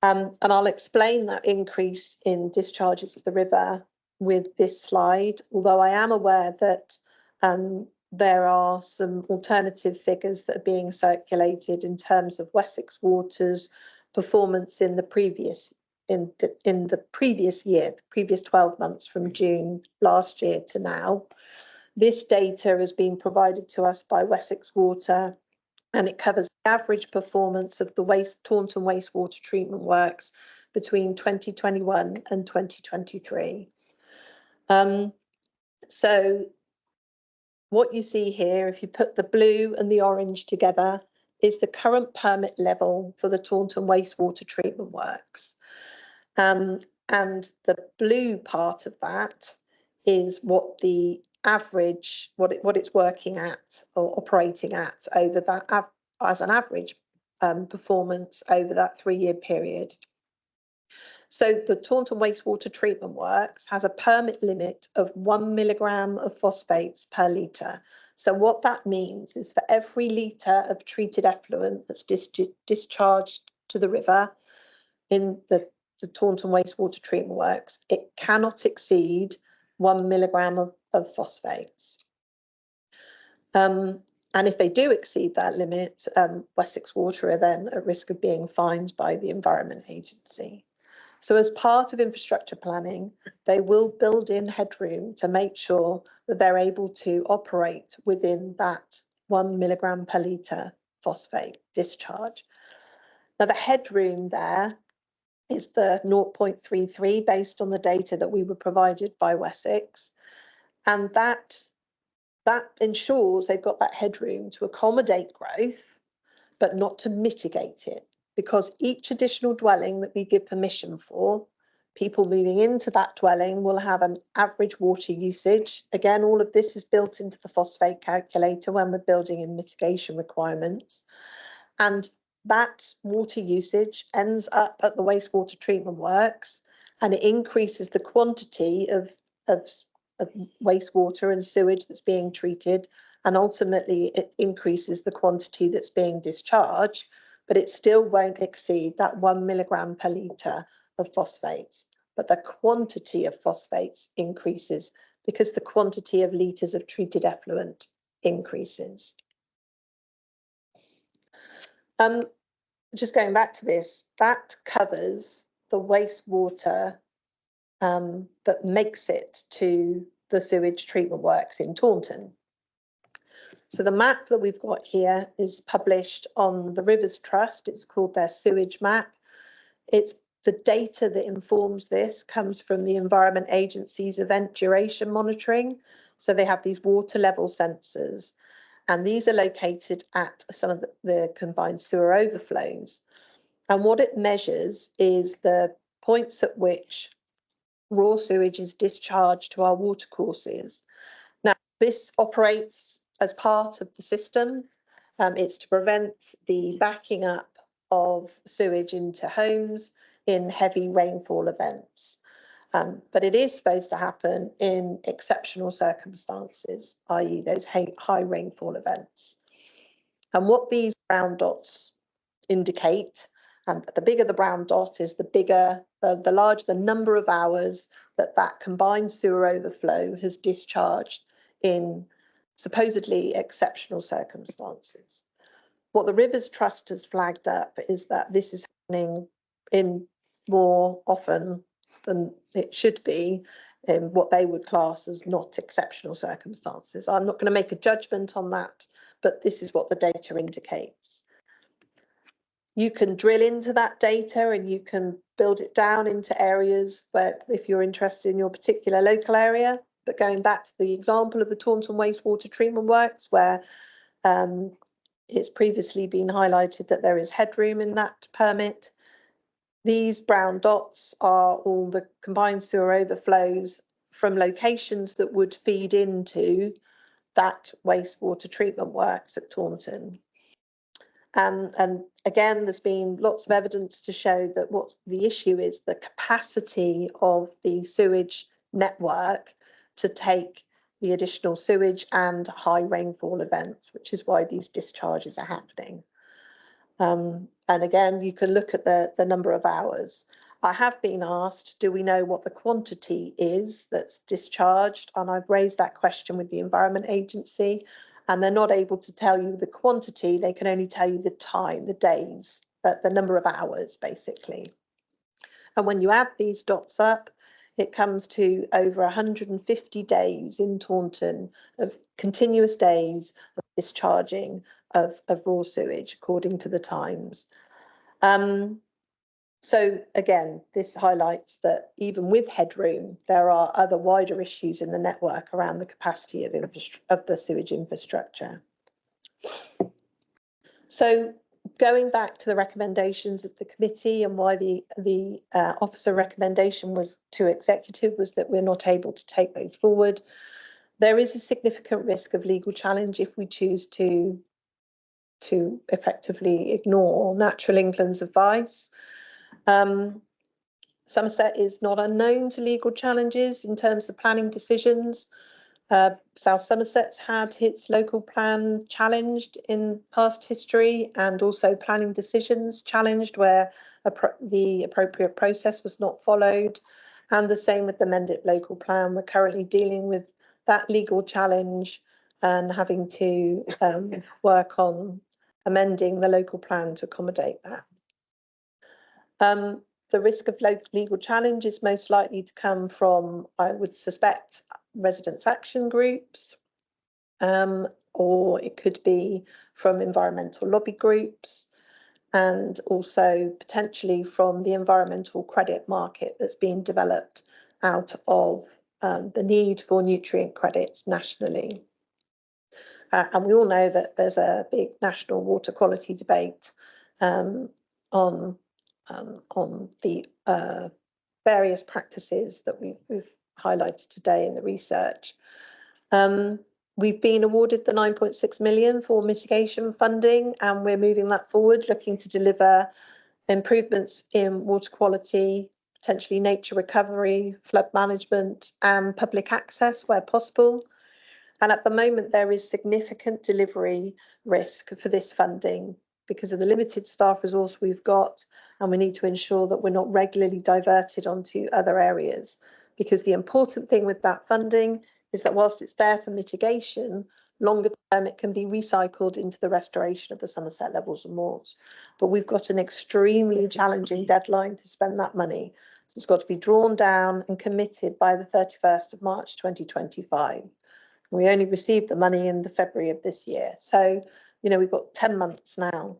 S18: And I'll explain that increase in discharges to the river with this slide, although I am aware that there are some alternative figures that are being circulated in terms of Wessex Water's performance in the previous year, the previous 12 months from June last year to now. This data has been provided to us by Wessex Water, and it covers the average performance of the Taunton wastewater treatment works between 2021 and 2023. So what you see here, if you put the blue and the orange together, is the current permit level for the Taunton wastewater treatment works. And the blue part of that is what the average, what it's working at or operating at over that as an average performance over that 3-year period. So the Taunton Wastewater Treatment Works has a permit limit of 1 milligram of phosphates per litre. So what that means is for every litre of treated effluent that's discharged to the river in the Taunton Wastewater Treatment Works, it cannot exceed 1 milligram of phosphates. And if they do exceed that limit, Wessex Water are then at risk of being fined by the Environment Agency. So as part of infrastructure planning, they will build in headroom to make sure that they're able to operate within that 1 milligram per litre phosphate discharge. Now the headroom there is the 0.33 based on the data that we were provided by Wessex. And that ensures they've got that headroom to accommodate growth, but not to mitigate it, because each additional dwelling that we give permission for, people moving into that dwelling will have an average water usage. Again, all of this is built into the phosphate calculator when we're building in mitigation requirements. And that water usage ends up at the wastewater treatment works, and it increases the quantity of wastewater and sewage that's being treated, and ultimately it increases the quantity that's being discharged, but it still won't exceed that 1 milligram per litre of phosphates. But the quantity of phosphates increases because the quantity of litres of treated effluent increases. Just going back to this, that covers the wastewater that makes it to the sewage treatment works in Taunton. So the map that we've got here is published on the Rivers Trust. It's called their sewage map. It's the data that informs this comes from the Environment Agency's event duration monitoring. So they have these water level sensors, and these are located at some of the combined sewer overflows. And what it measures is the points at which raw sewage is discharged to our watercourses. Now, this operates as part of the system. It's to prevent the backing up of sewage into homes in heavy rainfall events. But it is supposed to happen in exceptional circumstances, i.e. those high rainfall events. And what these brown dots indicate, and the bigger the brown dot is, the larger the number of hours that combined sewer overflow has discharged in supposedly exceptional circumstances. What the Rivers Trust has flagged up is that this is happening in more often than it should be in what they would class as not exceptional circumstances. I'm not going to make a judgment on that, but this is what the data indicates. You can drill into that data and you can build it down into areas where, if you're interested in your particular local area. But going back to the example of the Taunton Wastewater Treatment Works, where it's previously been highlighted that there is headroom in that permit, these brown dots are all the combined sewer overflows from locations that would feed into that wastewater treatment works at Taunton. And again, there's been lots of evidence to show that what the issue is, the capacity of the sewage network to take the additional sewage and high rainfall events, which is why these discharges are happening. And again, you can look at the number of hours. I have been asked, do we know what the quantity is that's discharged? And I've raised that question with the Environment Agency, and they're not able to tell you the quantity. They can only tell you the time, the days, the number of hours, basically. And when you add these dots up, it comes to over 150 days in Taunton of continuous days of discharging of raw sewage, according to the Times. So again, this highlights that even with headroom, there are other wider issues in the network around the capacity of the sewage infrastructure. So going back to the recommendations of the committee, and why the officer recommendation was to executive was that we're not able to take those forward. There is a significant risk of legal challenge if we choose to effectively ignore Natural England's advice. Somerset is not unknown to legal challenges in terms of planning decisions. South Somerset's had its local plan challenged in past history, and also planning decisions challenged where the appropriate process was not followed. And the same with the Mendip local plan. We're currently dealing with that legal challenge and having to work on amending the local plan to accommodate that. The risk of legal challenge is most likely to come from, I would suspect, residents' action groups, or it could be from environmental lobby groups, and also potentially from the environmental credit market that's being developed out of the need for nutrient credits nationally. And we all know that there's a big national water quality debate on the various practices that we've highlighted today in the research. We've been awarded the 9.6 million for mitigation funding, and we're moving that forward, looking to deliver improvements in water quality, potentially nature recovery, flood management, and public access where possible. And at the moment, there is significant delivery risk for this funding because of the limited staff resource we've got, and we need to ensure that we're not regularly diverted onto other areas. Because the important thing with that funding is that whilst it's there for mitigation, longer term it can be recycled into the restoration of the Somerset levels and moors. But we've got an extremely challenging deadline to spend that money. So it's got to be drawn down and committed by the 31st of March 2025. We only received the money in the February of this year. So, you know, we've got 10 months now.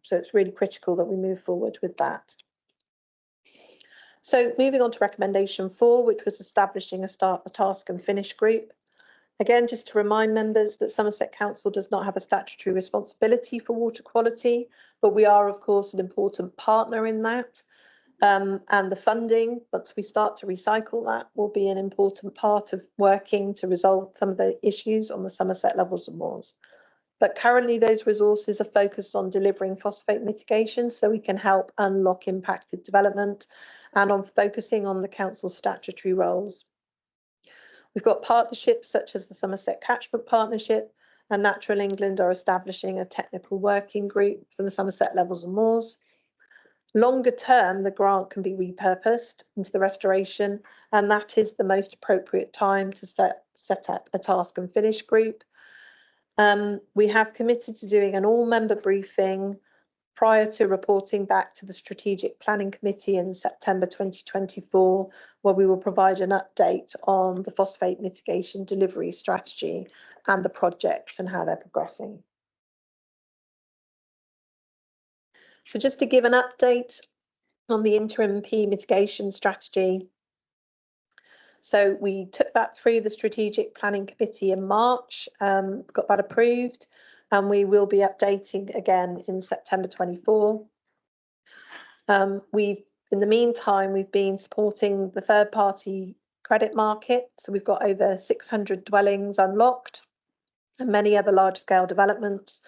S18: So it's really critical that we move forward with that. So moving on to recommendation 4, which was establishing a task and finish group. Again, just to remind members that Somerset Council does not have a statutory responsibility for water quality, but we are, of course, an important partner in that. And the funding, once we start to recycle that, will be an important part of working to resolve some of the issues on the Somerset levels and moors. But currently those resources are focused on delivering phosphate mitigation so we can help unlock impacted development and on focusing on the council's statutory roles. We've got partnerships such as the Somerset Catchment Partnership and Natural England are establishing a technical working group for the Somerset levels and moors. Longer term, the grant can be repurposed into the restoration, and that is the most appropriate time to set up a task and finish group. We have committed to doing an all-member briefing prior to reporting back to the Strategic Planning Committee in September 2024, where we will provide an update on the phosphate mitigation delivery strategy and the projects and how they're progressing. So just to give an update on the interim P mitigation strategy. So we took that through the Strategic Planning Committee in March, got that approved, and we will be updating again in September 24. In the meantime, we've been supporting the third-party credit market. So we've got over 600 dwellings unlocked and many other large-scale developments.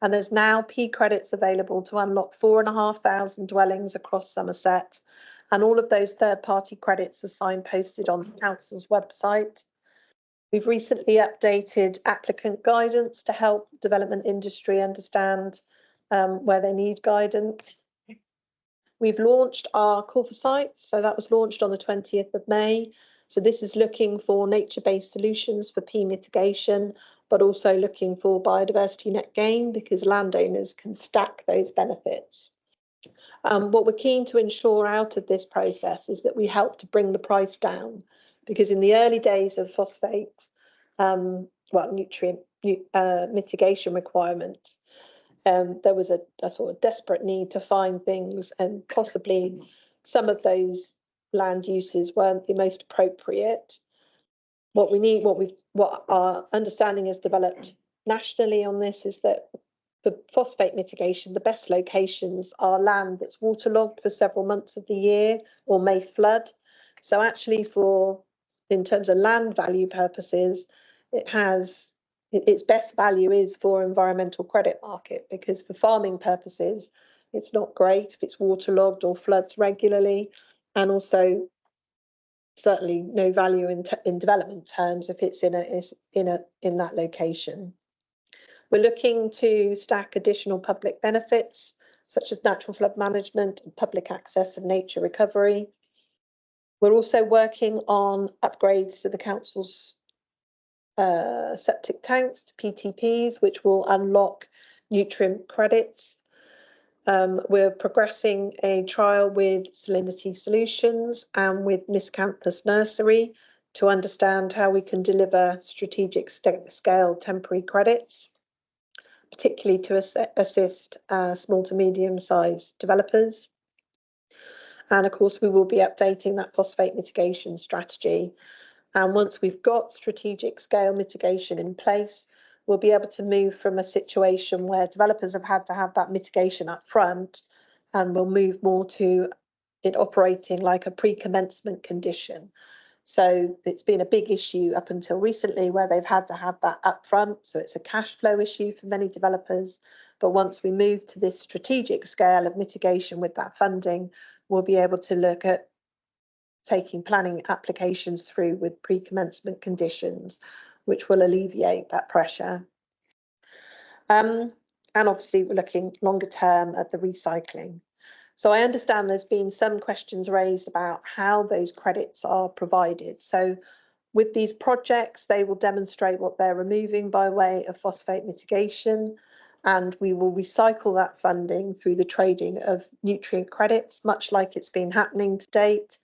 S18: And there's now P credits available to unlock 4,500 dwellings across Somerset. And all of those third-party credits are signposted on the council's website. We've recently updated applicant guidance to help development industry understand where they need guidance. We've launched our call for sites. So that was launched on the 20th of May. So this is looking for nature-based solutions for P mitigation, but also looking for biodiversity net gain because landowners can stack those benefits. What we're keen to ensure out of this process is that we help to bring the price down because in the early days of phosphate, nutrient mitigation requirements, there was a sort of desperate need to find things, and possibly some of those land uses weren't the most appropriate. What our understanding has developed nationally on this is that for phosphate mitigation, the best locations are land that's waterlogged for several months of the year or may flood. So actually in terms of land value purposes, its best value is for environmental credit market because for farming purposes, it's not great if it's waterlogged or floods regularly. and also certainly no value in development terms if it's in that location. We're looking to stack additional public benefits such as natural flood management and public access and nature recovery. We're also working on upgrades to the council's septic tanks to PTPs, which will unlock nutrient credits. We're progressing a trial with Salinity Solutions and with Miss Campus Nursery to understand how we can deliver strategic scale temporary credits, particularly to assist small to medium-sized developers. And of course, we will be updating that phosphate mitigation strategy. And once we've got strategic scale mitigation in place, we'll be able to move from a situation where developers have had to have that mitigation up front, and we'll move more to it operating like a pre-commencement condition. So it's been a big issue up until recently where they've had to have that up front. So it's a cash flow issue for many developers. But once we move to this strategic scale of mitigation with that funding, we'll be able to look at taking planning applications through with pre-commencement conditions, which will alleviate that pressure. And obviously we're looking longer term at the recycling. So I understand there's been some questions raised about how those credits are provided. So with these projects, they will demonstrate what they're removing by way of phosphate mitigation, and we will recycle that funding through the trading of nutrient credits, much like it's been happening to date,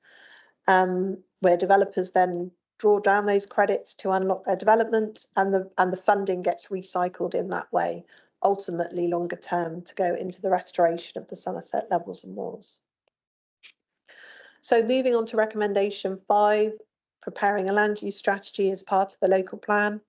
S18: where developers then draw down those credits to unlock their development, and the funding gets recycled in that way, ultimately longer term to go into the restoration of the Somerset levels and moors. So moving on to recommendation 5, preparing a land use strategy as part of the local plan.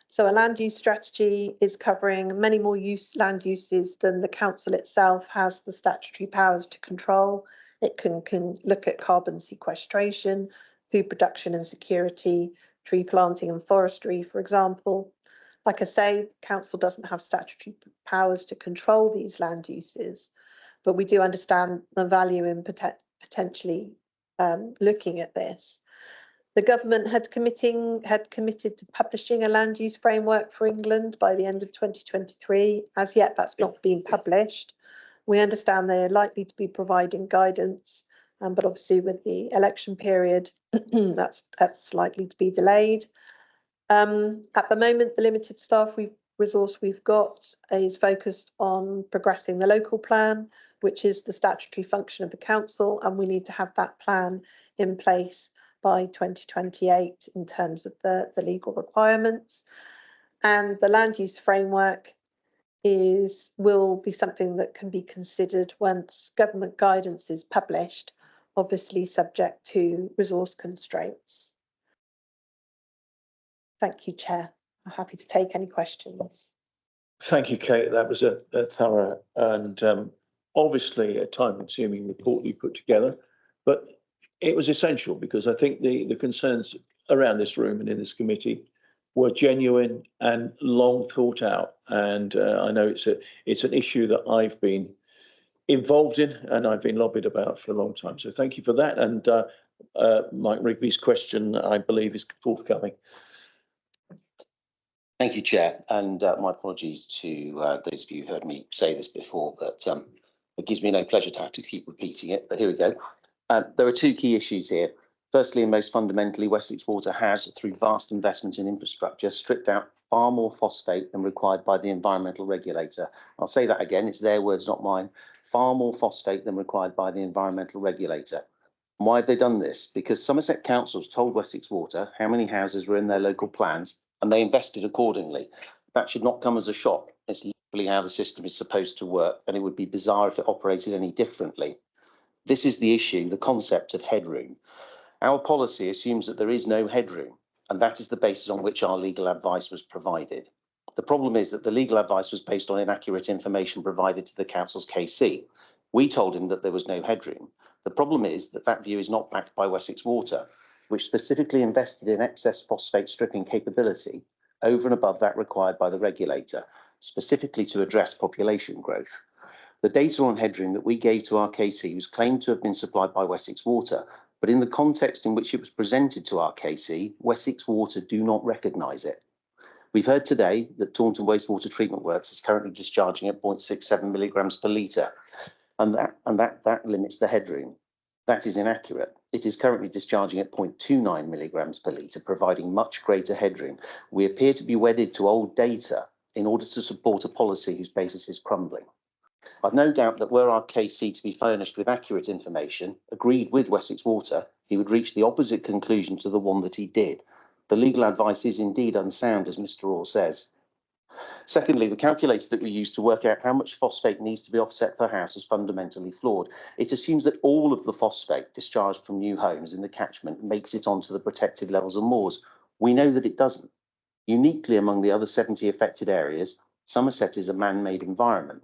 S18: So a land use strategy is covering many more land uses than the council itself has the statutory powers to control. It can look at carbon sequestration, food production and security, tree planting and forestry, for example. Like I say, the council doesn't have statutory powers to control these land uses, but we do understand the value in potentially looking at this. The government had committed to publishing a land use framework for England by the end of 2023. As yet, that's not been published. We understand they're likely to be providing guidance, but obviously with the election period, that's likely to be delayed. At the moment, the limited staff resource we've got is focused on progressing the local plan, which is the statutory function of the council, and we need to have that plan in place by 2028 in terms of the legal requirements. And the land use framework will be something that can be considered once government guidance is published, obviously subject to resource constraints. Thank you, Chair. I'm happy to take any questions.
S1: Thank you, Kate. That was a thorough and obviously a time-consuming report you put together, but it was essential because I think the concerns around this room and in this committee were genuine and long thought out. And I know it's an issue that I've been involved in and I've been lobbied about for a long time. So thank you for that. And Mike Rigby's question, I believe, is forthcoming.
S6: Thank you, Chair, and my apologies to those of you who heard me say this before, but it gives me no pleasure to have to keep repeating it, but here we go. There are two key issues here. Firstly, and most fundamentally, Wessex Water has, through vast investment in infrastructure, stripped out far more phosphate than required by the environmental regulator. I'll say that again, it's their words, not mine. Far more phosphate than required by the environmental regulator. And why have they done this? Because Somerset Council's told Wessex Water how many houses were in their local plans, and they invested accordingly. That should not come as a shock. It's literally how the system is supposed to work, and it would be bizarre if it operated any differently. This is the issue, the concept of headroom. Our policy assumes that there is no headroom, and that is the basis on which our legal advice was provided. The problem is that the legal advice was based on inaccurate information provided to the council's KC. We told him that there was no headroom. The problem is that that view is not backed by Wessex Water, which specifically invested in excess phosphate stripping capability over and above that required by the regulator, specifically to address population growth. The data on headroom that we gave to RKC was claimed to have been supplied by Wessex Water, but in the context in which it was presented to RKC, Wessex Water do not recognise it. We've heard today that Taunton Wastewater Treatment Works is currently discharging at 0.67 milligrams per litre, and that limits the headroom. That is inaccurate. It is currently discharging at 0.29 milligrams per litre, providing much greater headroom. We appear to be wedded to old data in order to support a policy whose basis is crumbling. I've no doubt that were RKC to be furnished with accurate information, agreed with Wessex Water, he would reach the opposite conclusion to the one that he did. The legal advice is indeed unsound, as Mr. Orr says. Secondly, the calculator that we use to work out how much phosphate needs to be offset per house is fundamentally flawed. It assumes that all of the phosphate discharged from new homes in the catchment makes it onto the protected levels of moors. We know that it doesn't. Uniquely among the other 70 affected areas, Somerset is a man-made environment.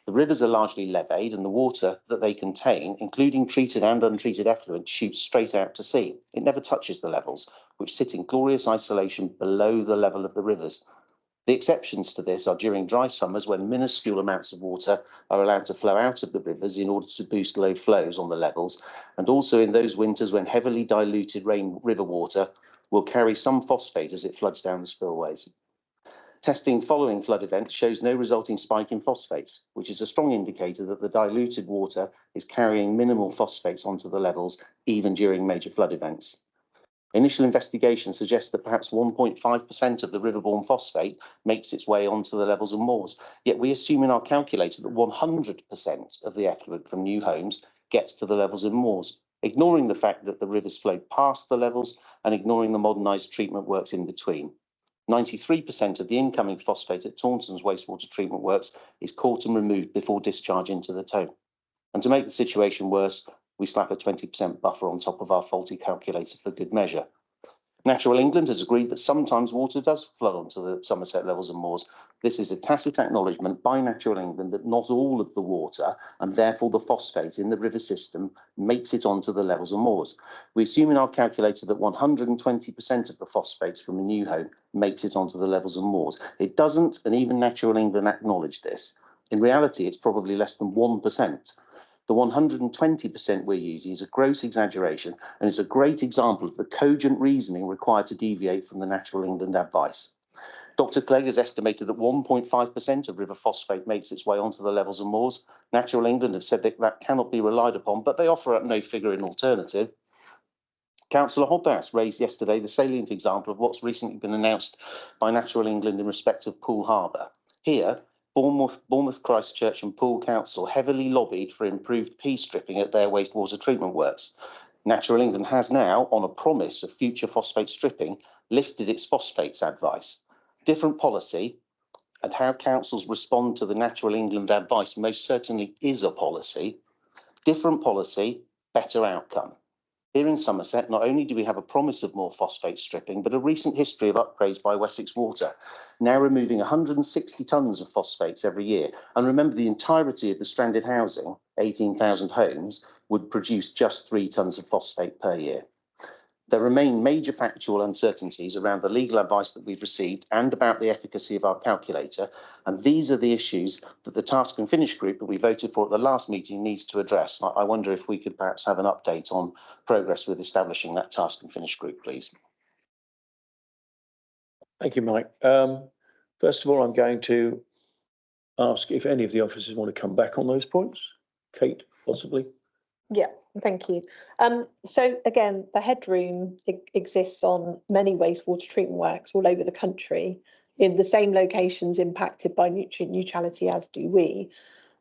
S6: The rivers are largely leveed and the water that they contain, including treated and untreated effluent, shoots straight out to sea. It never touches the levels, which sit in glorious isolation below the level of the rivers. The exceptions to this are during dry summers when minuscule amounts of water are allowed to flow out of the rivers in order to boost low flows on the levels, and also in those winters when heavily diluted river water will carry some phosphate as it floods down the spillways. Testing following flood events shows no resulting spike in phosphates, which is a strong indicator that the diluted water is carrying minimal phosphates onto the levels, even during major flood events. Initial investigation suggests that perhaps 1.5% of the riverborne phosphate makes its way onto the levels of moors, yet we assume in our calculator that 100% of the effluent from new homes gets to the levels of moors, ignoring the fact that the rivers flow past the levels and ignoring the modernised treatment works in between. 93% of the incoming phosphate at Taunton's wastewater treatment works is caught and removed before discharge into the Tone. And to make the situation worse, we slap a 20% buffer on top of our faulty calculator for good measure. Natural England has agreed that sometimes water does flood onto the Somerset levels and moors. This is a tacit acknowledgement by Natural England that not all of the water, and therefore the phosphate in the river system, makes it onto the levels and moors. We assume in our calculator that 120% of the phosphates from a new home makes it onto the levels and moors. It doesn't, and even Natural England acknowledge this. In reality, it's probably less than 1%. The 120% we're using is a gross exaggeration and is a great example of the cogent reasoning required to deviate from the Natural England advice. Dr. Clegg has estimated that 1.5% of river phosphate makes its way onto the levels of moors. Natural England have said that that cannot be relied upon, but they offer up no figure in alternative. Councillor Hobhouse raised yesterday the salient example of what's recently been announced by Natural England in respect of Poole Harbour. Here, Bournemouth, Christchurch and Poole Council heavily lobbied for improved pea stripping at their wastewater treatment works. Natural England has now, on a promise of future phosphate stripping, lifted its phosphates advice. Different policy, and how councils respond to the Natural England advice most certainly is a policy. Different policy, better outcome. Here in Somerset, not only do we have a promise of more phosphate stripping, but a recent history of upgrades by Wessex Water, now removing 160 tonnes of phosphates every year. And remember, the entirety of the stranded housing, 18,000 homes, would produce just 3 tonnes of phosphate per year. There remain major factual uncertainties around the legal advice that we've received and about the efficacy of our calculator, and these are the issues that the Task and Finish group that we voted for at the last meeting needs to address. I wonder if we could perhaps have an update on progress with establishing that Task and Finish group, please.
S1: Thank you, Mike. First of all, I'm going to ask if any of the officers want to come back on those points. Kate, possibly.
S18: Yeah, thank you. So again, the headroom exists on many wastewater treatment works all over the country in the same locations impacted by nutrient neutrality as do we.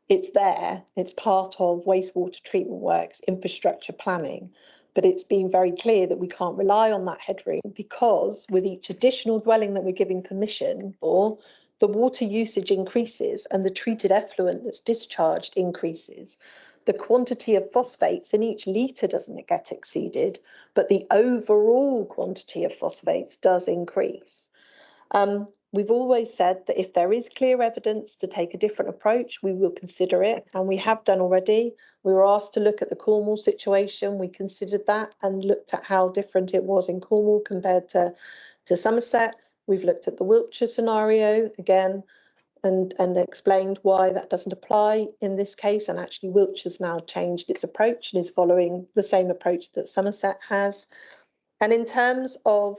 S18: It's there, it's part of wastewater treatment works infrastructure planning, but it's been very clear that we can't rely on that headroom because with each additional dwelling that we're giving permission for, the water usage increases and the treated effluent that's discharged increases. The quantity of phosphates in each litre doesn't get exceeded, but the overall quantity of phosphates does increase. We've always said that if there is clear evidence to take a different approach, we will consider it, and we have done already. We were asked to look at the Cornwall situation. We considered that and looked at how different it was in Cornwall compared to Somerset. We've looked at the Wiltshire scenario again. and explained why that doesn't apply in this case. And actually, Wiltshire's now changed its approach and is following the same approach that Somerset has. And in terms of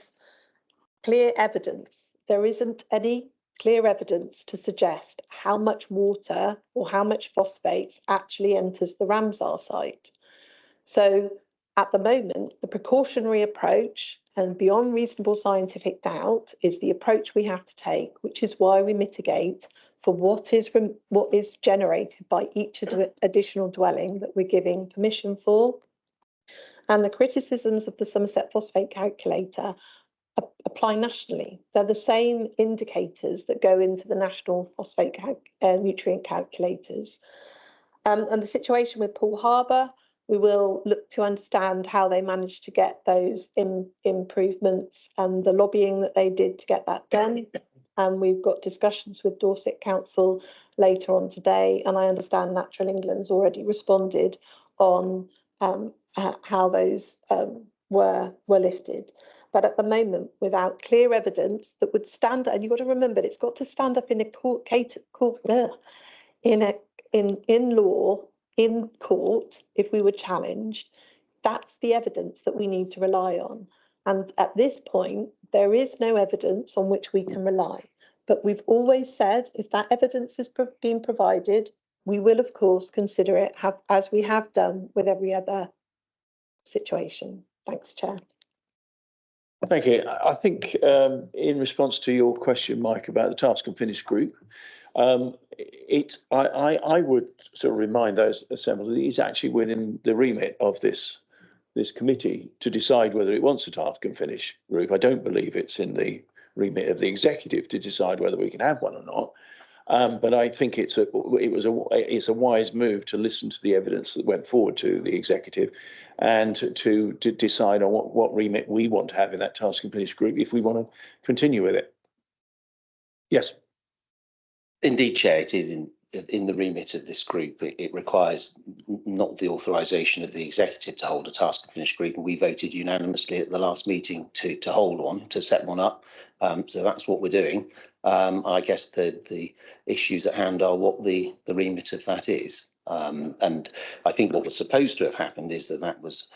S18: clear evidence, there isn't any clear evidence to suggest how much water or how much phosphates actually enters the Ramsar site. So at the moment, the precautionary approach and beyond reasonable scientific doubt is the approach we have to take, which is why we mitigate for what is generated by each additional dwelling that we're giving permission for. And the criticisms of the Somerset phosphate calculator apply nationally. They're the same indicators that go into the national phosphate nutrient calculators. And the situation with Poole Harbour, we will look to understand how they managed to get those improvements and the lobbying that they did to get that done. And we've got discussions with Dorset Council later on today, and I understand Natural England's already responded on how those were lifted. But at the moment, without clear evidence that would stand, and you've got to remember, it's got to stand up in a in court if we were challenged. That's the evidence that we need to rely on. And at this point, there is no evidence on which we can rely. But we've always said if that evidence has been provided, we will, of course, consider it as we have done with every other situation. Thanks, Chair.
S1: Thank you. I think in response to your question, Mike, about the task and finish group, I would sort of remind those assembled that it's actually within the remit of this committee to decide whether it wants a task and finish group. I don't believe it's in the remit of the executive to decide whether we can have one or not. But I think it's a wise move to listen to the evidence that went forward to the executive and to decide on what remit we want to have in that task and finish group if we want to continue with it. Yes.
S6: Indeed, Chair, it is in the remit of this group. It requires not the authorisation of the executive to hold a task and finish group, and we voted unanimously at the last meeting to hold one, to set one up. So that's what we're doing. I guess the issues at hand are what the remit of that is. And I think what was supposed to have happened is that was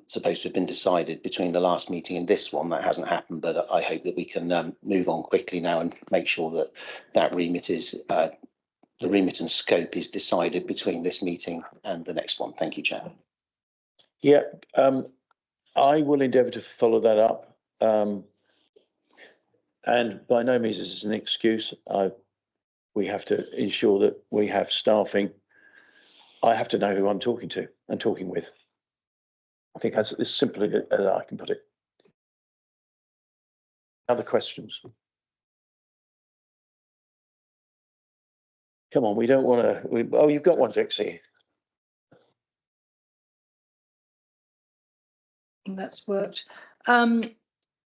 S6: supposed to have been decided between the last meeting and this one. That hasn't happened, but I hope that we can move on quickly now and make sure that remit is the remit and scope is decided between this meeting and the next one. Thank you, Chair.
S1: Yeah, I will endeavour to follow that up. And by no means is this an excuse. We have to ensure that we have staffing. I have to know who I'm talking to and talking with. I think that's as simple as I can put it. Other questions? Come on, we don't want to. Oh, you've got one, Dixie.
S11: I think that's worked.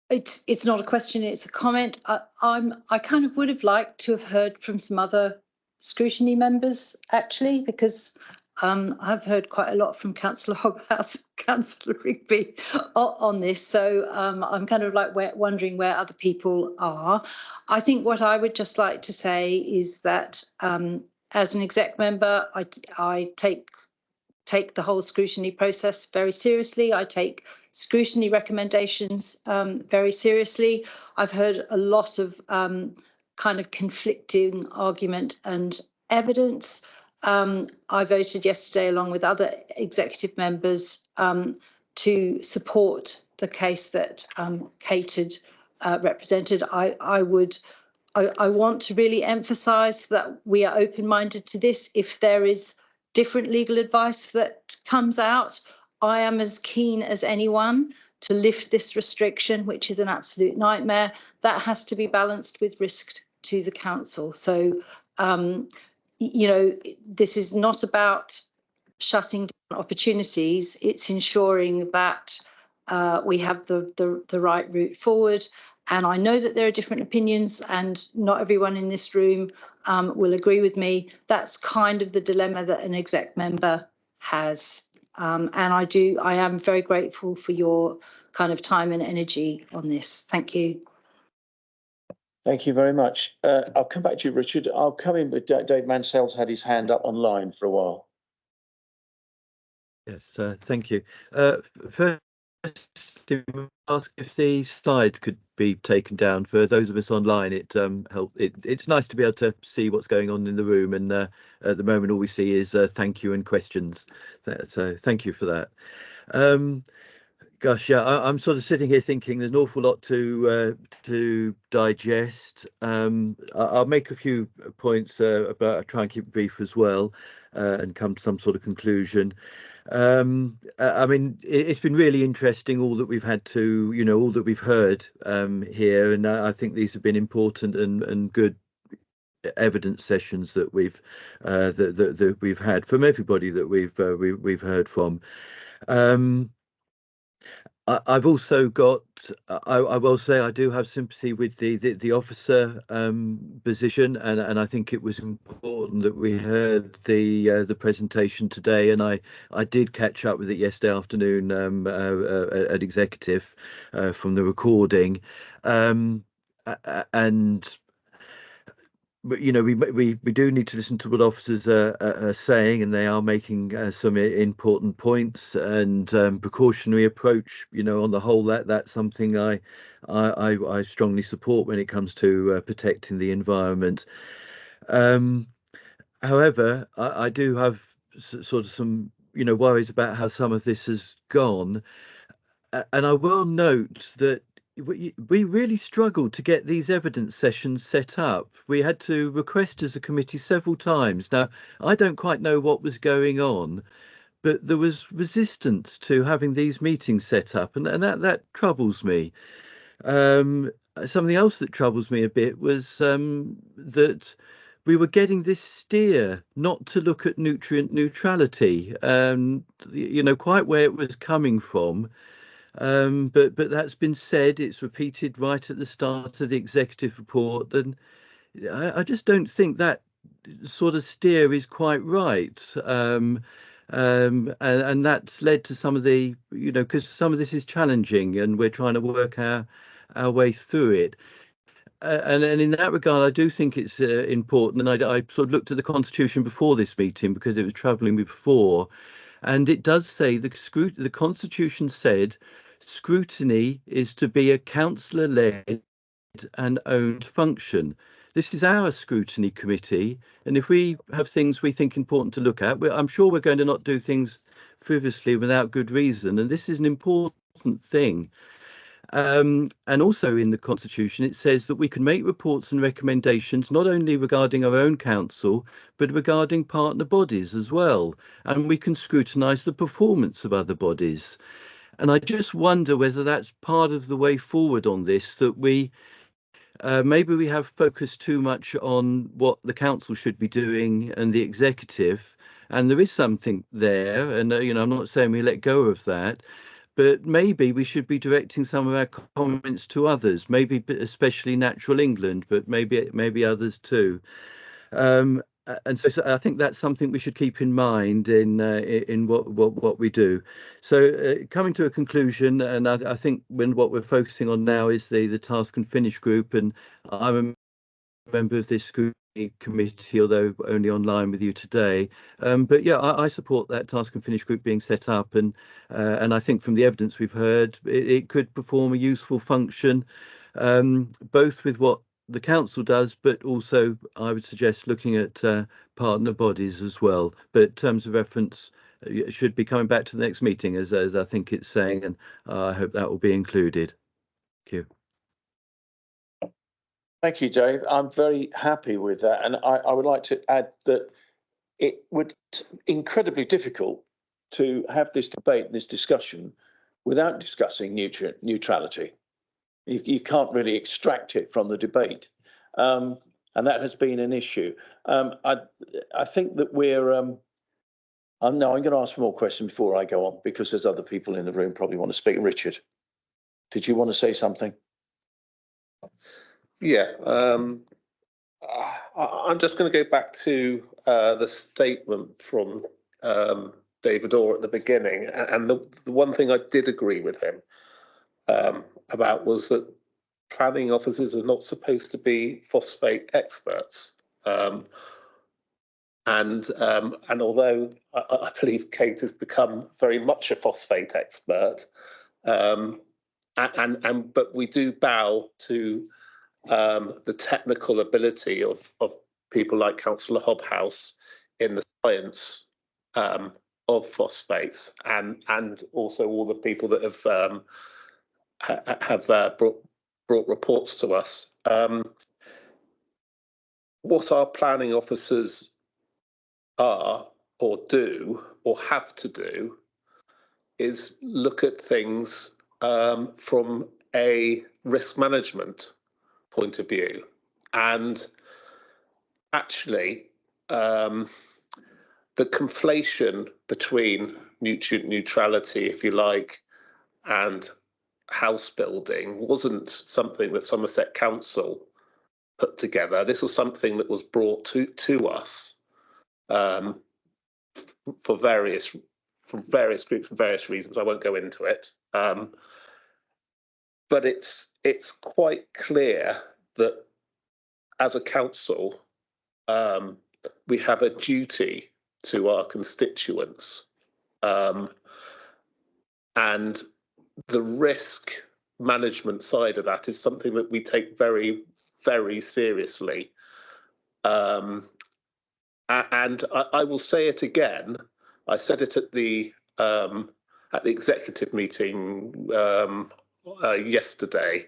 S11: It's not a question, it's a comment. I kind of would have liked to have heard from some other scrutiny members, actually, because I've heard quite a lot from Councillor Hoghouse, Councillor Rigby on this. So I'm kind of like wondering where other people are. I think what I would just like to say is that as an exec member, I take the whole scrutiny process very seriously. I take scrutiny recommendations very seriously. I've heard a lot of kind of conflicting argument and evidence. I voted yesterday along with other executive members to support the case that Kate had represented. I want to really emphasise that we are open-minded to this. If there is different legal advice that comes out, I am as keen as anyone to lift this restriction, which is an absolute nightmare. That has to be balanced with risk to the council. So, you know, this is not about shutting down opportunities. It's ensuring that we have the right route forward. And I know that there are different opinions and not everyone in this room will agree with me. That's kind of the dilemma that an exec member has. And I am very grateful for your kind of time and energy on this. Thank you.
S1: Thank you very much. I'll come back to you, Richard. I'll come in with Dave Mansell's had his hand up online for a while.
S4: Yes, thank you. First, ask if the slide could be taken down for those of us online. It's nice to be able to see what's going on in the room, and at the moment all we see is thank you and questions. So thank you for that. Gosh, yeah, I'm sort of sitting here thinking there's an awful lot to digest. I'll make a few points but I'll try and keep it brief as well, and come to some sort of conclusion. I mean, it's been really interesting all that we've had to, all that we've heard here, and I think these have been important and good evidence sessions that we've that we've had from everybody that we've heard from. I've also got. I will say I do have sympathy with the officer position, and I think it was important that we heard the presentation today, and I did catch up with it yesterday afternoon at executive from the recording, and. But we do need to listen to what officers are saying, and they are making some important points, and precautionary approach. On the whole, that's something I strongly support when it comes to protecting the environment. However, I do have sort of some worries about how some of this has gone, and I will note that we really struggled to get these evidence sessions set up. We had to request as a committee several times. Now, I don't quite know what was going on, but there was resistance to having these meetings set up, and that troubles me. Something else that troubles me a bit was that we were getting this steer not to look at nutrient neutrality, quite where it was coming from. But that's been said. It's repeated right at the start of the executive report, and I just don't think that sort of steer is quite right. And that's led to some of the, because some of this is challenging, and we're trying to work our way through it. And in that regard, I do think it's important. And I sort of looked at the Constitution before this meeting because it was troubling me before, and it does say the Constitution said scrutiny is to be a councillor-led and owned function. This is our scrutiny committee, and if we have things we think important to look at, I'm sure we're going to not do things frivolously without good reason, and this is an important thing. And also in the Constitution, it says that we can make reports and recommendations not only regarding our own council, but regarding partner bodies as well. And we can scrutinise the performance of other bodies. And I just wonder whether that's part of the way forward on this, that we maybe we have focused too much on what the council should be doing and the executive. And there is something there, and I'm not saying we let go of that, but maybe we should be directing some of our comments to others, maybe especially Natural England, but maybe others too. And so I think that's something we should keep in mind in what we do. So coming to a conclusion, and I think what we're focusing on now is the task and finish group, and I'm a member of this scrutiny committee, although only online with you today. But yeah, I support that task and finish group being set up, and I think from the evidence we've heard, it could perform a useful function, both with what the council does, but also I would suggest looking at partner bodies as well. But in terms of reference, it should be coming back to the next meeting, as I think it's saying, and I hope that will be included. Thank you.
S1: Thank you, Dave. I'm very happy with that, and I would like to add that it would be incredibly difficult to have this debate, this discussion, without discussing nutrient neutrality. You can't really extract it from the debate, and that has been an issue. I think that we're. No, I'm going to ask more questions before I go on, because there's other people in the room probably want to speak. Richard, did you want to say something?
S14: Yeah, I'm just going to go back to the statement from David Orr at the beginning, and the one thing I did agree with him about was that planning officers are not supposed to be phosphate experts. And although I believe Kate has become very much a phosphate expert, but we do bow to the technical ability of people like Councillor Hobhouse in the science of phosphates, and also all the people that have brought reports to us. What our planning officers are or do or have to do is look at things from a risk management point of view, and actually the conflation between nutrient neutrality, if you like, and house building wasn't something that Somerset Council put together. This was something that was brought to us for various groups and various reasons. I won't go into it, but it's quite clear that as a council we have a duty to our constituents, and the risk management side of that is something that we take very, very seriously. And I will say it again. I said it at the executive meeting yesterday.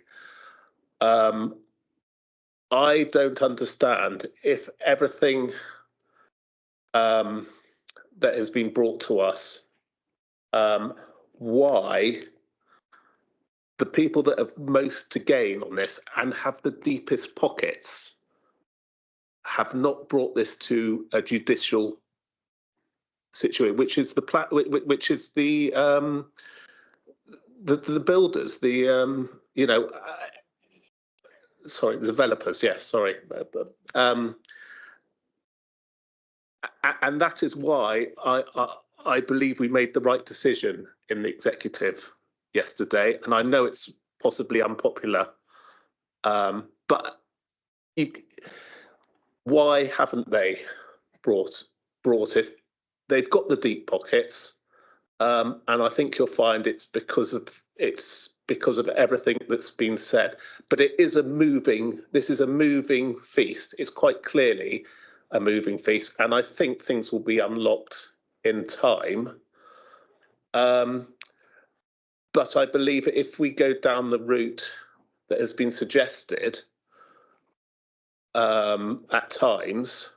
S14: I don't understand if everything that has been brought to us, why the people that have most to gain on this and have the deepest pockets have not brought this to a judicial situation, which is the builders, the sorry, the developers. Yes, sorry. And that is why I believe we made the right decision in the executive yesterday. And I know it's possibly unpopular, but why haven't they brought it? They've got the deep pockets, and I think you'll find it's because of everything that's been said. But it is this is a moving feast. It's quite clearly a moving feast, and I think things will be unlocked in time. But I believe if we go down the route that has been suggested at times,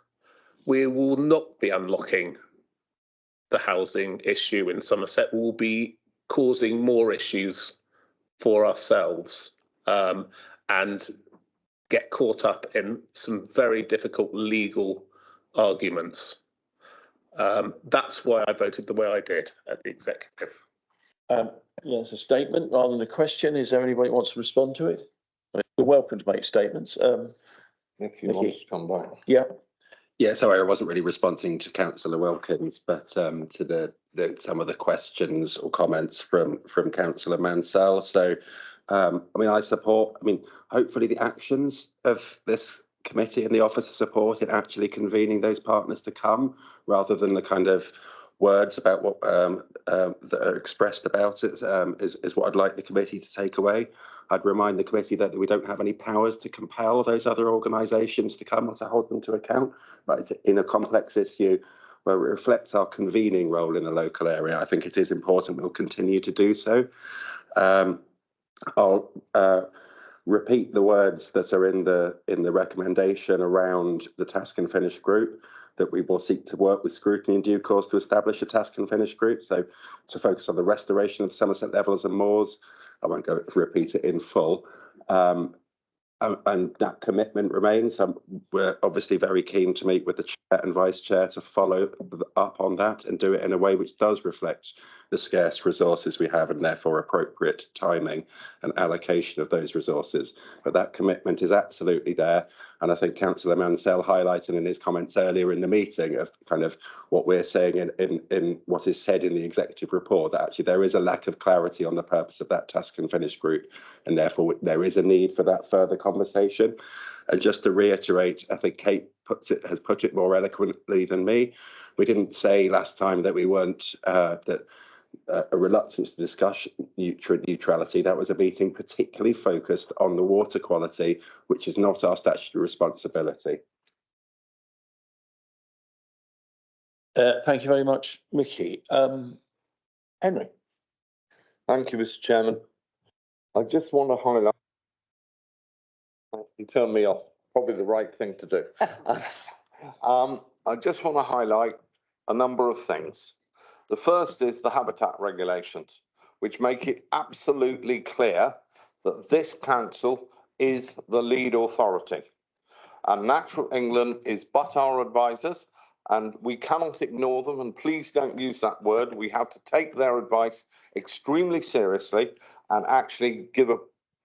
S14: we will not be unlocking the housing issue in Somerset. We'll be causing more issues for ourselves and get caught up in some very difficult legal arguments. That's why I voted the way I did at the executive.
S1: Yes, a statement rather than a question. Is there anybody who wants to respond to it? You're welcome to make statements.
S2: If you want to come back.
S1: Yeah.
S5: Yeah, sorry, I wasn't really responding to Councillor Wilkins, but to some of the questions or comments from Councillor Mansell. So, I mean, hopefully the actions of this committee and the office of support in actually convening those partners to come, rather than the kind of words about what that are expressed about it, is what I'd like the committee to take away. I'd remind the committee that we don't have any powers to compel those other organisations to come or to hold them to account. But in a complex issue where it reflects our convening role in the local area, I think it is important we'll continue to do so. I'll repeat the words that are in the recommendation around the task and finish group, that we will seek to work with Scrutiny in due course to establish a task and finish group, so to focus on the restoration of Somerset levels and moors. I won't go repeat it in full. And that commitment remains. We're obviously very keen to meet with the chair and vice chair to follow up on that and do it in a way which does reflect the scarce resources we have and therefore appropriate timing and allocation of those resources. But that commitment is absolutely there. And I think Councillor Mansell highlighted in his comments earlier in the meeting of kind of what we're saying in what is said in the executive report, that actually there is a lack of clarity on the purpose of that task and finish group, and therefore there is a need for that further conversation. And just to reiterate, I think Kate has put it more eloquently than me. We didn't say last time that we weren't a reluctance to discuss neutrality. That was a meeting particularly focused on the water quality, which is not our statutory responsibility.
S1: Thank you very much, Mickey. Henry.
S2: Thank you, Mr. Chairman. I just want to highlight, you turn me off, probably the right thing to do. I just want to highlight a number of things. The first is the habitat regulations, which make it absolutely clear that this council is the lead authority. And Natural England is but our advisors, and we cannot ignore them. And please don't use that word. We have to take their advice extremely seriously and actually give a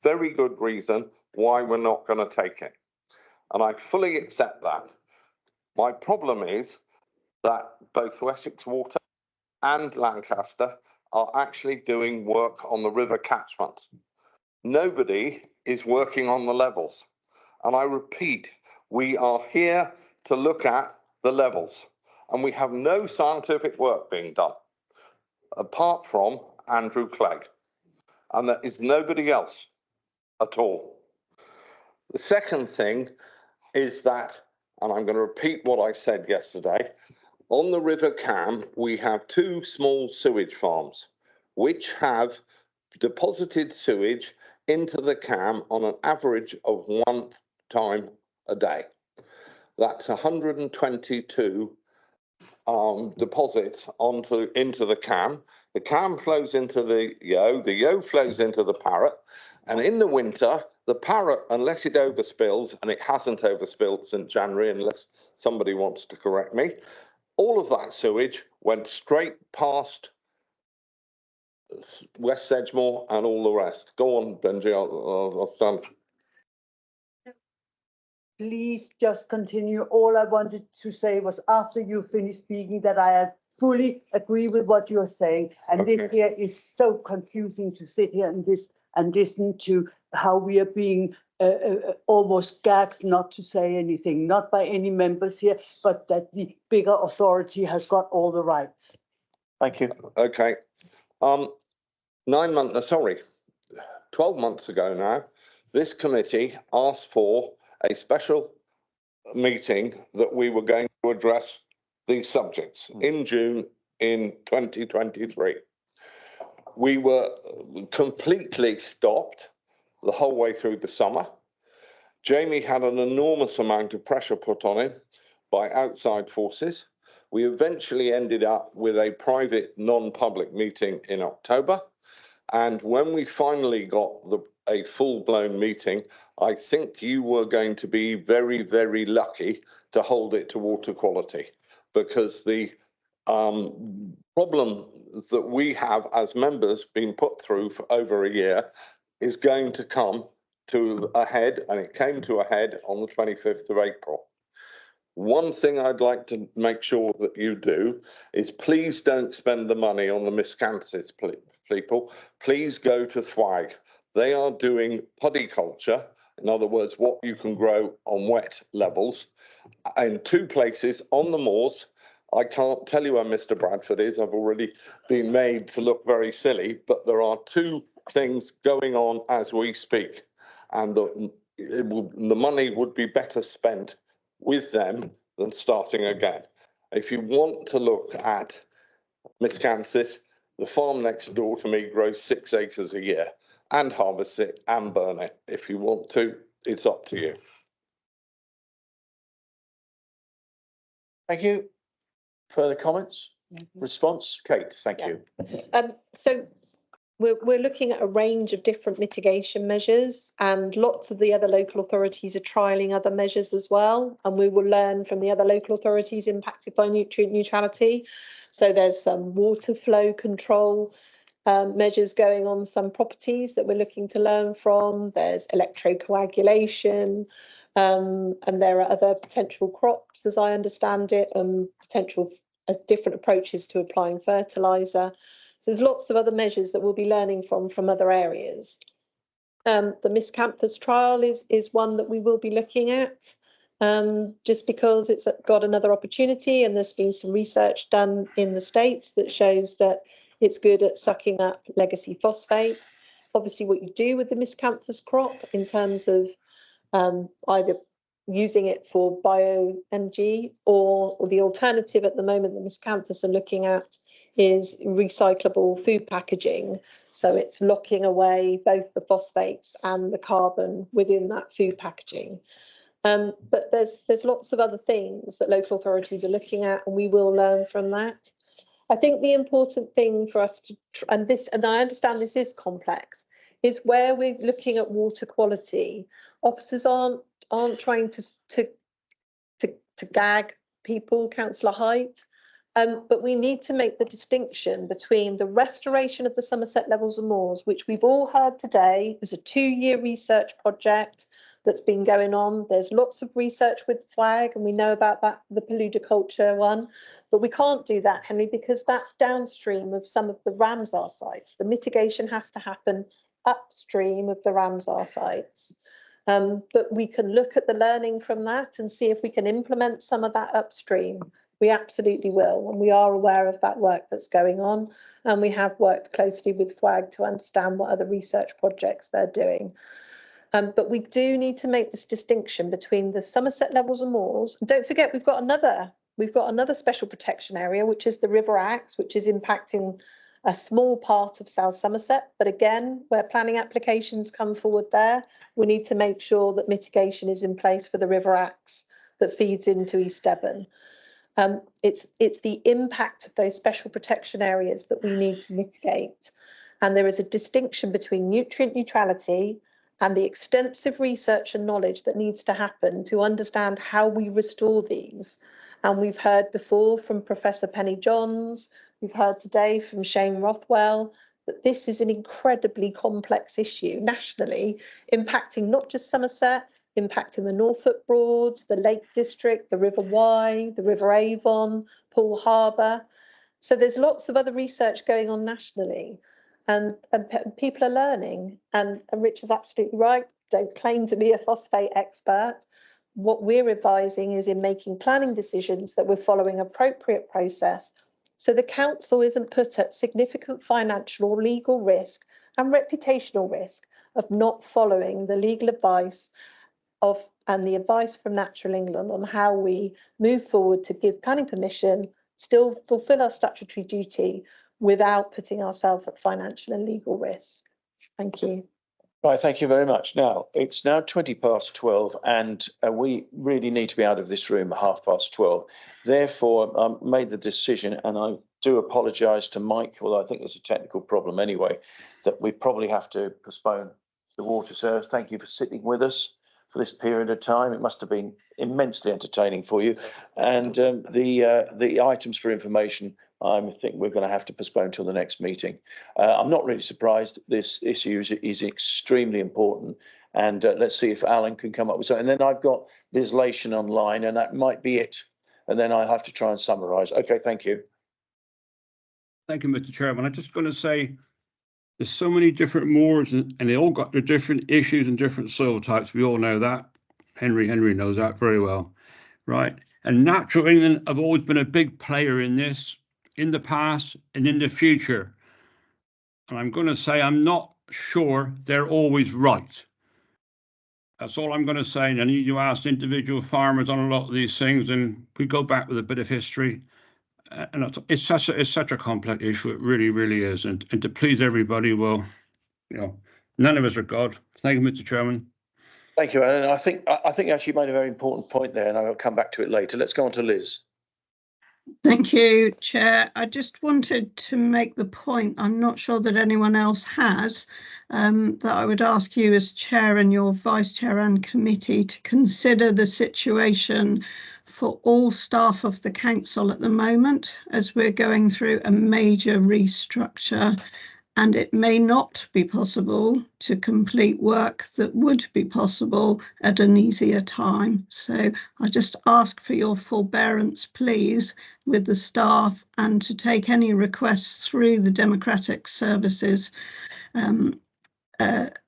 S2: very good reason why we're not going to take it. And I fully accept that. My problem is that both Wessex Water and Lancaster are actually doing work on the river catchment. Nobody is working on the levels. And I repeat, we are here to look at the levels, and we have no scientific work being done apart from Andrew Clegg, and there is nobody else at all. The second thing is that, and I'm going to repeat what I said yesterday, on the River Cam, we have two small sewage farms which have deposited sewage into the Cam on an average of 1 time a day. That's 122 deposits into the Cam. The Cam flows into the Yo flows into the Parrot, and in the winter, the Parrot, unless it overspills, and it hasn't overspilled since January, unless somebody wants to correct me, all of that sewage went straight past West Sedgemoor and all the rest. Go on, Benji, I'll stand.
S15: Please just continue. All I wanted to say was after you finished speaking that I fully agree with what you're saying. And okay. This here is so confusing to sit here and listen to how we are being almost gagged not to say anything, not by any members here, but that the bigger authority has got all the rights.
S1: Thank you.
S2: Okay. 12 months ago now, this committee asked for a special meeting that we were going to address these subjects in June in 2023. We were completely stopped the whole way through the summer. Jamie had an enormous amount of pressure put on him by outside forces. We eventually ended up with a private non-public meeting in October. And when we finally got a full-blown meeting, I think you were going to be very, very lucky to hold it to water quality, because the problem that we have as members been put through for over a year is going to come to a head, and it came to a head on the 25th of April. One thing I'd like to make sure that you do is please don't spend the money on the miscanthus people. Please go to Thwag. They are doing podiculture, in other words, what you can grow on wet levels, in 2 places on the moors. I can't tell you where Mr. Bradford is. I've already been made to look very silly, but there are 2 things going on as we speak, and the money would be better spent with them than starting again. If you want to look at miscanthus, the farm next door to me grows 6 acres a year, and harvest it and burn it. If you want to, it's up to you.
S1: Thank you. Further comments? Response? Kate, thank you.
S18: So we're looking at a range of different mitigation measures, and lots of the other local authorities are trialling other measures as well. And we will learn from the other local authorities impacted by nutrient neutrality. So there's some water flow control measures going on some properties that we're looking to learn from. There's electrocoagulation, and there are other potential crops, as I understand it, and potential different approaches to applying fertiliser. So there's lots of other measures that we'll be learning from other areas. The miscanthus trial is one that we will be looking at, just because it's got another opportunity, and there's been some research done in the States that shows that it's good at sucking up legacy phosphates. Obviously, what you do with the miscanthus crop in terms of either using it for bioenergy or the alternative at the moment that miscanthus are looking at is recyclable food packaging. So it's locking away both the phosphates and the carbon within that food packaging. But there's lots of other things that local authorities are looking at, and we will learn from that. I think the important thing for us to, and I understand this is complex, is where we're looking at water quality. Officers aren't trying to gag people, Councillor Height. But we need to make the distinction between the restoration of the Somerset Levels and Moors, which we've all heard today is a 2-year research project that's been going on. There's lots of research with FLAG, and we know about that, the paludiculture one. But we can't do that, Henry, because that's downstream of some of the Ramsar sites. The mitigation has to happen upstream of the Ramsar sites. But we can look at the learning from that and see if we can implement some of that upstream. We absolutely will, and we are aware of that work that's going on, and we have worked closely with FLAG to understand what other research projects they're doing. But we do need to make this distinction between the Somerset Levels and Moors. And don't forget, we've got another special protection area, which is the River Axe, which is impacting a small part of South Somerset. But again, where planning applications come forward there, we need to make sure that mitigation is in place for the River Axe that feeds into East Devon. It's the impact of those special protection areas that we need to mitigate. And there is a distinction between nutrient neutrality and the extensive research and knowledge that needs to happen to understand how we restore these. And we've heard before from Professor Penny Johns, we've heard today from Shane Rothwell, that this is an incredibly complex issue nationally, impacting not just Somerset, impacting the Norfolk Broad, the Lake District, the River Wye, the River Avon, Poole Harbour. So there's lots of other research going on nationally, and people are learning. And Rich is absolutely right. Don't claim to be a phosphate expert. What we're advising is in making planning decisions that we're following appropriate process, so the council isn't put at significant financial or legal risk and reputational risk of not following the legal advice and the advice from Natural England on how we move forward to give planning permission, still fulfil our statutory duty without putting ourselves at financial and legal risk. Thank you.
S1: Right, thank you very much. Now, it's now 12:20, and we really need to be out of this room at 12:30. Therefore, I made the decision, and I do apologise to Mike, although I think there's a technical problem anyway, that we probably have to postpone the water service. Thank you for sitting with us for this period of time. It must have been immensely entertaining for you. And the items for information, I think we're going to have to postpone till the next meeting. I'm not really surprised. This issue is extremely important. And let's see if Alan can come up with something. And then I've got legislation online, and that might be it. And then I'll have to try and summarise. OK, thank you.
S13: Thank you, Mr. Chairman. I'm just going to say there's so many different moors, and they all got their different issues and different soil types. We all know that. Henry knows that very well, right? And Natural England have always been a big player in this, in the past and in the future. And I'm going to say I'm not sure they're always right. That's all I'm going to say. And I need to ask individual farmers on a lot of these things, and we go back with a bit of history. And it's such a complex issue. It really, really is. And to please everybody, well, you know, none of us are God. Thank you, Mr. Chairman.
S1: Thank you, Alan. I think you actually made a very important point there, and I'll come back to it later. Let's go on to Liz.
S19: Thank you, Chair. I just wanted to make the point, I'm not sure that anyone else has, that I would ask you as Chair and your Vice Chair and committee to consider the situation for all staff of the council at the moment, as we're going through a major restructure, and it may not be possible to complete work that would be possible at an easier time. So I just ask for your forbearance, please, with the staff, and to take any requests through the Democratic Services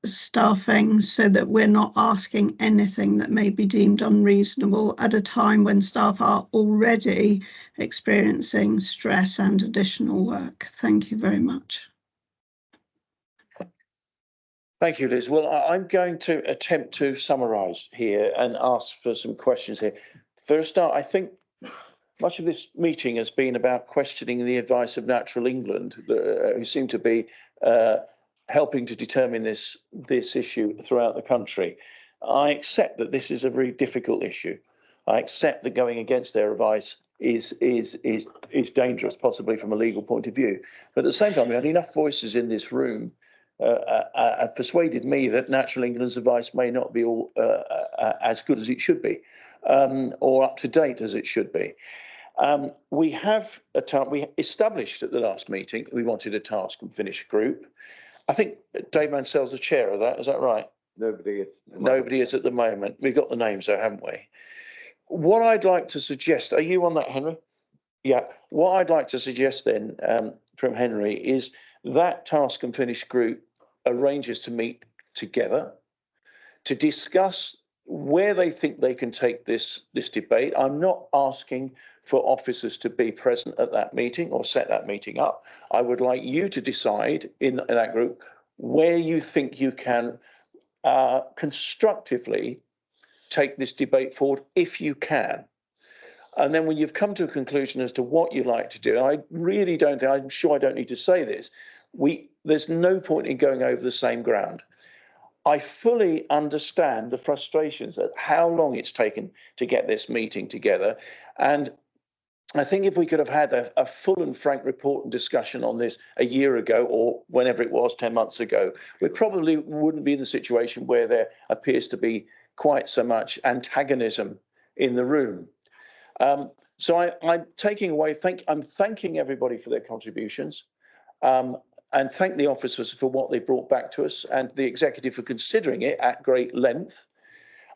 S19: staffing, so that we're not asking anything that may be deemed unreasonable at a time when staff are already experiencing stress and additional work. Thank you very much.
S1: Thank you, Liz. Well, I'm going to attempt to summarise here and ask for some questions here. For a start, I think much of this meeting has been about questioning the advice of Natural England, who seem to be helping to determine this issue throughout the country. I accept that this is a very difficult issue. I accept that going against their advice is dangerous, possibly from a legal point of view. But at the same time, we had enough voices in this room persuaded me that Natural England's advice may not be all as good as it should be, or up to date as it should be. We established at the last meeting we wanted a task and finish group. I think Dave Mansell's the chair of that. Is that right?
S2: Nobody is.
S1: Nobody is at the moment. We've got the names though, haven't we? What I'd like to suggest, are you on that, Henry? Yeah. What I'd like to suggest then from Henry is that task and finish group arranges to meet together to discuss where they think they can take this debate. I'm not asking for officers to be present at that meeting or set that meeting up. I would like you to decide in that group where you think you can constructively take this debate forward, if you can. And then when you've come to a conclusion as to what you'd like to do, I really don't think, I'm sure I don't need to say this, there's no point in going over the same ground. I fully understand the frustrations at how long it's taken to get this meeting together. And I think if we could have had a full and frank report and discussion on this a year ago, or whenever it was, 10 months ago, we probably wouldn't be in the situation where there appears to be quite so much antagonism in the room. So I'm taking away, I'm thanking everybody for their contributions. And thank the officers for what they brought back to us, and the executive for considering it at great length.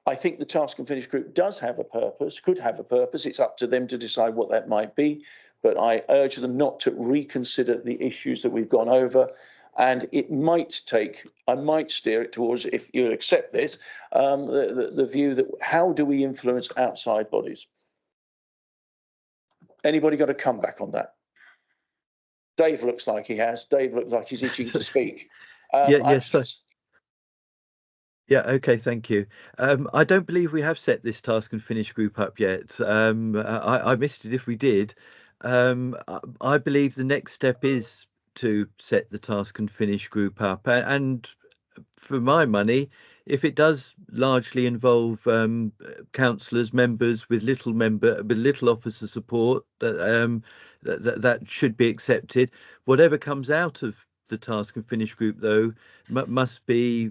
S1: I think the task and finish group does have a purpose, could have a purpose. It's up to them to decide what that might be. But I urge them not to reconsider the issues that we've gone over. And it might take, I might steer it towards, if you accept this, the view that how do we influence outside bodies? Anybody got a comeback on that? Dave looks like he has. Dave looks like he's itching to speak.
S4: Yes. Yeah, okay, thank you. I don't believe we have set this task and finish group up yet. I missed it if we did. I believe the next step is to set the task and finish group up. And for my money, if it does largely involve councillors, members with little officer support, that should be accepted. Whatever comes out of the task and finish group, though, must be,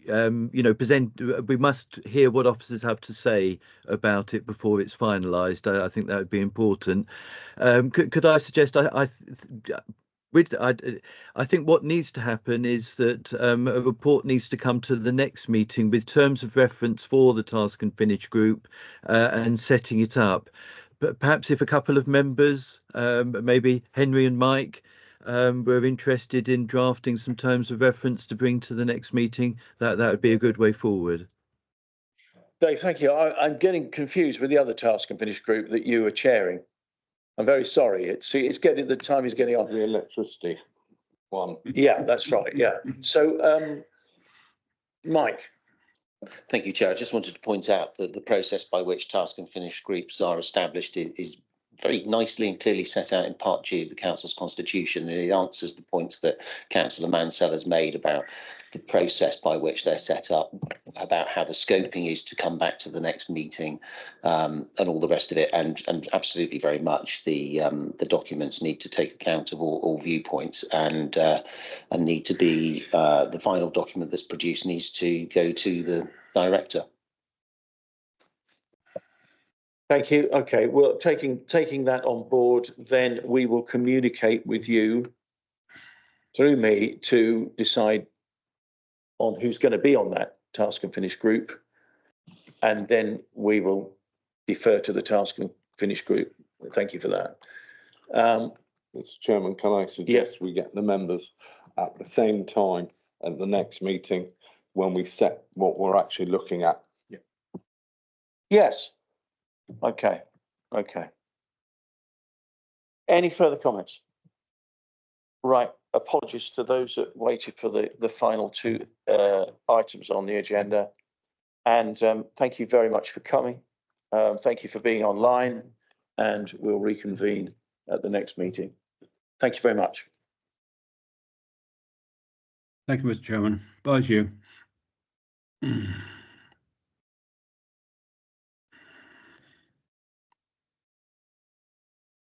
S4: we must hear what officers have to say about it before it's finalised. I think that would be important. Could I suggest, I think what needs to happen is that a report needs to come to the next meeting with terms of reference for the task and finish group and setting it up. But perhaps if a couple of members, maybe Henry and Mike, were interested in drafting some terms of reference to bring to the next meeting, that would be a good way forward.
S1: Dave, thank you. I'm getting confused with the other task and finish group that you are chairing. I'm very sorry. It's getting, the time is getting on.
S2: The electricity one.
S1: Yeah, that's right. Yeah. So, Mike.
S6: Thank you, Chair. I just wanted to point out that the process by which task and finish groups are established is very nicely and clearly set out in Part G of the Council's Constitution, and it answers the points that Councillor Mansell has made about the process by which they're set up, about how the scoping is to come back to the next meeting, and all the rest of it. And absolutely very much the documents need to take account of all viewpoints, and need to be the final document that's produced needs to go to the director.
S1: Thank you. Okay, well, taking that on board, then we will communicate with you through me to decide on who's going to be on that task and finish group, and then we will defer to the task and finish group. Thank you for that.
S2: Mr. Chairman, can I suggest we get the members at the same time at the next meeting when we set what we're actually looking at?
S1: Yeah. Yes. Okay. Okay. Any further comments? Right. Apologies to those that waited for the final two items on the agenda. And thank you very much for coming. Thank you for being online, and we'll reconvene at the next meeting. Thank you very much.
S13: Thank you, Mr. Chairman. Bye to you.